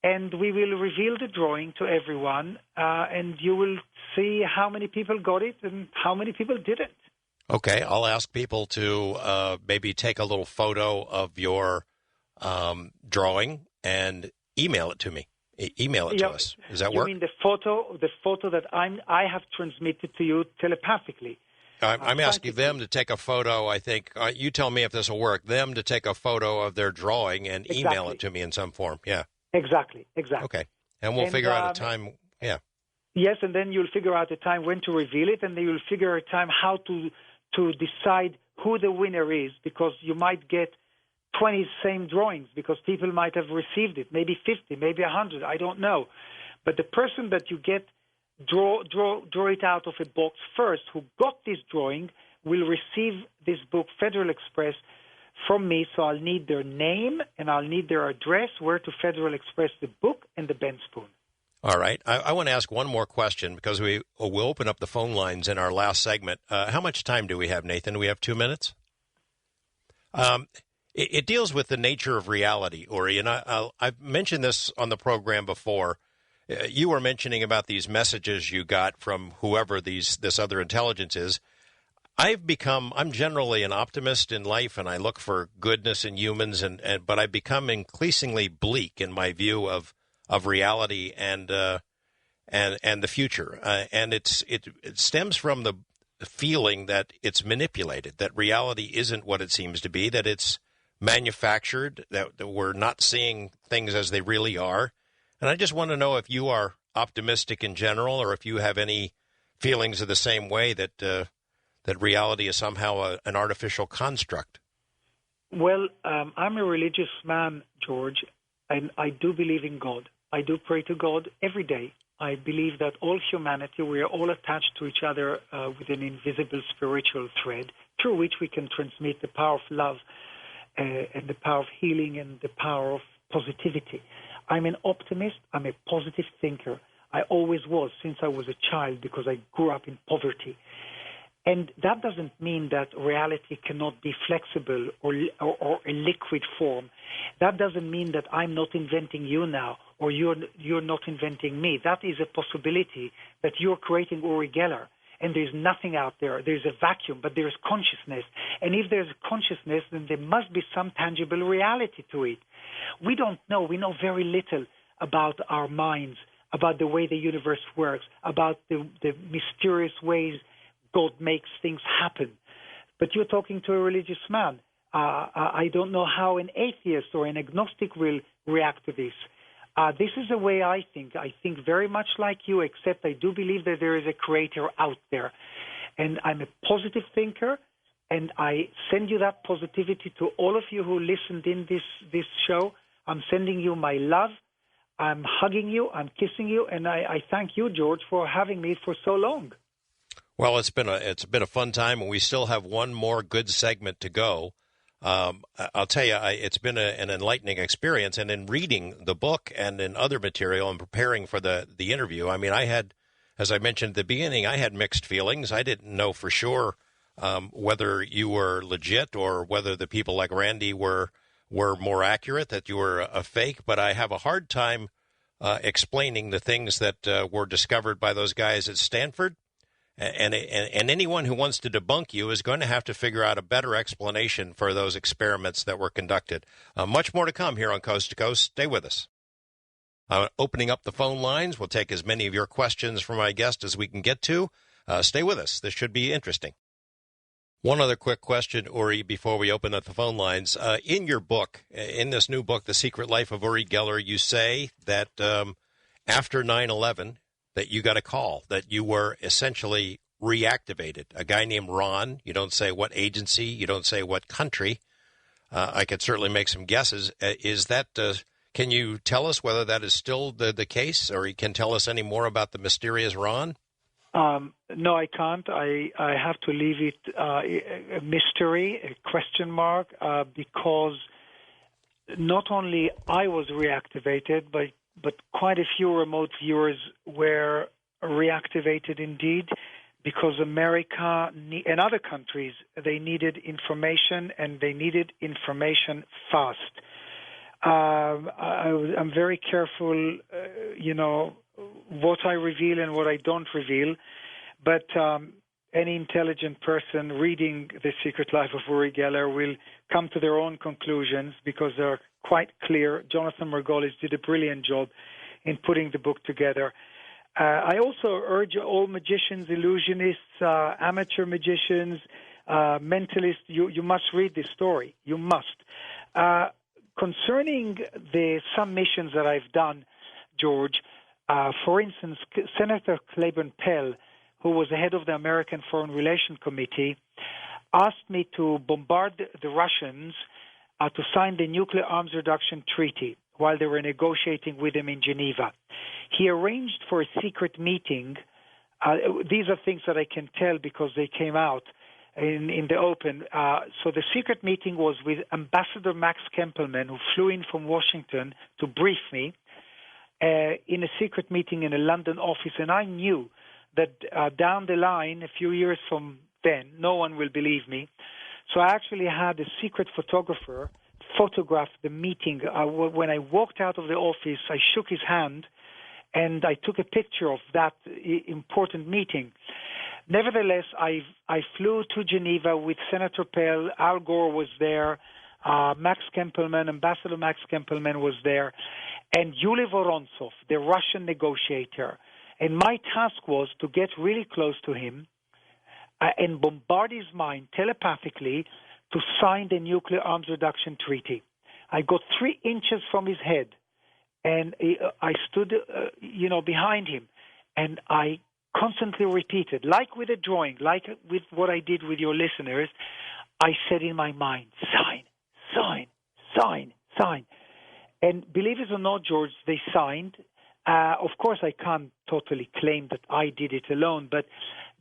and we will reveal the drawing to everyone, and you will see how many people got it and how many people didn't. Okay, I'll ask people to maybe take a little photo of your drawing and email it to me. Email it to us. Does that work? You mean the photo that I have transmitted to you telepathically? I'm asking them to take a photo, I think. You tell me if this will work. Them to take a photo of their drawing and email it to me in some form. Yeah. Exactly. Okay. And we'll figure out a time. Yeah. Yes, and then you'll figure out a time when to reveal it, and then you'll figure out a time how to decide who the winner is, because you might get 20 same drawings because people might have received it, maybe 50, maybe 100, I don't know. But the person that you get draw it out of a box first, who got this drawing, will receive this book, Federal Express, from me. So I'll need their name and I'll need their address, where to Federal Express the book, and the Ben Spoon. All right. I want to ask one more question because we'll open up the phone lines in our last segment. How much time do we have, Nathan? Do we have 2 minutes? It deals with the nature of reality, Uri, and I've mentioned this on the program before. You were mentioning about these messages you got from whoever this other intelligence is. I'm generally an optimist in life, and I look for goodness in humans, but I've become increasingly bleak in my view of reality and the future. And it stems from the feeling that it's manipulated, that reality isn't what it seems to be, that it's manufactured, that we're not seeing things as they really are. And I just want to know if you are optimistic in general, or if you have any feelings of the same way that reality is somehow an artificial construct. Well, I'm a religious man, George, and I do believe in God. I do pray to God every day. I believe that all humanity, we are all attached to each other with an invisible spiritual thread through which we can transmit the power of love and the power of healing and the power of positivity. I'm an optimist. I'm a positive thinker. I always was since I was a child, because I grew up in poverty. And that doesn't mean that reality cannot be flexible or a liquid form. That doesn't mean that I'm not inventing you now, or you're not inventing me. That is a possibility that you're creating Uri Geller, and there's nothing out there. There's a vacuum, but there's consciousness. And if there's consciousness, then there must be some tangible reality to it. We don't know. We know very little about our minds, about the way the universe works, about the mysterious ways God makes things happen. But you're talking to a religious man. I don't know how an atheist or an agnostic will react to this. This is the way I think. I think very much like you, except I do believe that there is a creator out there. And I'm a positive thinker, and I send you that positivity to all of you who listened in this show. I'm sending you my love. I'm hugging you. I'm kissing you. And I thank you, George, for having me for so long. Well, it's been a fun time, and we still have one more good segment to go. I'll tell you, it's been an enlightening experience. And in reading the book and in other material and preparing for the interview, I mean, I had, as I mentioned at the beginning, I had mixed feelings. I didn't know for sure whether you were legit or whether the people like Randy were more accurate, that you were a fake. But I have a hard time explaining the things that were discovered by those guys at Stanford. And anyone who wants to debunk you is going to have to figure out a better explanation for those experiments that were conducted. Much more to come here on Coast to Coast. Stay with us. Opening up the phone lines, we'll take as many of your questions from my guest as we can get to. Stay with us. This should be interesting. One other quick question, Uri, before we open up the phone lines. In your book, in this new book, The Secret Life of Uri Geller, you say that after 9/11, that you got a call, that you were essentially reactivated. A guy named Ron, you don't say what agency, you don't say what country. I could certainly make some guesses. Is that, can you tell us whether that is still the case, or you can tell us any more about the mysterious Ron? No, I can't. I have to leave it a mystery, a question mark, because not only I was reactivated, but quite a few remote viewers were reactivated indeed, because America and other countries, they needed information, and they needed information fast. I'm very careful, what I reveal and what I don't reveal, but any intelligent person reading The Secret Life of Uri Geller will come to their own conclusions, because they're quite clear. Jonathan Margolis did a brilliant job in putting the book together. I also urge all magicians, illusionists, amateur magicians, mentalists, you must read this story. You must. Concerning some missions that I've done, George, for instance, Senator Claiborne Pell, who was the head of the American Foreign Relations Committee, asked me to bombard the Russians to sign the nuclear arms reduction treaty while they were negotiating with him in Geneva. He arranged for a secret meeting. These are things that I can tell because they came out in the open. So the secret meeting was with Ambassador Max Kempelman, who flew in from Washington to brief me in a secret meeting in a London office. And I knew that down the line, a few years from then, no one will believe me. So I actually had a secret photographer photograph the meeting. When I walked out of the office, I shook his hand, and I took a picture of that important meeting. Nevertheless, I flew to Geneva with Senator Pell. Al Gore was there. Max Kempelman, Ambassador Max Kempelman was there, and Yuli Vorontsov, the Russian negotiator. And my task was to get really close to him and bombard his mind telepathically to sign the nuclear arms reduction treaty. I got 3 inches from his head, and I stood, behind him, and I constantly repeated, like with a drawing, like with what I did with your listeners, I said in my mind, sign, sign, sign, sign. And believe it or not, George, they signed. Of course, I can't totally claim that I did it alone, but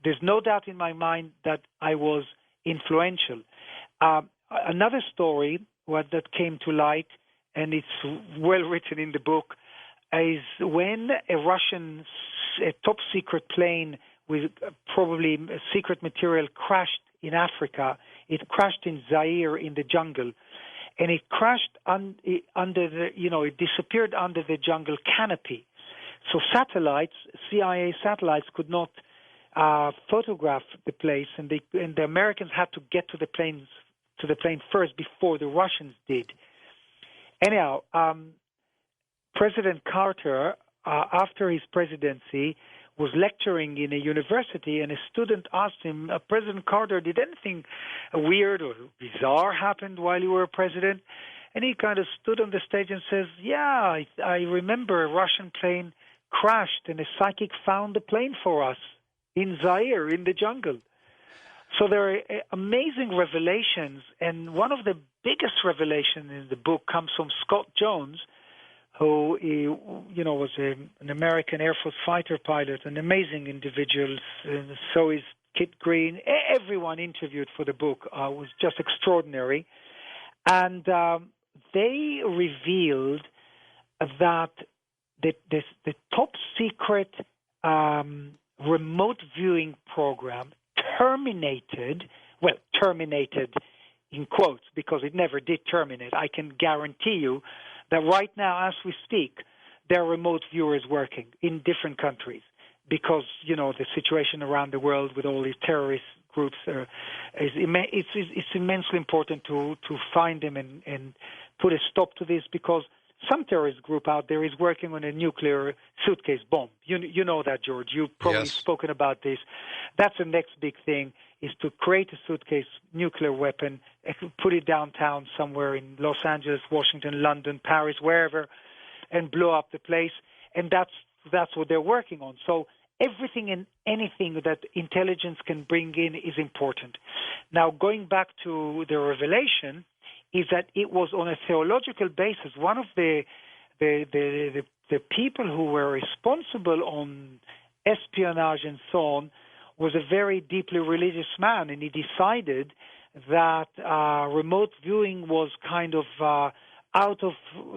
there's no doubt in my mind that I was influential. Another story that came to light, and it's well written in the book, is when a Russian top-secret plane with probably secret material crashed in Africa. It crashed in Zaire in the jungle, and it crashed under the, it disappeared under the jungle canopy. So satellites, CIA satellites, could not photograph the place, and the Americans had to get to the plane first before the Russians did. Anyhow, President Carter, after his presidency, was lecturing in a university, and a student asked him, President Carter, did anything weird or bizarre happen while you were president? And he kind of stood on the stage and says, yeah, I remember a Russian plane crashed, and a psychic found the plane for us in Zaire, in the jungle. So there are amazing revelations, and one of the biggest revelations in the book comes from Scott Jones, who was an American Air Force fighter pilot, an amazing individual. So is Kit Green. Everyone interviewed for the book was just extraordinary. And they revealed that the top secret remote viewing program terminated in quotes, because it never did terminate. I can guarantee you that right now, as we speak, there are remote viewers working in different countries because, the situation around the world with all these terrorist groups it's immensely important to find them and put a stop to this, because some terrorist group out there is working on a nuclear suitcase bomb. You know that, George. You've probably spoken about this. That's the next big thing, is to create a suitcase nuclear weapon, put it downtown somewhere in Los Angeles, Washington, London, Paris, wherever, and blow up the place. And that's what they're working on. So everything and anything that intelligence can bring in is important. Now, going back to the revelation, is that it was on a theological basis. One of the people who were responsible on espionage and so on was a very deeply religious man, and he decided that remote viewing was kind of out of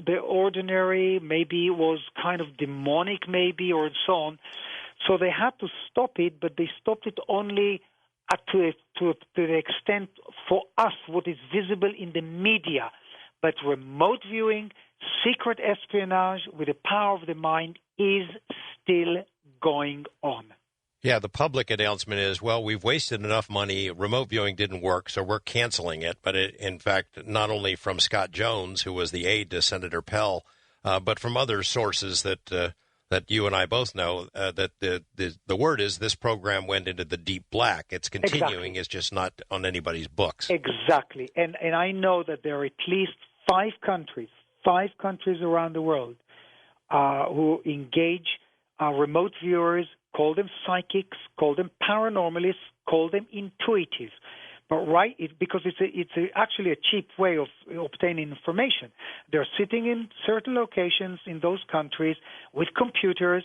the ordinary, maybe it was kind of demonic, maybe, or so on. So they had to stop it, but they stopped it only to the extent for us what is visible in the media. But remote viewing, secret espionage with the power of the mind is still going on. Yeah, the public announcement is, well, we've wasted enough money. Remote viewing didn't work, so we're canceling it. But in fact, not only from Scott Jones, who was the aide to Senator Pell, but from other sources that you and I both know, that the word is this program went into the deep black. It's continuing. Exactly. It's just not on anybody's books. Exactly. And I know that there are at least five countries around the world who engage remote viewers, call them psychics, call them paranormalists, call them intuitives. But because it's actually a cheap way of obtaining information. They're sitting in certain locations in those countries with computers,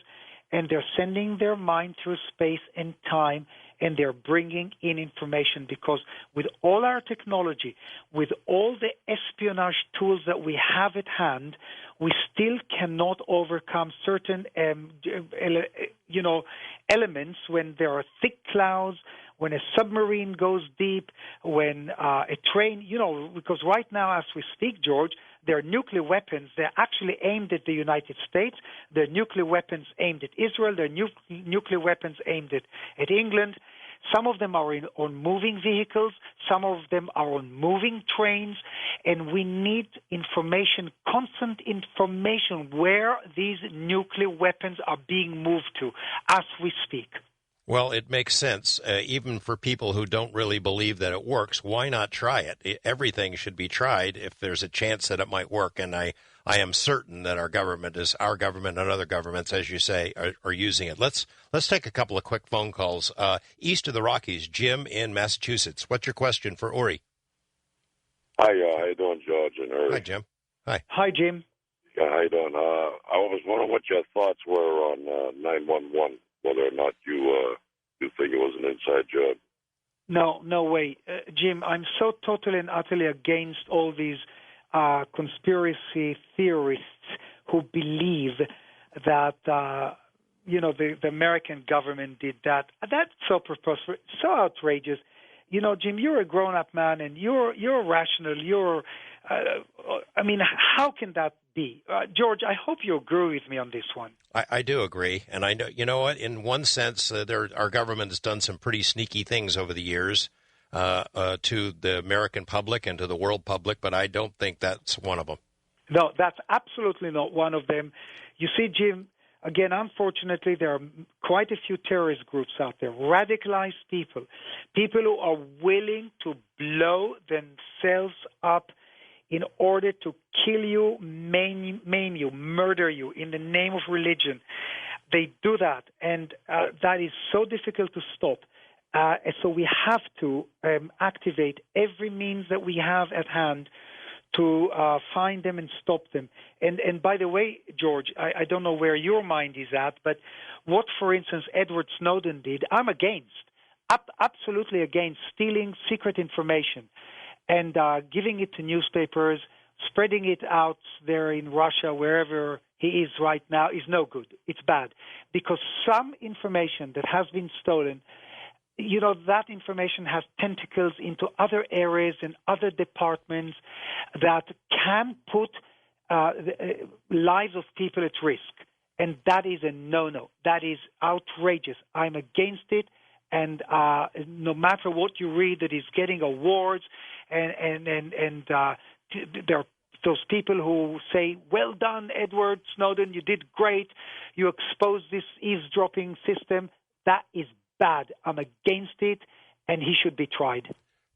and they're sending their mind through space and time, and they're bringing in information, because with all our technology, with all the espionage tools that we have at hand, we still cannot overcome certain elements when there are thick clouds, when a submarine goes deep, when a train, because right now as we speak, George, there are nuclear weapons. They're actually aimed at the United States. There are nuclear weapons aimed at Israel. There are nuclear weapons aimed at England. Some of them are on moving vehicles. Some of them are on moving trains. And we need information, constant information, where these nuclear weapons are being moved to as we speak. Well, it makes sense. Even for people who don't really believe that it works, why not try it? Everything should be tried if there's a chance that it might work. And I am certain that our government and other governments, as you say, are using it. Let's take a couple of quick phone calls. East of the Rockies, Jim in Massachusetts. What's your question for Uri? Hi, how you doing, George and Uri? Hi, Jim. Hi. Hi, Jim. Yeah, how you doing? I was wondering what your thoughts were on 911. Whether or not you think it was an inside job. No way. Jim, I'm so totally and utterly against all these conspiracy theorists who believe that, the American government did that. That's so preposterous, so outrageous. Jim, you're a grown-up man, and you're rational. How can that be? George, I hope you agree with me on this one. I do agree, and I know. You know what? In one sense, our government has done some pretty sneaky things over the years to the American public and to the world public, but I don't think that's one of them. No, that's absolutely not one of them. You see, Jim, again, unfortunately, there are quite a few terrorist groups out there, radicalized people who are willing to blow themselves up in order to kill you, maim you, murder you in the name of religion. They do that, and that is so difficult to stop. So we have to activate every means that we have at hand to find them and stop them. And by the way, George, I don't know where your mind is at, but what, for instance, Edward Snowden did, I'm against, absolutely against stealing secret information and giving it to newspapers, spreading it out there in Russia, wherever he is right now, is no good. It's bad. Because some information that has been stolen, that information has tentacles into other areas and other departments that can put lives of people at risk. And that is a no-no. That is outrageous. I'm against it. And no matter what you read that is getting awards, and there are those people who say, well done, Edward Snowden, you did great, you exposed this eavesdropping system, that is bad. I'm against it, and he should be tried.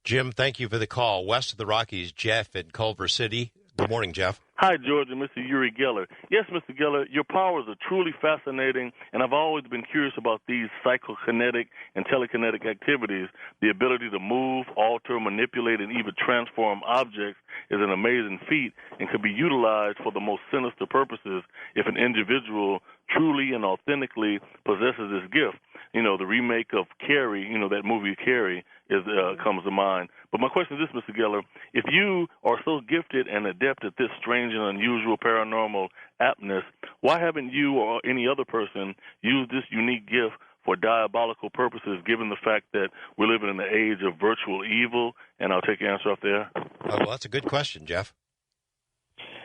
Jim, thank you for the call. West of the Rockies, Jeff in Culver City. Good morning, Jeff. Hi, George and Mr. Uri Geller. Yes, Mr. Geller, your powers are truly fascinating, and I've always been curious about these psychokinetic and telekinetic activities. The ability to move, alter, manipulate, and even transform objects is an amazing feat and could be utilized for the most sinister purposes if an individual truly and authentically possesses this gift. The remake of Carrie, that movie Carrie, comes to mind. But my question is this, Mr. Geller. If you are so gifted and adept at this strange and unusual paranormal aptness, why haven't you or any other person used this unique gift for diabolical purposes, given the fact that we're living in the age of virtual evil? And I'll take your answer off there. Well, that's a good question, Jeff.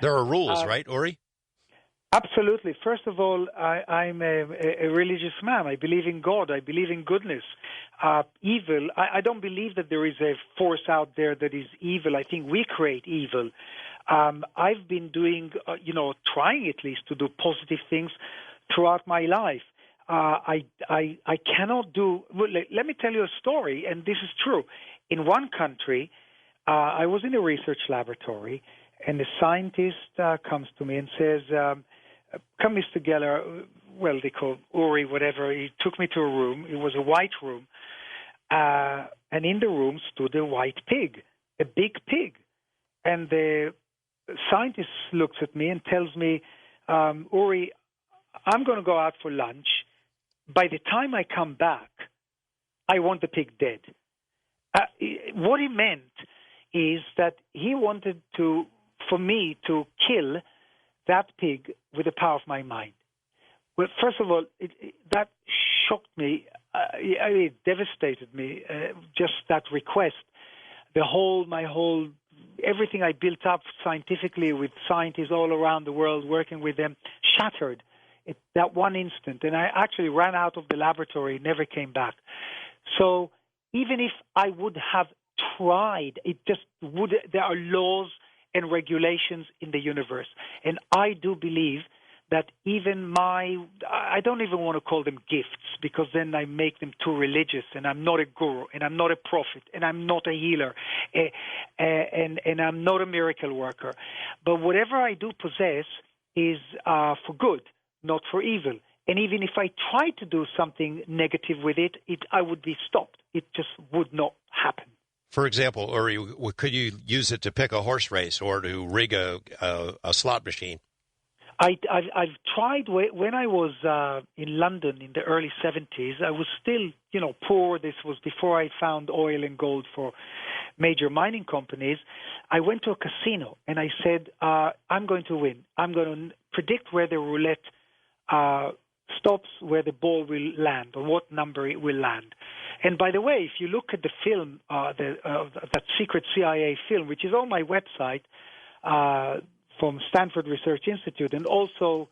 There are rules, right, Uri? Absolutely. First of all, I'm a religious man. I believe in God. I believe in goodness. Evil, I don't believe that there is a force out there that is evil. I think we create evil. I've been doing, trying at least to do positive things throughout my life. I cannot do. Well, let me tell you a story, and this is true. In one country, I was in a research laboratory, and the scientist comes to me and says, come, Mr. Geller, well, they call Uri, whatever. He took me to a room. It was a white room. And in the room stood a white pig, a big pig. And the scientist looks at me and tells me, Uri, I'm going to go out for lunch. By the time I come back, I want the pig dead. What he meant is that he wanted for me to kill that pig with the power of my mind. Well, first of all, that shocked me. It devastated me. Just that request, everything I built up scientifically with scientists all around the world, working with them, shattered at that one instant. And I actually ran out of the laboratory, never came back. So even if I would have tried, there are laws and regulations in the universe. And I do believe that even I don't even want to call them gifts, because then I make them too religious, and I'm not a guru, and I'm not a prophet, and I'm not a healer, and I'm not a miracle worker. But whatever I do possess is for good, not for evil. And even if I tried to do something negative with it, I would be stopped. It just would not happen. For example, Uri, could you use it to pick a horse race or to rig a slot machine? I've tried when I was in London in the early 70s. I was still, poor. This was before I found oil and gold for major mining companies. I went to a casino and I said, I'm going to win. I'm going to predict where the roulette stops, where the ball will land, or what number it will land. And by the way, if you look at the film, that secret CIA film, which is on my website, from Stanford Research Institute, and also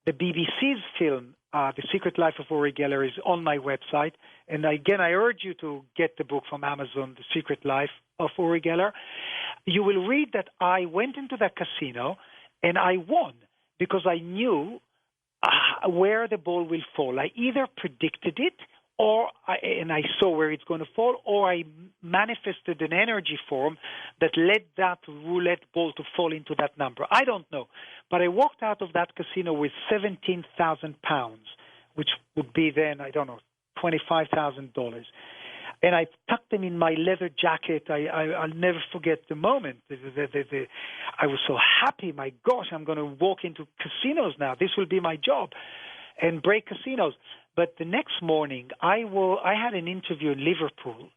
the BBC's film, The Secret Life of Uri Geller, is on my website. And again, I urge you to get the book from Amazon, The Secret Life of Uri Geller. You will read that I went into that casino and I won because I knew where the ball will fall. I either predicted it, and I saw where it's going to fall, or I manifested an energy form that led that roulette ball to fall into that number. I don't know. But I walked out of that casino with 17,000 pounds, which would be then, I don't know, $25,000. And I tucked them in my leather jacket. I'll never forget the moment. I was so happy. My gosh, I'm going to walk into casinos now. This will be my job, and break casinos. But the next morning, I had an interview in Liverpool,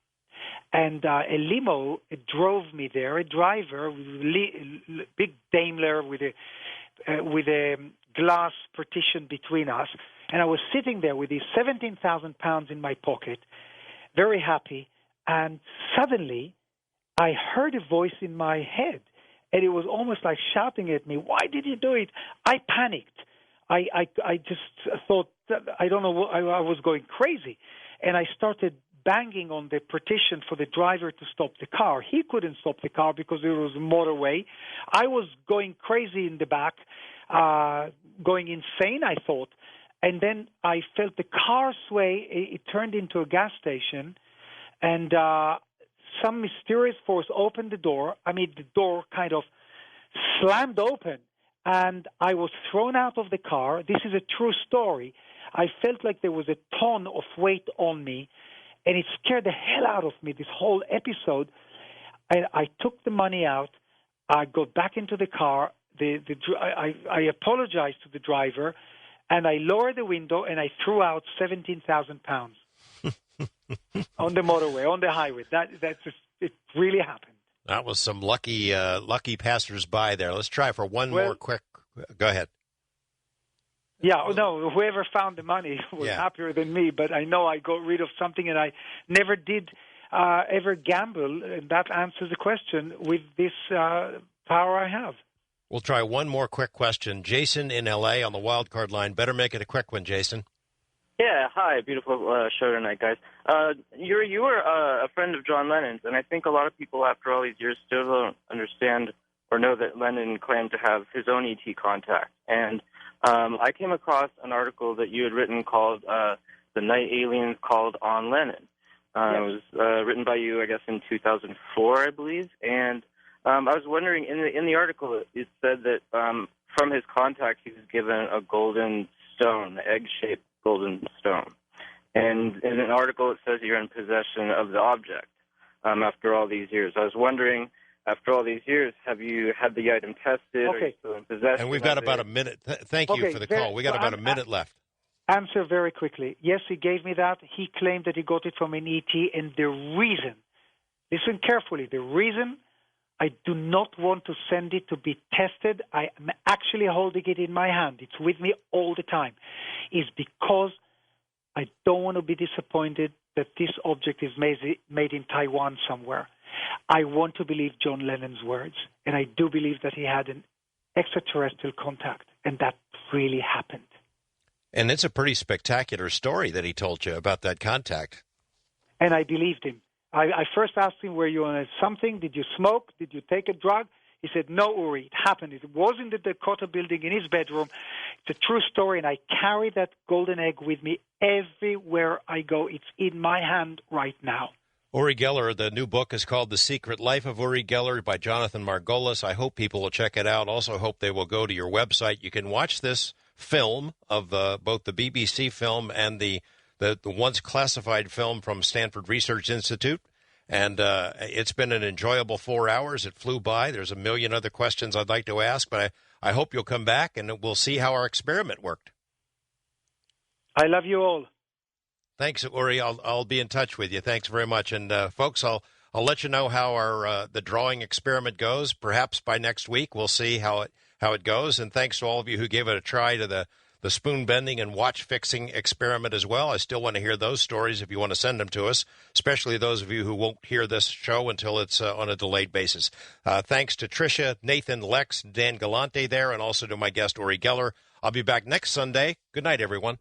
and a limo drove me there. A driver, big Daimler with a glass partition between us, and I was sitting there with these 17,000 pounds in my pocket, very happy, and suddenly I heard a voice in my head, and it was almost like shouting at me, "Why did you do it?" I panicked. I just thought, I don't know, I was going crazy. And I started banging on the partition for the driver to stop the car. He couldn't stop the car because there was a motorway. I was going crazy in the back, going insane, I thought. And then I felt the car sway. It turned into a gas station, and some mysterious force opened the door. I mean, the door kind of slammed open, and I was thrown out of the car. This is a true story. I felt like there was a ton of weight on me, and it scared the hell out of me, this whole episode. And I took the money out. I got back into the car. I apologized to the driver, and I lowered the window, and I threw out 17,000 pounds on the motorway, on the highway. It really happened. That was some lucky passers-by there. Let's try for one more quick. Go ahead. Yeah, no, whoever found the money was happier than me, but I know I got rid of something, and I never did ever gamble, and that answers the question with this power I have. We'll try one more quick question. Jason in L.A. on the wild card line. Better make it a quick one, Jason. Yeah, hi. Beautiful show tonight, guys. You were a friend of John Lennon's, and I think a lot of people after all these years still don't understand or know that Lennon claimed to have his own ET contact. And I came across an article that you had written called The Night Aliens Called on Lennon. It was written by you, I guess, in 2004, I believe. And I was wondering, in the article, it said that from his contact, he was given a golden stone, egg-shaped golden stone. And in an article, it says you're in possession of the object after all these years. I was wondering, after all these years, have you had the item tested? Okay. Are you still in possession? And we've got about a minute. Thank you for the call. We got about a minute left. Answer very quickly. Yes, he gave me that. He claimed that he got it from an ET, and the reason, listen carefully, the reason I do not want to send it to be tested, I am actually holding it in my hand, it's with me all the time, is because I don't want to be disappointed that this object is made in Taiwan somewhere. I want to believe John Lennon's words, and I do believe that he had an extraterrestrial contact, and that really happened. And it's a pretty spectacular story that he told you about that contact. And I believed him. I first asked him, were you on something? Did you smoke? Did you take a drug? He said, no, Uri, it happened. It was in the Dakota building in his bedroom. It's a true story, and I carry that golden egg with me everywhere I go. It's in my hand right now. Uri Geller, the new book is called The Secret Life of Uri Geller by Jonathan Margolis. I hope people will check it out. Also hope they will go to your website. You can watch this film of both the BBC film and the once classified film from Stanford Research Institute. And it's been an enjoyable 4 hours. It flew by. There's a million other questions I'd like to ask, but I hope you'll come back and we'll see how our experiment worked. I love you all. Thanks, Uri. I'll be in touch with you. Thanks very much. And folks, I'll let you know how our the drawing experiment goes. Perhaps by next week we'll see how it goes. And thanks to all of you who gave it a try to the spoon bending and watch fixing experiment as well. I still want to hear those stories if you want to send them to us, especially those of you who won't hear this show until it's on a delayed basis. Thanks to Tricia, Nathan, Lex, Dan Galante there, and also to my guest, Uri Geller. I'll be back next Sunday. Good night, everyone.